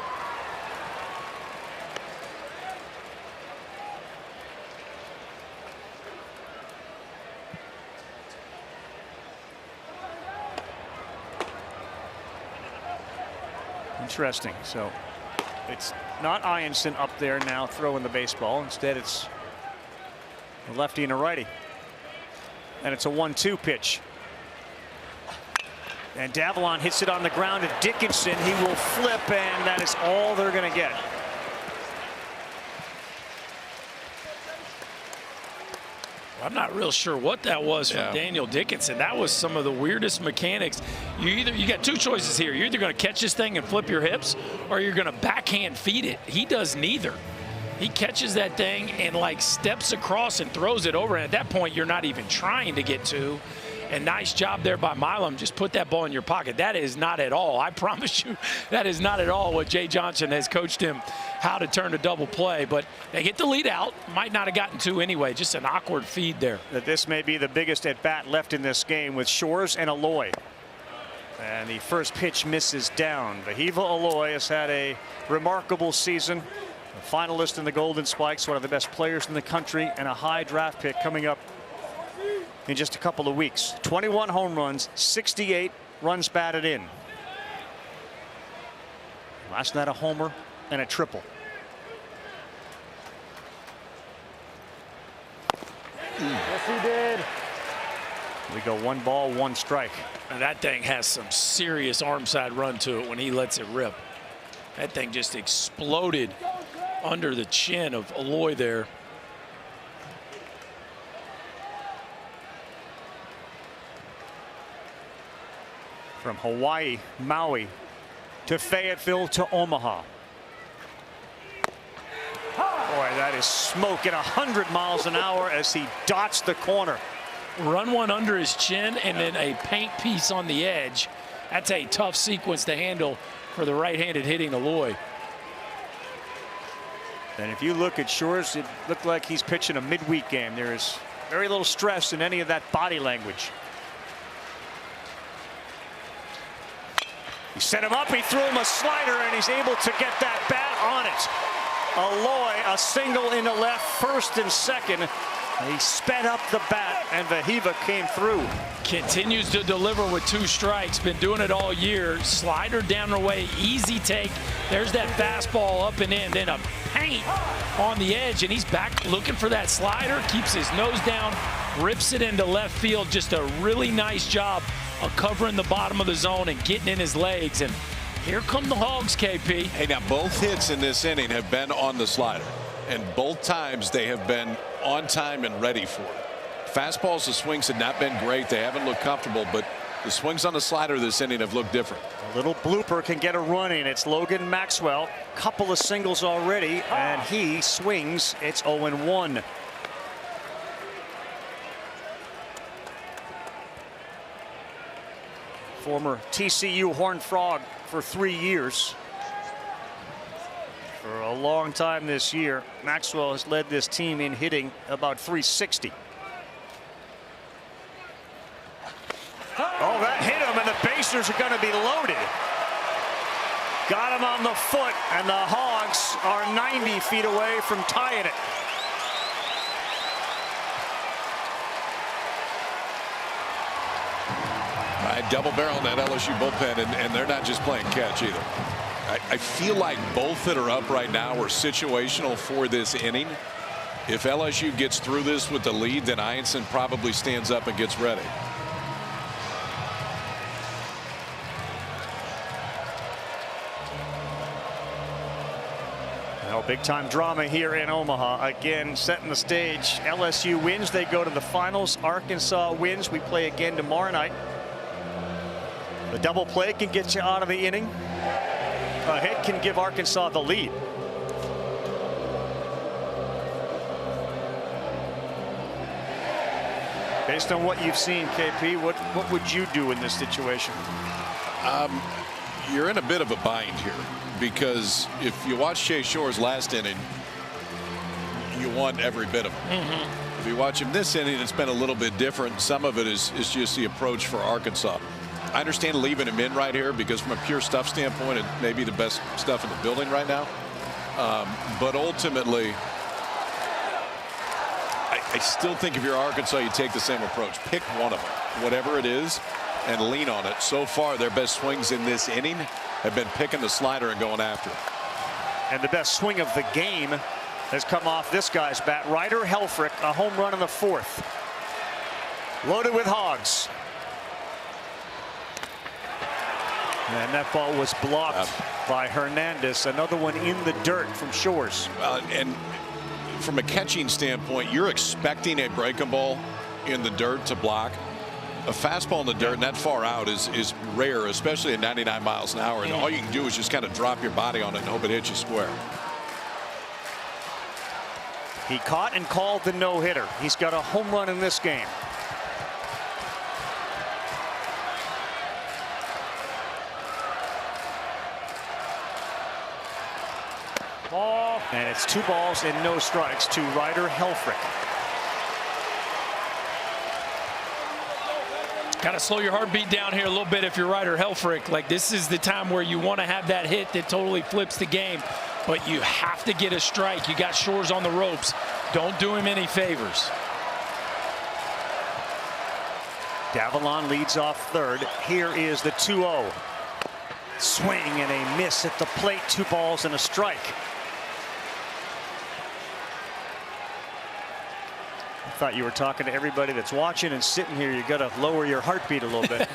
Interesting. So it's not Ianson up there now throwing the baseball. Instead, it's a lefty and a righty. And it's a 1-2 pitch. And Davalan hits it on the ground to Dickinson. He will flip, and that is all they're going to get. I'm not real sure what that was from Daniel Dickinson. That was some of the weirdest mechanics. You got 2 choices here. You're either going to catch this thing and flip your hips, or you're going to backhand feed it. He does neither. He catches that thing and like steps across and throws it over. And at that point, you're not even trying to get to. And nice job there by Milam. Just put that ball in your pocket. That is not at all, I promise you, that is not at all what Jay Johnson has coached him how to turn a double play. But they get the lead out. Might not have gotten 2 anyway. Just an awkward feed there. This may be the biggest at bat left in this game with Shores and Aloy. And the first pitch misses down. Vahiva Aloy has had a remarkable season. A finalist in the Golden Spikes, one of the best players in the country, and a high draft pick coming up in just a couple of weeks. 21 home runs, 68 runs batted in. Last night a homer and a triple. Yes, he did. We go 1 ball, 1 strike. And that thing has some serious arm side run to it when he lets it rip. That thing just exploded under the chin of Aloy there. From Hawaii, Maui, to Fayetteville, to Omaha. Boy, that is smoke at 100 miles an hour as he dots the corner. Run one under his chin and then a paint piece on the edge. That's a tough sequence to handle for the right-handed hitting Aloy. And if you look at Shores, it looked like he's pitching a midweek game. There is very little stress in any of that body language. He set him up, he threw him a slider, and he's able to get that bat on it. Aloy, a single into left, first and second. He sped up the bat, and Vahiva came through. Continues to deliver with 2 strikes. Been doing it all year. Slider down the way, easy take. There's that fastball up and in. Then a paint on the edge, and he's back looking for that slider. Keeps his nose down, rips it into left field. Just a really nice job of covering the bottom of the zone and getting in his legs. And here come the Hogs, KP. Hey, now both hits in this inning have been on the slider. And both times they have been on time and ready for it. Fastballs, the swings have not been great. They haven't looked comfortable, but The swings on the slider this inning have looked different. A little blooper can get a run in. It's Logan Maxwell. Couple of singles already, and he swings. It's 0-1. Former TCU Horned Frog for 3 years. For a long time this year, Maxwell has led this team in hitting about .360. Oh, that hit him, and the basers are going to be loaded. Got him on the foot, and the Hogs are 90 feet away from tying it. Double barrel in that LSU bullpen, and they're not just playing catch either. I feel like both that are up right now are situational for this inning. If LSU gets through this with the lead, then Ianson probably stands up and gets ready. Well, big time drama here in Omaha. Again, setting the stage. LSU wins, they go to the finals. Arkansas wins, we play again tomorrow night. The double play can get you out of the inning. A hit can give Arkansas the lead. Based on what you've seen, KP, what would you do in this situation? You're in a bit of a bind here, because if you watch Chase Shore's last inning, you want every bit of him. If you watch him this inning, it's been a little bit different. Some of it is just the approach for Arkansas. I understand leaving him in right here because from a pure stuff standpoint, it may be the best stuff in the building right now. But ultimately, I still think if you're Arkansas, you take the same approach. Pick one of them, whatever it is, and lean on it. So far, their best swings in this inning have been picking the slider and going after it. And the best swing of the game has come off this guy's bat. Ryder Helfrich, a home run in the 4th. Loaded with Hogs. And that ball was blocked by Hernandez. Another one in the dirt from Shores. And from a catching standpoint, you're expecting a breaking ball in the dirt to block. A fastball in the dirt and that far out is rare, especially at 99 miles an hour. And all you can do is just kind of drop your body on it and hope it hits you square. He caught and called the no-hitter. He's got a home run in this game. And it's 2 balls and no strikes to Ryder Helfrich. Got to slow your heartbeat down here a little bit if you're Ryder Helfrich. Like, this is the time where you want to have that hit that totally flips the game, but you have to get a strike. You got Shores on the ropes. Don't do him any favors. Davalan leads off third. Here is the 2-0. Swing and a miss at the plate. 2 balls and a strike. I thought you were talking to everybody that's watching and sitting here. You got to lower your heartbeat a little bit.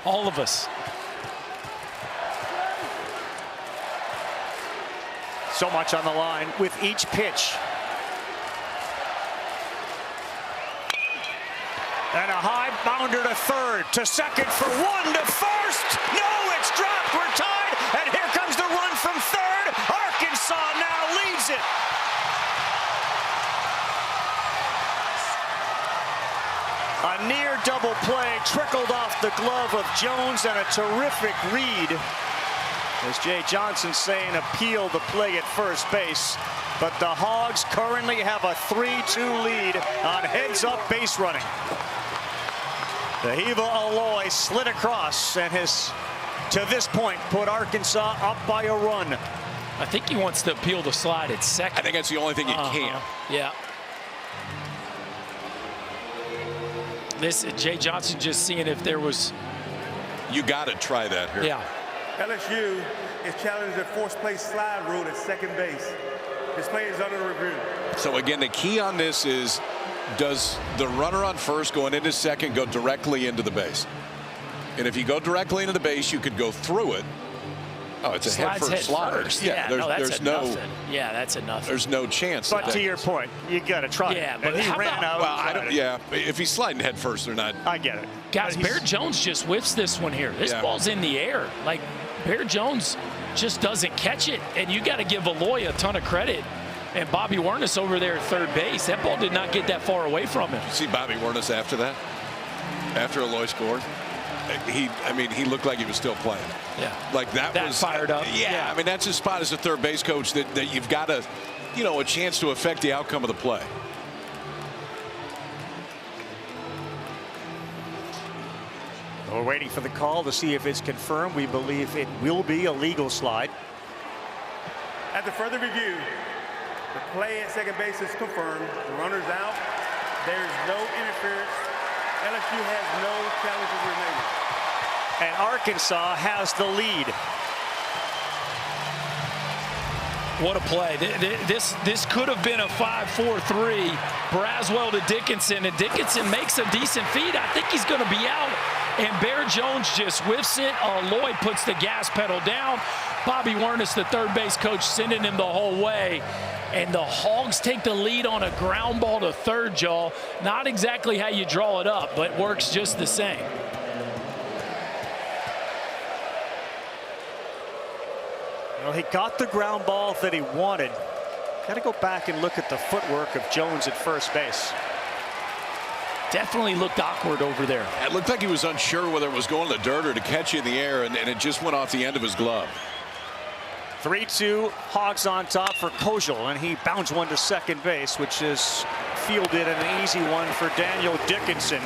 All of us. So much on the line with each pitch. And a high bounder to third, to second for 1, to first. No, it's dropped. We're tied. And here comes the run from third. Arkansas now leads it. A near double play trickled off the glove of Jones, and a terrific read. As Jay Johnson saying, appeal the play at first base. But the Hogs currently have a 3-2 lead on heads-up base running. The Hiva Alloy slid across and has, to this point, put Arkansas up by a run. I think he wants to appeal the slide at second. I think that's the only thing he can. Yeah. This Jay Johnson just seeing if there was. You got to try that here. Yeah. LSU is challenging the forced play slide rule at second base. This play is under review. So again, the key on this is, does the runner on first going into second go directly into the base? And if you go directly into the base, you could go through it. Oh, it's a head first slider. Yeah, there's no. nothing. Yeah, that's a nothing. There's no chance. But to your point, you got to try. Yeah, it. but and he ran out. Well, I don't. Yeah, if he's sliding head first or not. I get it. Guys, Bear Jones just whiffs this one here. This ball's in the air. Like, Bear Jones just doesn't catch it, and you got to give Aloy a ton of credit. And Bobby Wernes over there at third base, that ball did not get that far away from him. Did you see Bobby Wernes after that? After Aloy scored? He looked like he was still playing. Yeah. Like that was fired up. Yeah, I mean, that's his spot as a third base coach that you've got to, a chance to affect the outcome of the play. We're waiting for the call to see if it's confirmed. We believe it will be a legal slide. After further review, the play at second base is confirmed. The runner's out. There's no interference. LSU has no challenges remaining. And Arkansas has the lead. What a play. This could have been a 5-4-3. Braswell to Dickinson, and Dickinson makes a decent feed. I think he's going to be out. And Bear Jones just whiffs it. Lloyd puts the gas pedal down. Bobby Wernes, the third base coach, sending him the whole way. And the Hogs take the lead on a ground ball to third, Jaw. Not exactly how you draw it up, but works just the same. Well, he got the ground ball that he wanted. Got to go back and look at the footwork of Jones at first base. Definitely looked awkward over there. It looked like he was unsure whether it was going to the dirt or to catch it in the air, and it just went off the end of his glove. 3-2, Hogs on top for Kojal, and he bounds one to second base, which is fielded an easy one for Daniel Dickinson.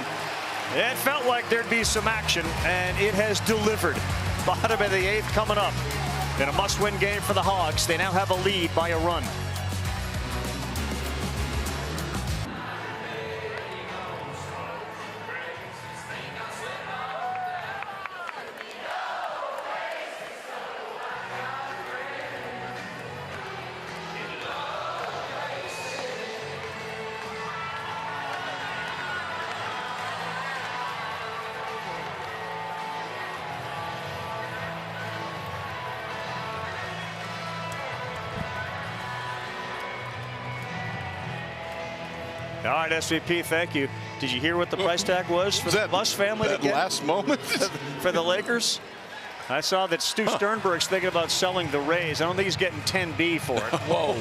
It felt like there'd be some action, and it has delivered. Bottom of the eighth coming up. In a must-win game for the Hogs, they now have a lead by a run. All right, SVP, thank you. Did you hear what the price tag was for the Bus family? That last moment? For the Lakers? I saw that Stu Sternberg's thinking about selling the Rays. I don't think he's getting 10B for it. Whoa.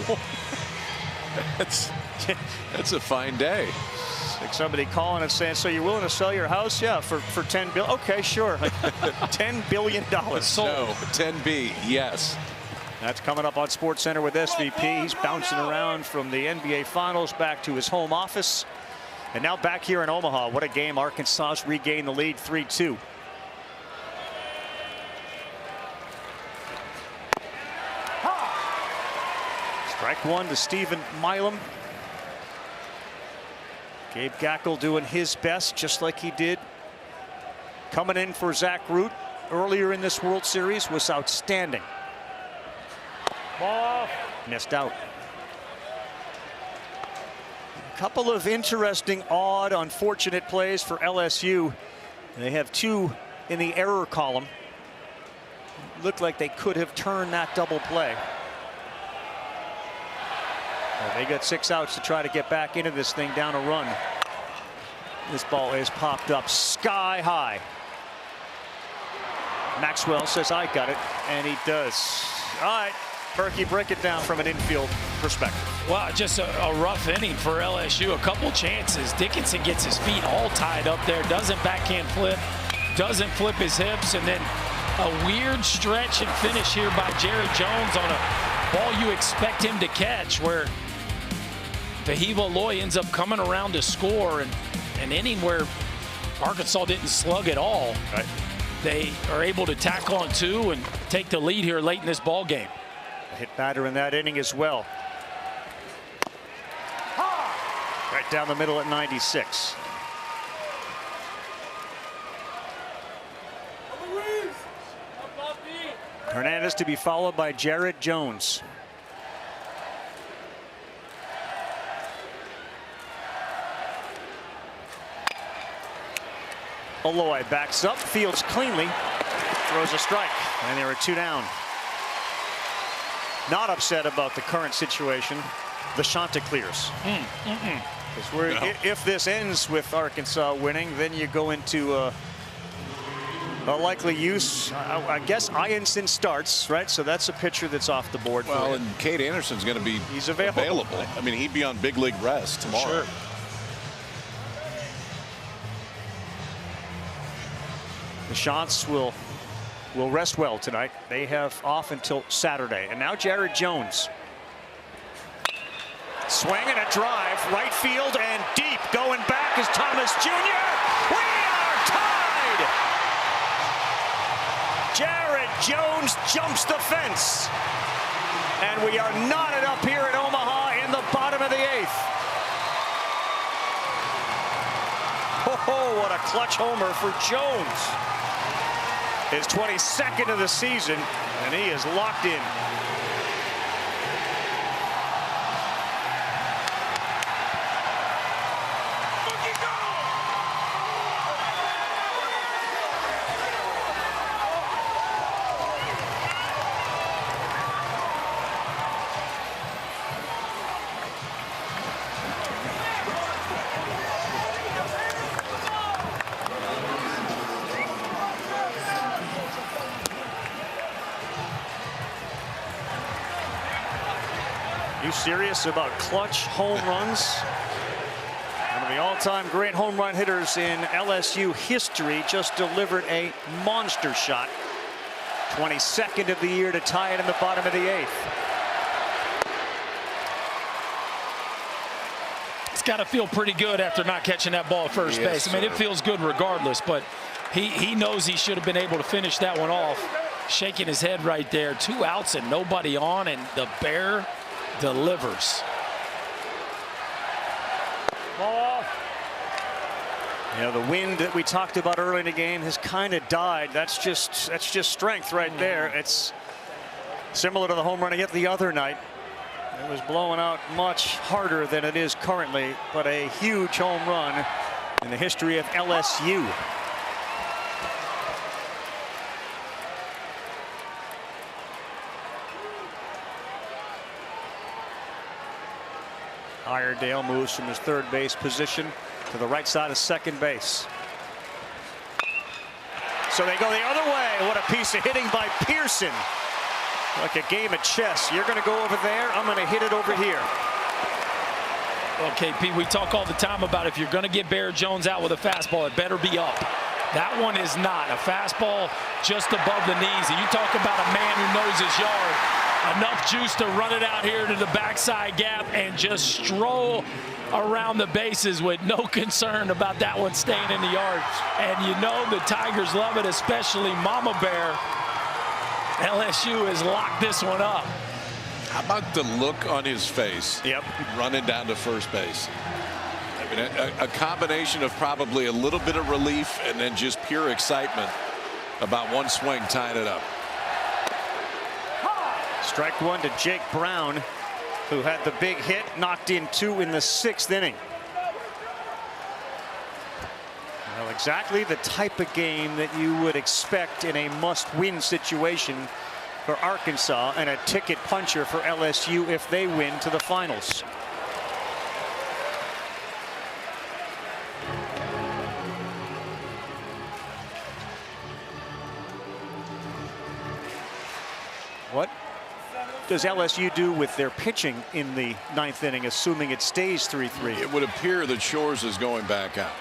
That's a fine day. Like somebody calling and saying, so you're willing to sell your house? Yeah, for $10 billion. Okay, sure. $10 billion sold. No, 10B, yes. That's coming up on SportsCenter with SVP. He's bouncing around from the NBA Finals back to his home office. And now back here in Omaha. What a game. Arkansas's regained the lead 3-2. Strike one to Stephen Milam. Gabe Gackel doing his best, just like he did coming in for Zach Root earlier in this World Series, was outstanding. Ball. Missed out. A couple of interesting, odd, unfortunate plays for LSU. They have two in the error column. Looked like they could have turned that double play. Well, they got 6 outs to try to get back into this thing down a run. This ball is popped up sky high. Maxwell says, I got it, and he does. All right. Berkey, break it down from an infield perspective. Wow, just a rough inning for LSU. A couple chances. Dickinson gets his feet all tied up there. Doesn't backhand flip. Doesn't flip his hips. And then a weird stretch and finish here by Jared Jones on a ball you expect him to catch, where Vahiva Loy ends up coming around to score. And an inning where Arkansas didn't slug at all. Right. They are able to tack on 2 and take the lead here late in this ball game. Hit batter in that inning as well. Right down the middle at 96. Hernandez to be followed by Jared Jones. Aloy backs up, fields cleanly, throws a strike, and there are 2 down. not upset about the current situation. The Chanticleers. If this ends with Arkansas winning, then you go into a likely use. I guess Ianson starts, right? So that's a pitcher that's off the board. Well, and Cade Anderson's going to be available. I mean, he'd be on big league rest tomorrow. Sure. The Chants will rest well tonight. They have off until Saturday. And now Jared Jones. Swing and a drive, right field and deep. Going back is Thomas Jr. We are tied! Jared Jones jumps the fence. And we are knotted up here in Omaha in the bottom of the 8th. Oh, what a clutch homer for Jones. His 22nd of the season, and he is locked in. You serious about clutch home runs? One of the all-time great home run hitters in LSU history just delivered a monster shot. 22nd of the year to tie it in the bottom of the 8th. It's got to feel pretty good after not catching that ball at first base. I mean, it feels good regardless, but he knows he should have been able to finish that one off. Shaking his head right there. 2 outs and nobody on, and the Bear delivers. You know, the wind that we talked about early in the game has kind of died. That's just strength right there. It's similar to the home run I hit the other night. It was blowing out much harder than it is currently, but a huge home run in the history of LSU. Iredale moves from his third base position to the right side of second base. So they go the other way. What a piece of hitting by Pearson. Like a game of chess. You're going to go over there. I'm going to hit it over here. Okay, Pete, we talk all the time about if you're going to get Bear Jones out with a fastball, it better be up. That one is not. A fastball just above the knees. And you talk about a man who knows his yard. Enough juice to run it out here to the backside gap and just stroll around the bases with no concern about that one staying in the yard. And you know the Tigers love it, especially Mama Bear. LSU has locked this one up. How about the look on his face? Yep. Running down to first base. I mean, a combination of probably a little bit of relief and then just pure excitement about one swing tying it up. Strike one to Jake Brown, who had the big hit, knocked in 2 in the 6th inning. Well, exactly the type of game that you would expect in a must-win situation for Arkansas, and a ticket puncher for LSU if they win to the finals. What does LSU do with their pitching in the 9th inning, assuming it stays 3-3? It would appear that Shores is going back out.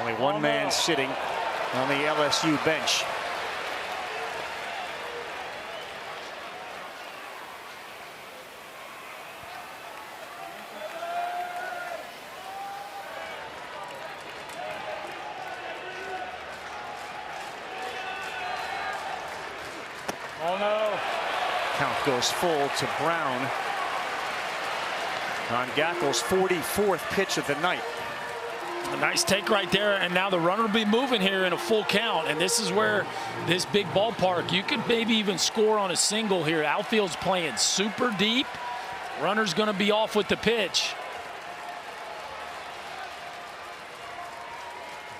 Only one man sitting on the LSU bench. Oh no. Count goes full to Brown on Gackel's 44th pitch of the night. A nice take right there, and now the runner will be moving here in a full count, and this is where this big ballpark, you could maybe even score on a single here. Outfield's playing super deep. Runner's going to be off with the pitch.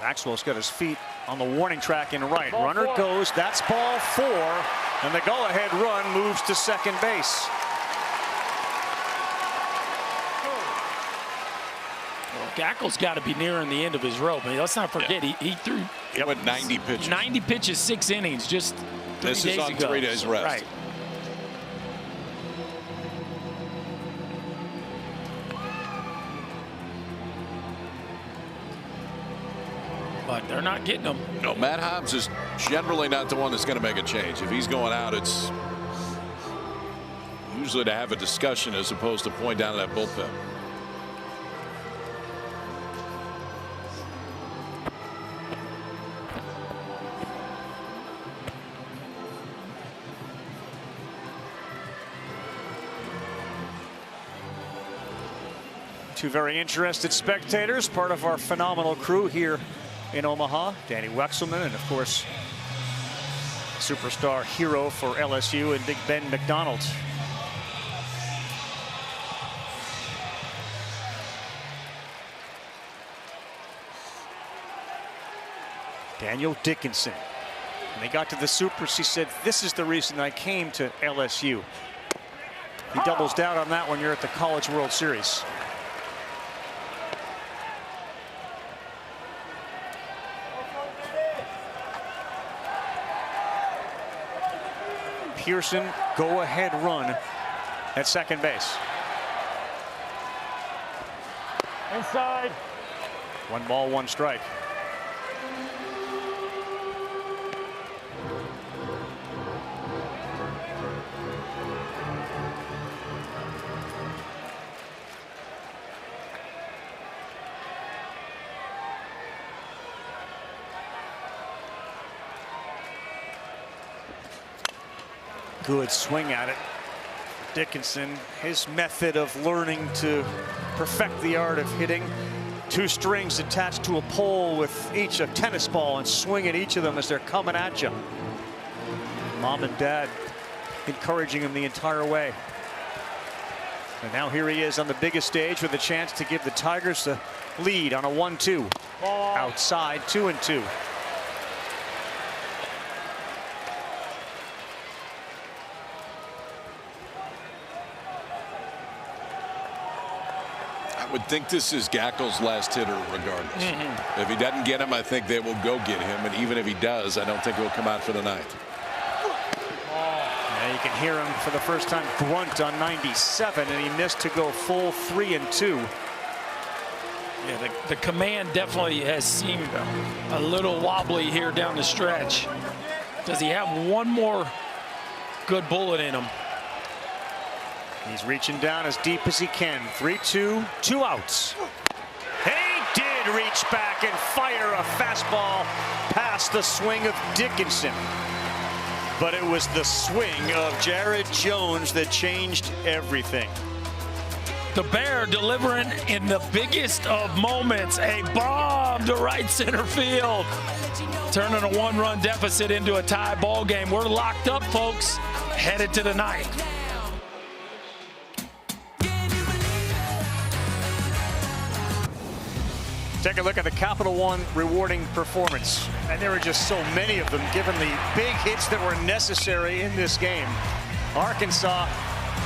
Maxwell's got his feet on the warning track in right. Runner goes, that's ball 4, and the go-ahead run moves to second base. Gackle's got to be nearing the end of his rope. I mean, let's not forget, he threw 90 pitches. 90 pitches, 6 innings just 3 days ago. This is on 3 days rest. Right. But they're not getting them. No, Matt Hobbs is generally not the one that's going to make a change. If he's going out, it's usually to have a discussion as opposed to point down that bullpen. Two very interested spectators, part of our phenomenal crew here in Omaha. Danny Wexelman and, of course, superstar hero for LSU and Big Ben McDonald. Daniel Dickinson. When they got to the Supers, he said, "This is the reason I came to LSU." He doubles down on that when you're at the College World Series. Pearson, go-ahead run at second base. Inside. 1 ball, 1 strike. Good swing at it. Dickinson, his method of learning to perfect the art of hitting. 2 strings attached to a pole with each a tennis ball and swing at each of them as they're coming at you. Mom and Dad encouraging him the entire way. And now here he is on the biggest stage with a chance to give the Tigers the lead on a 1-2. Outside, 2-2. I would think this is Gackle's last hitter regardless. If he doesn't get him, I think they will go get him. And even if he does, I don't think he'll come out for the ninth. Now you can hear him for the first time grunt on 97, and he missed to go full 3-2. Yeah, the command definitely has seemed a little wobbly here down the stretch. Does he have one more good bullet in him? He's reaching down as deep as he can. 3-2, 2 outs. He did reach back and fire a fastball past the swing of Dickinson. But it was the swing of Jared Jones that changed everything. The Bear delivering in the biggest of moments, a bomb to right center field, turning a 1-run deficit into a tie ball game. We're locked up, folks, headed to the ninth. Take a look at the Capital One rewarding performance. And there were just so many of them given the big hits that were necessary in this game. Arkansas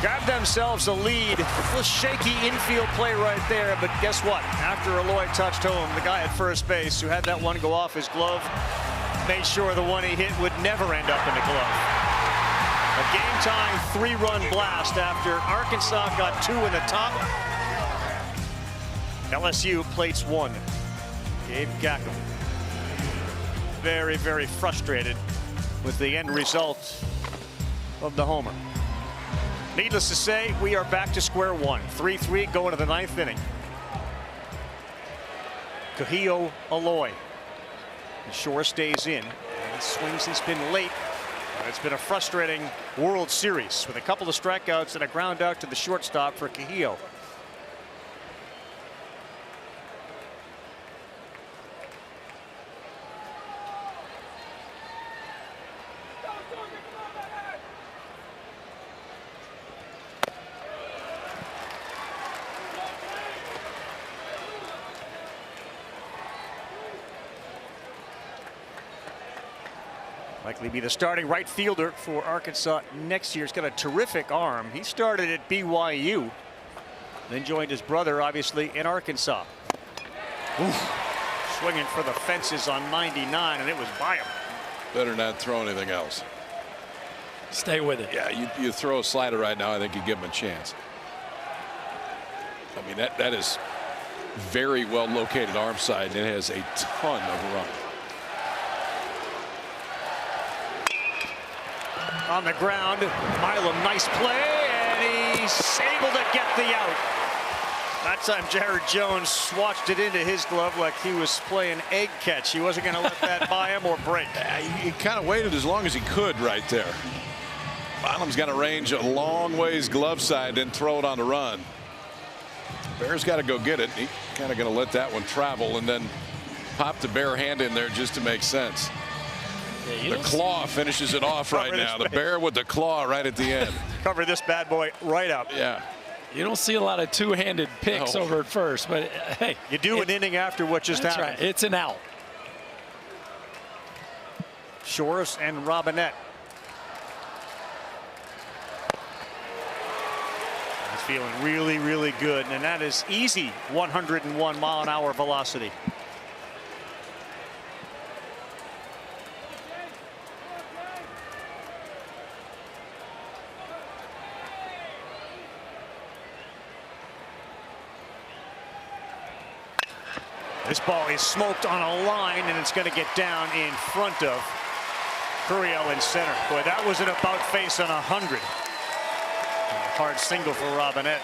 grabbed themselves a lead. A little shaky infield play right there, but guess what? After Aloy touched home, the guy at first base who had that one go off his glove made sure the one he hit would never end up in the glove. A game-tying 3-run blast after Arkansas got 2 in the top. LSU plates 1. Gabe Gackle very, very frustrated with the end result of the homer. Needless to say, we are back to square one. 3-3 going to the 9th inning. Kahio Aloy. The Shore stays in. And swings has been late. But it's been a frustrating World Series with a couple of strikeouts and a ground out to the shortstop for Kahio. Likely be the starting right fielder for Arkansas next year. He's got a terrific arm. He started at BYU, then joined his brother, obviously, in Arkansas. Oof. Swinging for the fences on 99, and it was by him. Better not throw anything else. Stay with it. Yeah, you throw a slider right now, I think you give him a chance. I mean, that is very well located arm side, and it has a ton of run. On the ground, Milam, nice play, and he's able to get the out. That time Jared Jones swatched it into his glove like he was playing egg catch. He wasn't going to let that by him or break. He kind of waited as long as he could right there. Milam's got a range a long ways glove side, then throw it on the run. Bear's got to go get it. He kind of going to let that one travel and then pop the bare hand in there just to make sense. Yeah, the claw finishes it off right now. The Bear with the claw right at the end. Cover this bad boy right up. Yeah. You don't see a lot of two-handed picks over at first, but hey. You do an inning after what just happened. That's right. It's an out. Shores and Robinette. He's feeling really, really good, and that is easy 101 mile an hour velocity. This ball is smoked on a line, and it's going to get down in front of Curiel in center. Boy, that was an about face on 100. Hard single for Robinette.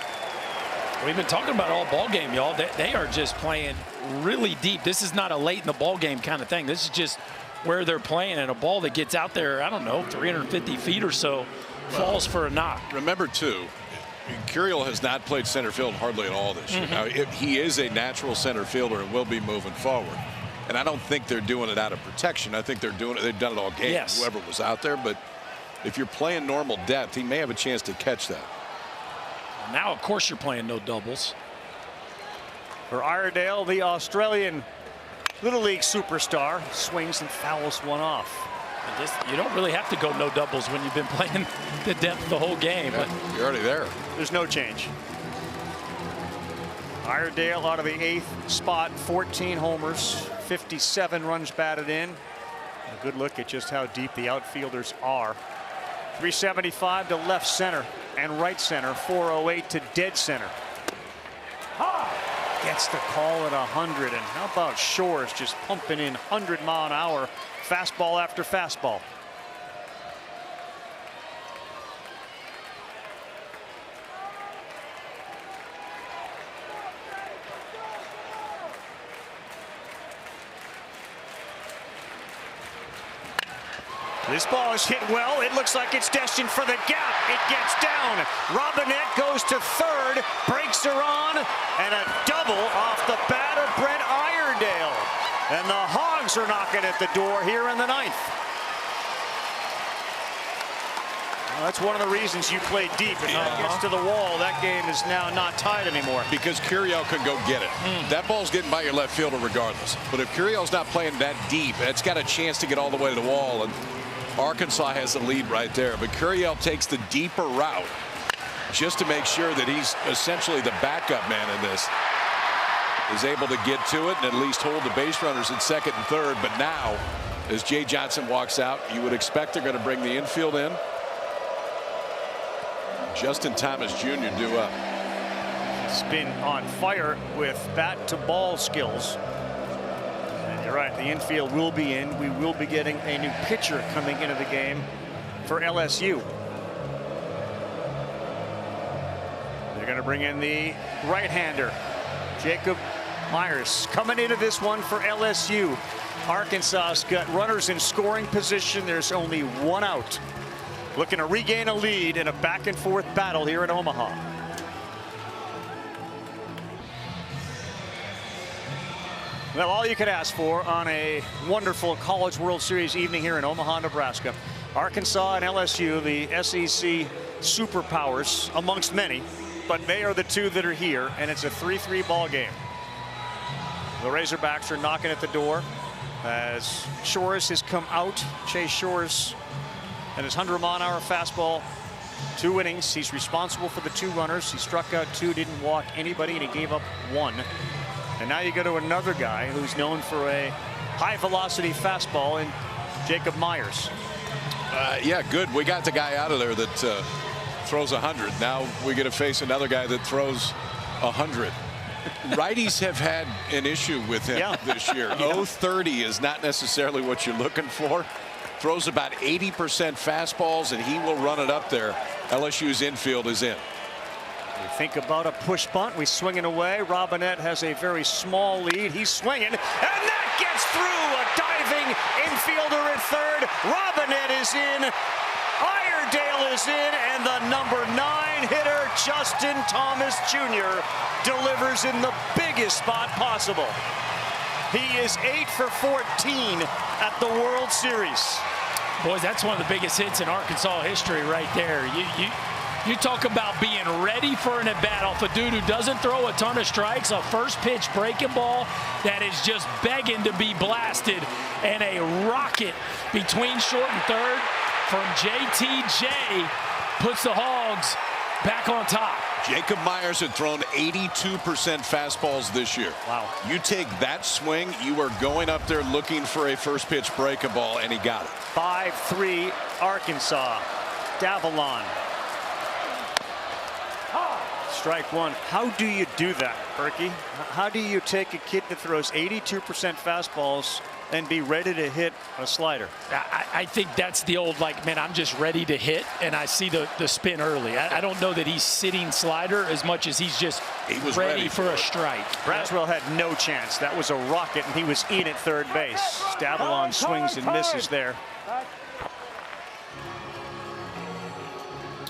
We've been talking about all ball game, y'all. They are just playing really deep. This is not a late in the ball game kind of thing. This is just where they're playing, and a ball that gets out there, I don't know, 350 feet or so, falls for a knock. Remember, too, Curiel has not played center field hardly at all this year. Now, he is a natural center fielder and will be moving forward. And I don't think they're doing it out of protection. I think they're doing it. They've done it all game. Yes. Whoever was out there. But if you're playing normal depth, he may have a chance to catch that. Now, of course, you're playing no doubles. For Iredale, the Australian Little League superstar swings and fouls one off. You don't really have to go no doubles when you've been playing the depth the whole game. Yeah, but you're already there. There's no change. Iredale out of the 8th spot, 14 homers, 57 runs batted in. A good look at just how deep the outfielders are. 375 to left center and right center, 408 to dead center. Gets the call at 100, and how about Shores just pumping in 100 mile an hour fastball after fastball. This ball is hit well. It looks like it's destined for the gap. It gets down. Robinette goes to third, breaks her on, and a double off the bat of Brent Iredale. And the Hogs are knocking at the door here in the 9th. Well, that's one of the reasons you play deep. If it gets to the wall, that game is now not tied anymore. Because Curiel could go get it. That ball's getting by your left fielder regardless. But if Curiel's not playing that deep, it's got a chance to get all the way to the wall. And Arkansas has the lead right there. But Curiel takes the deeper route just to make sure that he's essentially the backup man in this. Is able to get to it and at least hold the base runners in second and third. But now, as Jay Johnson walks out, you would expect they're going to bring the infield in. Justin Thomas Jr. due up. He's been on fire with bat to ball skills. And you're right, the infield will be in. We will be getting a new pitcher coming into the game for LSU. They're going to bring in the right-hander, Jacob Myers, coming into this one for LSU. Arkansas's got runners in scoring position. There's only one out. Looking to regain a lead in a back-and-forth battle here in Omaha. Well, all you could ask for on a wonderful College World Series evening here in Omaha, Nebraska. Arkansas and LSU, the SEC superpowers amongst many, but they are the two that are here, and it's a 3-3 ball game. The Razorbacks are knocking at the door. as Shores has come out. Chase Shores and his 100-mile-an-hour fastball. 2 innings. He's responsible for the 2 runners. He struck out 2, didn't walk anybody, and he gave up 1. And now you go to another guy who's known for a high-velocity fastball in Jacob Myers. Yeah, good. We got the guy out of there that throws 100. Now we get to face another guy that throws 100. Righties have had an issue with him this year. 0-30 is not necessarily what you're looking for. Throws about 80% fastballs, and he will run it up there. LSU's infield is in. We think about a push bunt. We swing it away. Robinette has a very small lead. He's swinging, and that gets through. A diving infielder at third. Robinette is in. Iredale is in, and the number 9 hitter, Justin Thomas Jr., delivers in the biggest spot possible. He is 8 for 14 at the World Series. Boys, that's one of the biggest hits in Arkansas history right there. You talk about being ready for an at-bat off a dude who doesn't throw a ton of strikes, a first-pitch breaking ball that is just begging to be blasted, and a rocket between short and third from JTJ puts the Hogs back on top. Jacob Myers had thrown 82% fastballs this year. Wow. You take that swing, you are going up there looking for a first pitch breaking ball, and he got it. 5-3 Arkansas. Davalan. Strike 1. How do you do that, Berkey? How do you take a kid that throws 82% fastballs and be ready to hit a slider? I think that's the old, like, man, I'm just ready to hit, and I see the spin early. I don't know that he's sitting slider as much as he's just ready for a strike. Braswell had no chance. That was a rocket, and he was in at third base. Davalan swings and misses there.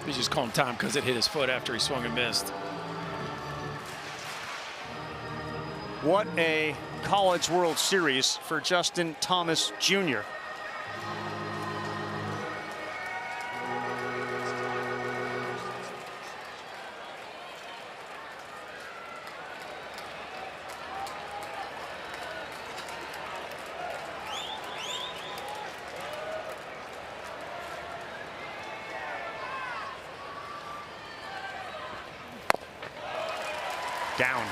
He's just calling time because it hit his foot after he swung and missed. What a College World Series for Justin Thomas Jr. Down.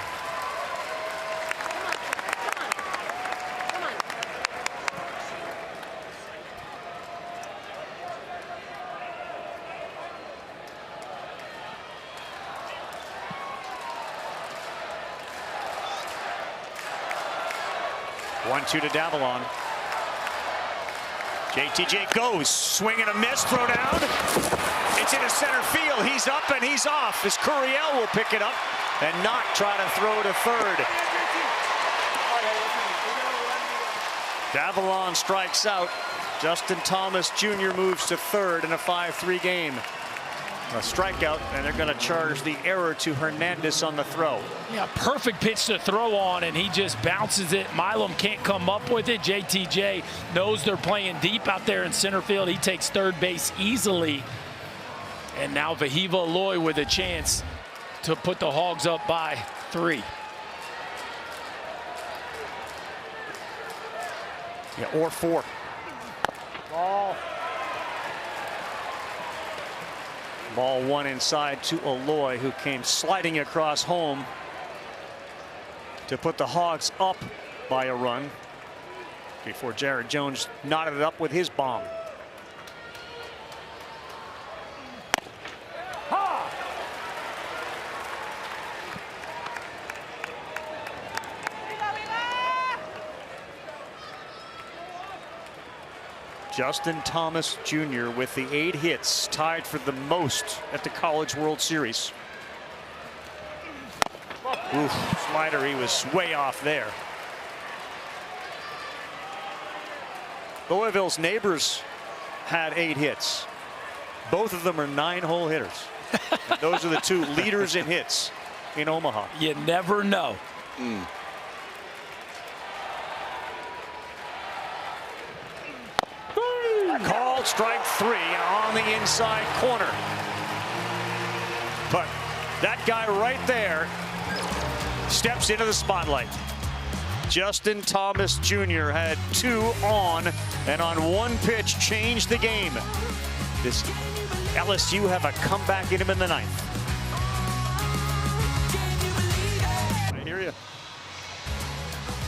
One-two to Davalan. JTJ goes, swing and a miss, throw down. It's into center field. He's up and he's off. As Curiel will pick it up and not try to throw to third. Davalan strikes out. Justin Thomas Jr. moves to third in a 5-3 game. A strikeout, and they're going to charge the error to Hernandez on the throw. Yeah, perfect pitch to throw on, and he just bounces it. Milam can't come up with it. JTJ knows they're playing deep out there in center field. He takes third base easily. And now Vahiva Aloy with a chance to put the Hogs up by 3. Yeah, or 4. Ball. Ball 1 inside to Aloy, who came sliding across home to put the Hogs up by a run before Jared Jones knotted it up with his bomb. Justin Thomas Jr. with the 8 hits, tied for the most at the College World Series. Oof, slider, he was way off there. Louisville's neighbors had 8 hits. Both of them are 9-hole hitters. Those are the 2 leaders in hits in Omaha. You never know. Called strike 3 on the inside corner. But that guy right there steps into the spotlight. Justin Thomas Jr. had 2 on, and on 1 pitch changed the game. This LSU have a comeback in him in the 9th. I hear you.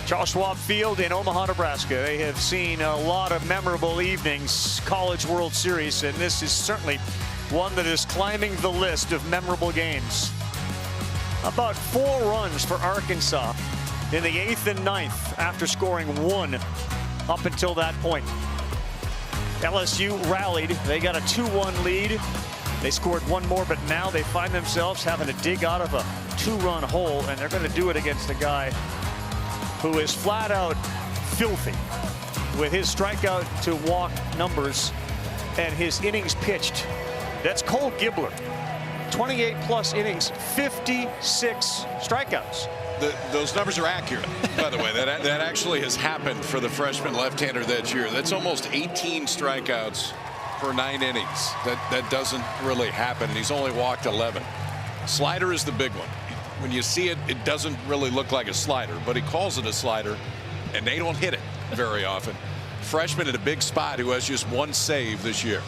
Charles Schwab Field in Omaha, Nebraska. They have seen a lot of memorable evenings, College World Series, and this is certainly one that is climbing the list of memorable games. About 4 runs for Arkansas in the 8th and 9th after scoring 1 up until that point. LSU rallied. They got a 2-1 lead. They scored 1 more, but now they find themselves having to dig out of a 2-run hole, and they're going to do it against a guy who is flat out filthy with his strikeout to walk numbers and his innings pitched. That's Cole Gibbler. 28+ innings, 56 strikeouts. Those numbers are accurate, by the way. That actually has happened for the freshman left-hander that year. That's almost 18 strikeouts for 9 innings. That doesn't really happen. He's only walked 11. Slider is the big one. When you see it, it doesn't really look like a slider, but he calls it a slider, and they don't hit it very often. Freshman at a big spot who has just 1 save this year.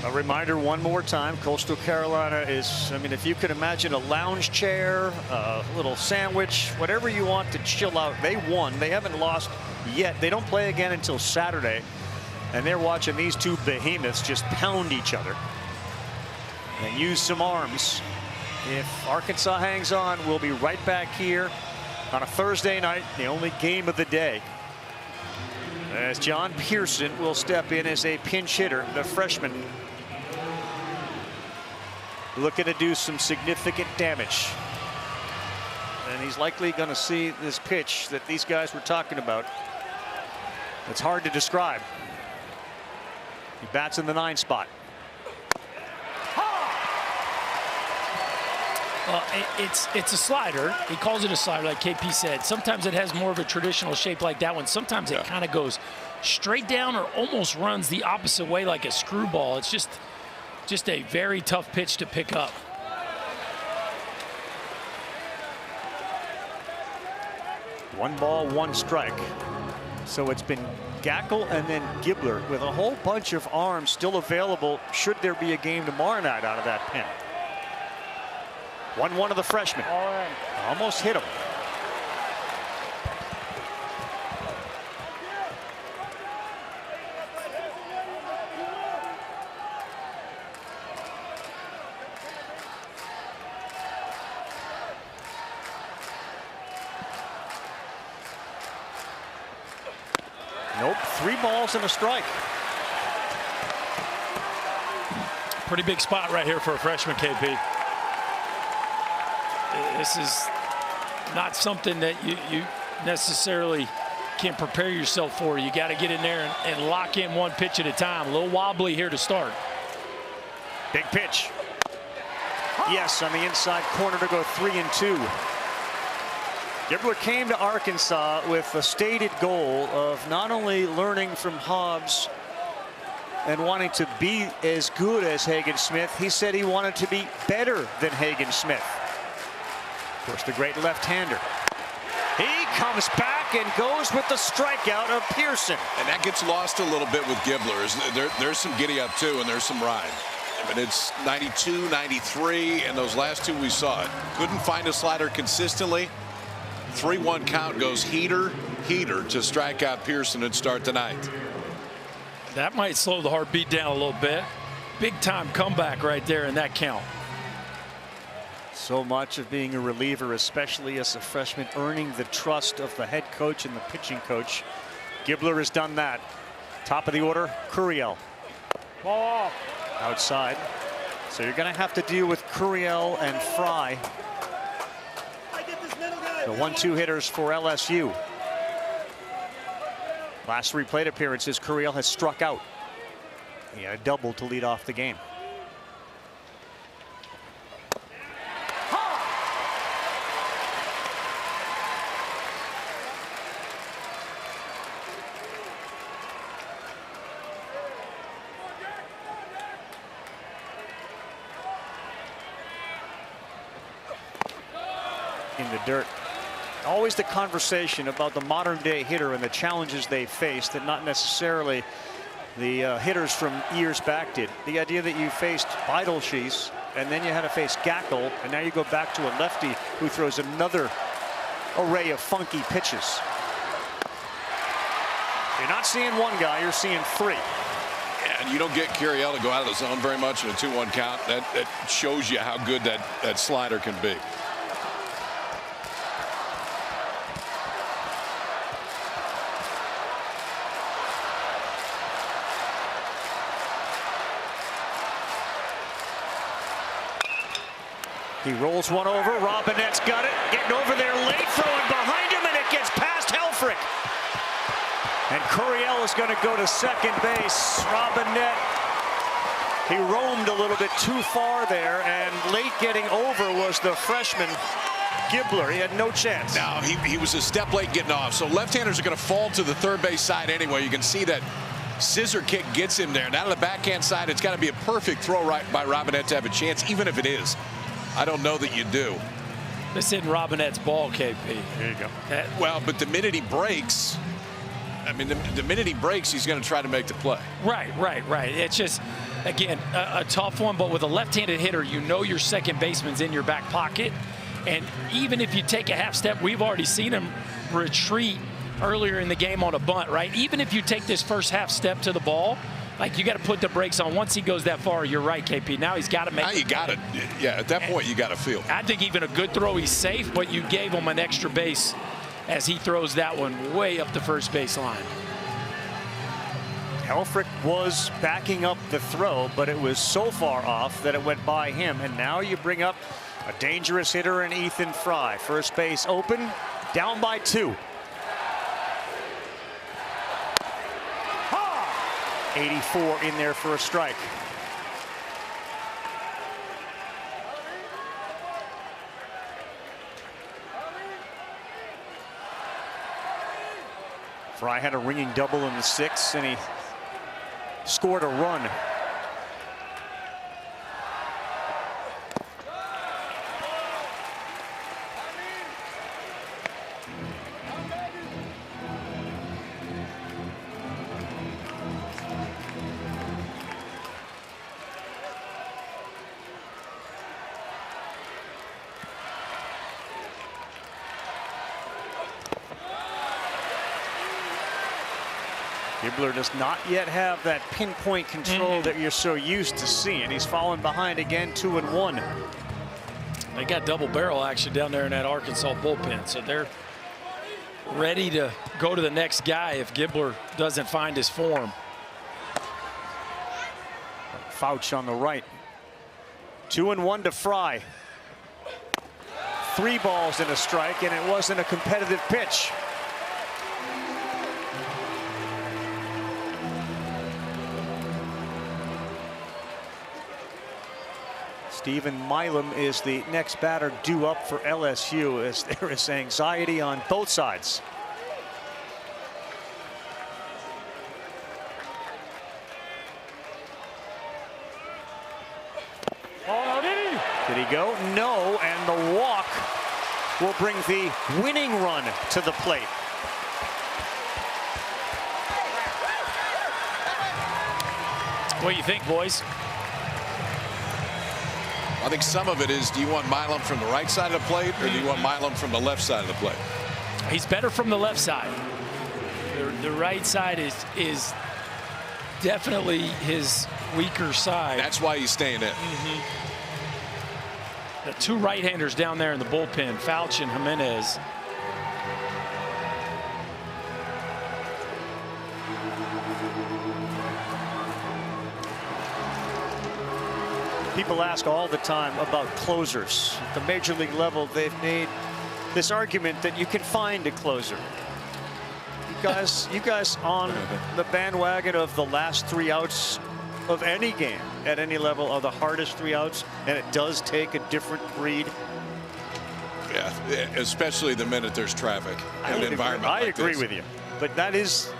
A reminder one more time, Coastal Carolina is, I mean, if you could imagine a lounge chair, a little sandwich, whatever you want to chill out. They won. They haven't lost yet. They don't play again until Saturday. And they're watching these 2 behemoths just pound each other and use some arms. If Arkansas hangs on, we'll be right back here on a Thursday night, the only game of the day, as John Pearson will step in as a pinch hitter, the freshman, looking to do some significant damage. And he's likely going to see this pitch that these guys were talking about. It's hard to describe. He bats in the 9 spot. It's a slider. He calls it a slider, like KP said. Sometimes it has more of a traditional shape like that one. Sometimes it kind of goes straight down or almost runs the opposite way like a screwball. It's just a very tough pitch to pick up. One ball, 1 strike. So it's been Gackle and then Gibbler with a whole bunch of arms still available should there be a game tomorrow night out of that pen. 1-1 of the freshman. Almost hit him. Nope, 3 balls and a strike. Pretty big spot right here for a freshman, KP. This is not something that you necessarily can prepare yourself for. You got to get in there and lock in 1 pitch at a time. A little wobbly here to start. Big pitch. Yes, on the inside corner to go 3-2. Gibbler came to Arkansas with a stated goal of not only learning from Hobbs and wanting to be as good as Hagen Smith, he said he wanted to be better than Hagen Smith. Of course, the great left-hander. He comes back and goes with the strikeout of Pearson. And that gets lost a little bit with Gibbler. There's some giddy up too, and there's some ride. But it's 92, 93, and those last 2 we saw it. Couldn't find a slider consistently. 3-1 count goes heater to strike out Pearson and start the 9th. That might slow the heartbeat down a little bit. Big time comeback right there in that count. So much of being a reliever, especially as a freshman, earning the trust of the head coach and the pitching coach. Gibbler has done that. Top of the order, Curiel. Ball off. Outside. So you're going to have to deal with Curiel and Fry, the 1-2 hitters for LSU. Last 3 plate appearances, Curiel has struck out. He had a double to lead off the game. In the dirt. always the conversation about the modern day hitter and the challenges they faced, and not necessarily the hitters from years back did. The idea that you faced Beidelschies and then you had to face Gackel, and now you go back to a lefty who throws another array of funky pitches. You're not seeing one guy, you're seeing three. And you don't get Curiel to go out of the zone very much in a 2-1 count. That shows you how good that slider can be. He rolls one over. Robinette's got it. Getting over there late. Throwing behind him, and it gets past Helfrich. And Curiel is going to go to second base. Robinette, he roamed a little bit too far there, and late getting over was the freshman Gibbler. He had no chance. No, he was a step late getting off. So left-handers are going to fall to the third base side anyway. You can see that scissor kick gets him there. Now to the backhand side, it's got to be a perfect throw right by Robinette to have a chance, even if it is. I don't know that you do. This isn't Robinette's ball, KP. There you go. Well, but the minute he breaks, I mean, the minute he breaks, he's going to try to make the play. Right. It's just, again, a tough one, but with a left-handed hitter, you know your second baseman's in your back pocket. And even if you take a half step, we've already seen him retreat earlier in the game on a bunt, right? Even if you take this first half step to the ball, like, you got to put the brakes on. Once he goes that far, you're right, KP. Now he's got to make. Now you got to, yeah. At that point, you got to feel. I think even a good throw, he's safe, but you gave him an extra base as he throws that one way up the first base line. Helfrich was backing up the throw, but it was so far off that it went by him. And now you bring up a dangerous hitter in Ethan Fry. First base open, down by 2. 84 in there for a strike. Fry had a ringing double in the 6th, and he scored a run. Gibbler does not yet have that pinpoint control that you're so used to seeing. He's fallen behind again, 2-1. They got double barrel action down there in that Arkansas bullpen, so they're ready to go to the next guy if Gibbler doesn't find his form. Fouch on the right. 2-1 to Fry. 3 balls and a strike, and it wasn't a competitive pitch. Stephen Milam is the next batter due up for LSU, as there is anxiety on both sides. Did he go? No, and the walk will bring the winning run to the plate. What do you think, boys? I think some of it is, do you want Milam from the right side of the plate, or do you want Milam from the left side of the plate? He's better from the left side. The right side is definitely his weaker side. That's why he's staying in. The 2 right-handers down there in the bullpen, Fouch and Jimenez. People ask all the time about closers. At the major league level, they've made this argument that you can find a closer. You guys on the bandwagon of the last 3 outs of any game at any level are the hardest 3 outs, and it does take a different breed. Yeah, especially the minute there's traffic in an environment I like agree this. with you, but that is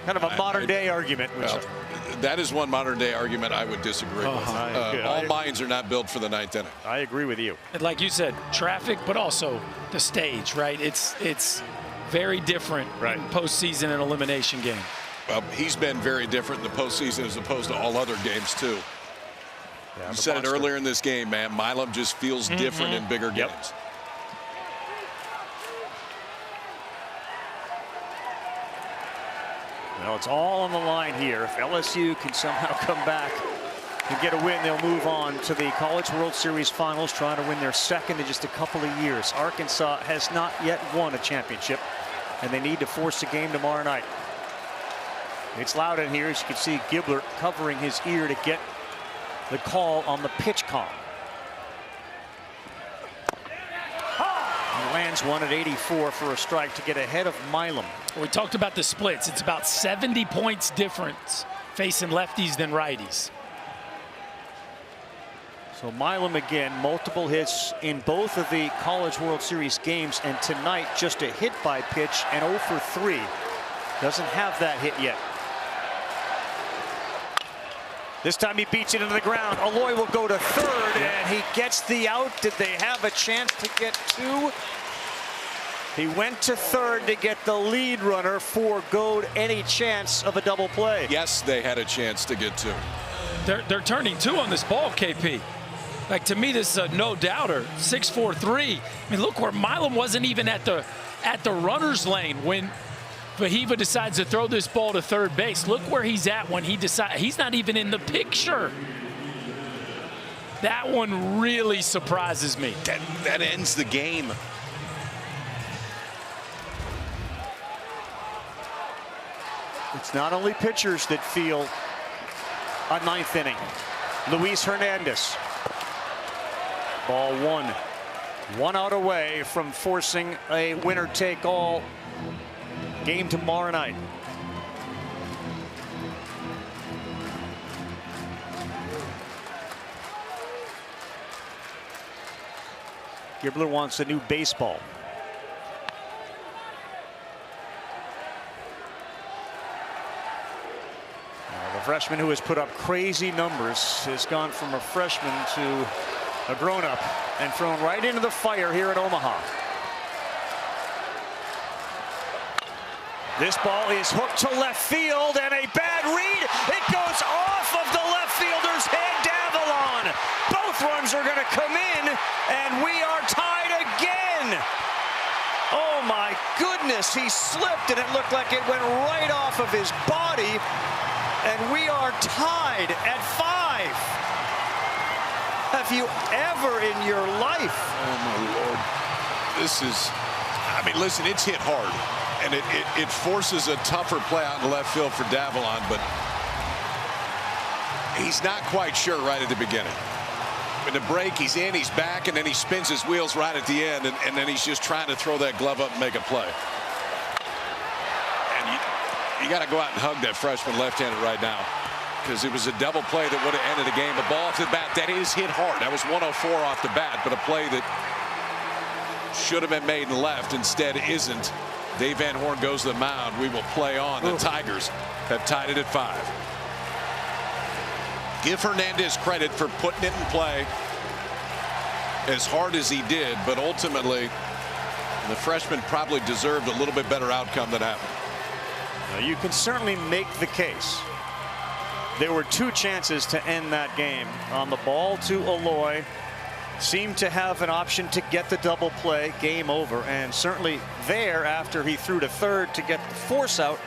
kind of a modern day argument. Well, That is one modern-day argument I would disagree with. All minds are not built for the 9th inning. I agree with you. And like you said, traffic, but also the stage, right? It's very different in postseason and elimination game. Well, he's been very different in the postseason as opposed to all other games, too. You said it earlier in this game, man. Milam just feels different in bigger games. Well, it's all on the line here. If LSU can somehow come back and get a win, they'll move on to the College World Series Finals, trying to win their second in just a couple of years. Arkansas has not yet won a championship, and they need to force a game tomorrow night. It's loud in here, as you can see Gibler covering his ear to get the call on the pitch call. He lands one at 84 for a strike to get ahead of Milam. We talked about the splits. It's about 70 points difference facing lefties than righties. So Milam again, multiple hits in both of the College World Series games, and tonight just a hit by pitch and 0 for 3. Doesn't have that hit yet. This time he beats it into the ground. Aloy will go to third, and he gets the out. Did they have a chance to get 2? He went to third to get the lead runner, foregoed any chance of a double play. Yes, they had a chance to get 2. They're turning 2 on this ball, KP. Like, to me, this is a no-doubter. 6-4-3. I mean, look where Milam wasn't even at the runner's lane when Fahiva decides to throw this ball to third base. Look where he's at when he decides. He's not even in the picture. That one really surprises me. That ends the game. It's not only pitchers that feel a 9th inning. Luis Hernandez. Ball 1. 1 out away from forcing a winner-take-all game tomorrow night. Gibler wants a new baseball. The freshman who has put up crazy numbers has gone from a freshman to a grown-up and thrown right into the fire here at Omaha. This ball is hooked to left field, and a bad read. It goes off of the left fielder's head, Davalan. Both runs are going to come in, and we are tied again. Oh my goodness, he slipped, and it looked like it went right off of his body, and we are tied at 5. Have you ever in your life? Oh my Lord. This is, I mean, listen, it's hit hard. And it forces a tougher play out in left field for Davalan, but he's not quite sure right at the beginning. In the break, he's in, he's back, and then he spins his wheels right at the end, and then he's just trying to throw that glove up and make a play. And you got to go out and hug that freshman left-handed right now, because it was a double play that would have ended the game. A ball off the bat, that is hit hard. That was 104 off the bat, but a play that should have been made in left, instead isn't. Dave Van Horn goes to the mound. We will play on. The Tigers have tied it at 5. Give Hernandez credit for putting it in play as hard as he did, but ultimately the freshman probably deserved a little bit better outcome than happened. Now, you can certainly make the case. There were 2 chances to end that game. On the ball to Aloy. Seemed to have an option to get the double play, game over, and certainly there after he threw to third to get the force out,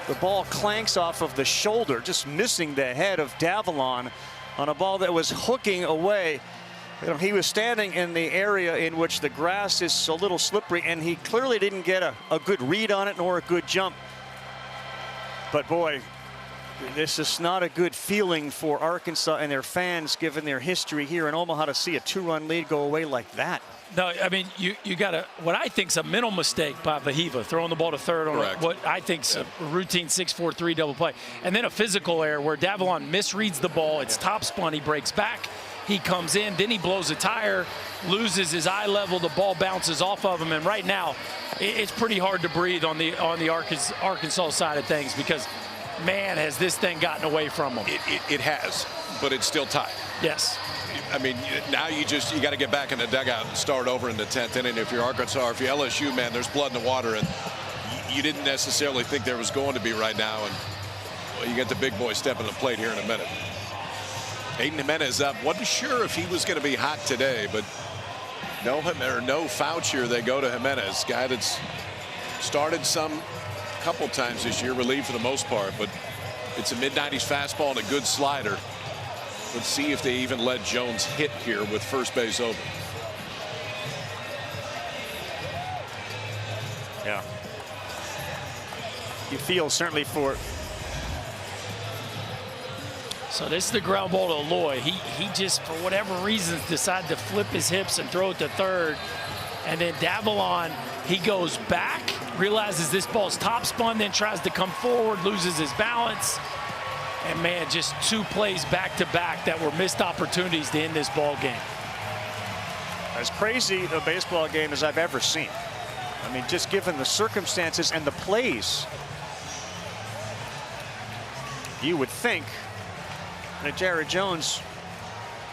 the ball clanks off of the shoulder, just missing the head of Davalan on a ball that was hooking away. You know, he was standing in the area in which the grass is a little slippery, and he clearly didn't get a good read on it nor a good jump. But boy, this is not a good feeling for Arkansas and their fans, given their history here in Omaha, to see a 2-run lead go away like that. No, I mean, you got what I think's a mental mistake by Fahiva, throwing the ball to third on what I think's a routine 6-4-3 double play. And then a physical error where Davalan misreads the ball. It's top spun. He breaks back. He comes in. Then he blows a tire, loses his eye level. The ball bounces off of him. And right now, it's pretty hard to breathe on the Arkansas side of things, because man, has this thing gotten away from him. It has, but it's still tied. Yes. I mean, now you got to get back in the dugout and start over in the 10th inning. If you're Arkansas, or if you're LSU, man, there's blood in the water, and you didn't necessarily think there was going to be right now. And well, you get the big boy stepping the plate here in a minute. Aiden Jimenez up. Wasn't sure if he was going to be hot today, but no Fouchier. They go to Jimenez, guy that's started a couple times this year, relieved for the most part, but it's a mid-90s fastball and a good slider. Let's see if they even let Jones hit here with first base open. Yeah. You feel certainly for. So this is the ground ball to Aloy. He just, for whatever reasons, decided to flip his hips and throw it to third. And then Davalan, he goes back, realizes this ball's top spun, then tries to come forward, loses his balance. And man, just 2 plays back to back that were missed opportunities to end this ball game. As crazy a baseball game as I've ever seen. I mean, just given the circumstances and the plays, you would think that Jared Jones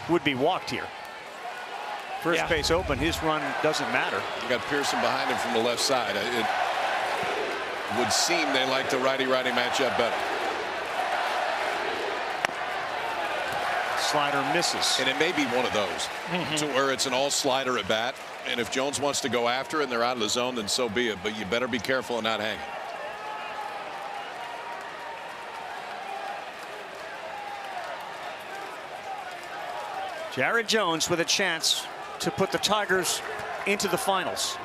would be walked here. First base open, his run doesn't matter. You got Pearson behind him from the left side. It would seem they like the righty-righty matchup better. Slider misses. And it may be one of those to where it's an all slider at bat. And if Jones wants to go after it and they're out of the zone, then so be it. But you better be careful and not hang it. Jared Jones with a chance to put the Tigers into the finals.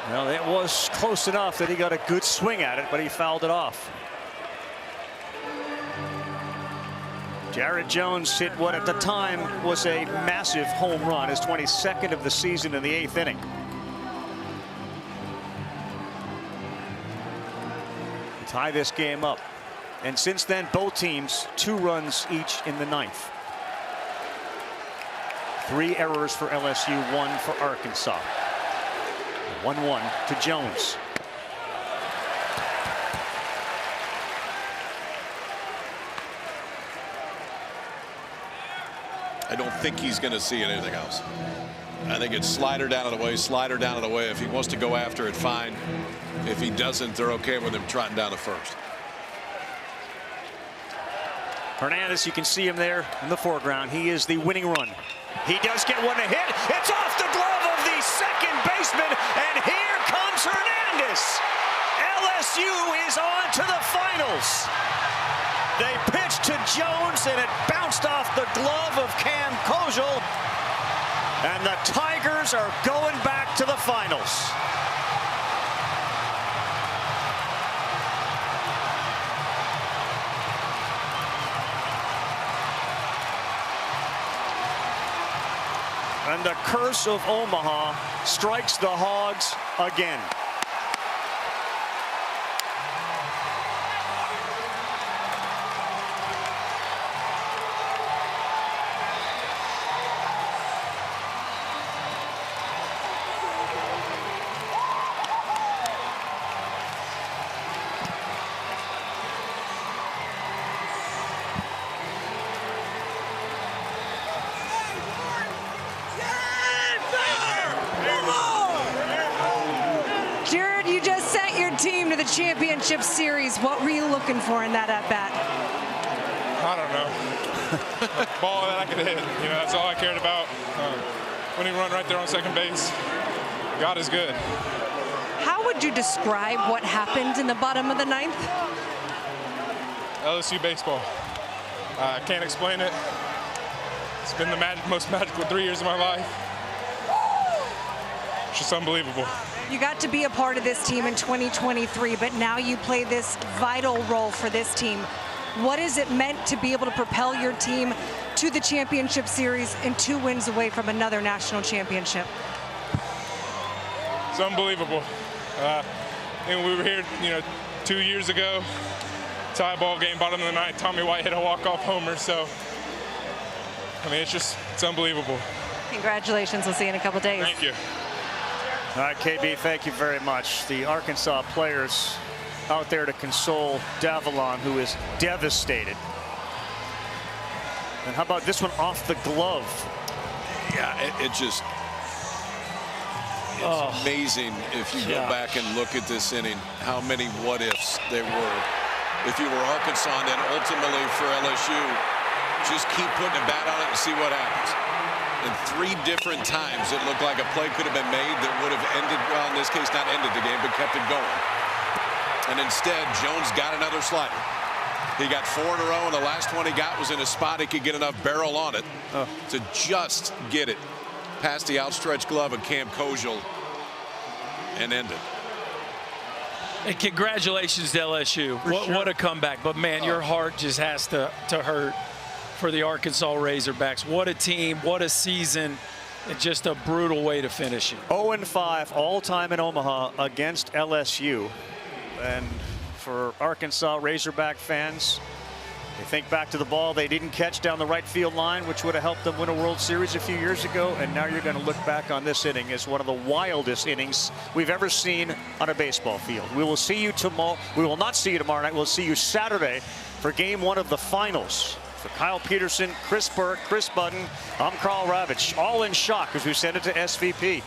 Well, it was close enough that he got a good swing at it, but he fouled it off. Jared Jones hit what at the time was a massive home run, his 22nd of the season in the 8th inning. To tie this game up. And since then, both teams 2 runs each in the 9th. 3 errors for LSU, 1 for Arkansas. 1-1 to Jones. I don't think he's going to see anything else. I think it's slider down and away, slider down and away. If he wants to go after it, fine. If he doesn't, they're okay with him trotting down to first. Hernandez, you can see him there in the foreground. He is the winning run. He does get one to hit. It's off the glove of the second baseman, and here comes Hernandez. LSU is on to the finals. They pitched to Jones, and it bounced off the glove of Cam Kojal. And the Tigers are going back to the finals. And the curse of Omaha strikes the Hogs again. Championship series. What were you looking for in that at bat? I don't know. Ball that I could hit. You know, that's all I cared about. Winning run right there on second base. God is good. How would you describe what happened in the bottom of the 9th? LSU baseball. I can't explain it. It's been the most magical 3 years of my life. It's just unbelievable. You got to be a part of this team in 2023, but now you play this vital role for this team. What has it meant to be able to propel your team to the championship series and 2 wins away from another national championship? It's unbelievable. And we were here, 2 years ago, tie ball game, bottom of the 9th. Tommy White hit a walk-off homer. So, I mean, it's unbelievable. Congratulations. We'll see you in a couple days. Thank you. All right, KB, thank you very much. The Arkansas players out there to console Davalan, who is devastated. And how about this one off the glove? Yeah, it's amazing if you go back and look at this inning, how many what-ifs there were. If you were Arkansas, and then ultimately for LSU, just keep putting a bat on it and see what happens. And 3 different times it looked like a play could have been made that would have ended, well, in this case, not ended the game, but kept it going. And instead, Jones got another slider. He got 4 in a row, and the last one he got was in a spot he could get enough barrel on it to just get it past the outstretched glove of Cam Kojal and end it. And congratulations to LSU. What a comeback. But, man, your heart just has to hurt for the Arkansas Razorbacks. What a team. What a season. And just a brutal way to finish it. 0-5 all-time in Omaha against LSU. And for Arkansas Razorback fans, they think back to the ball they didn't catch down the right field line, which would have helped them win a World Series a few years ago. And now you're going to look back on this inning as one of the wildest innings we've ever seen on a baseball field. We will see you tomorrow. We will not see you tomorrow night. We'll see you Saturday for game 1 of the finals. For Kyle Peterson, Chris Burke, Chris Budden, I'm Carl Ravitch, all in shock as we send it to SVP.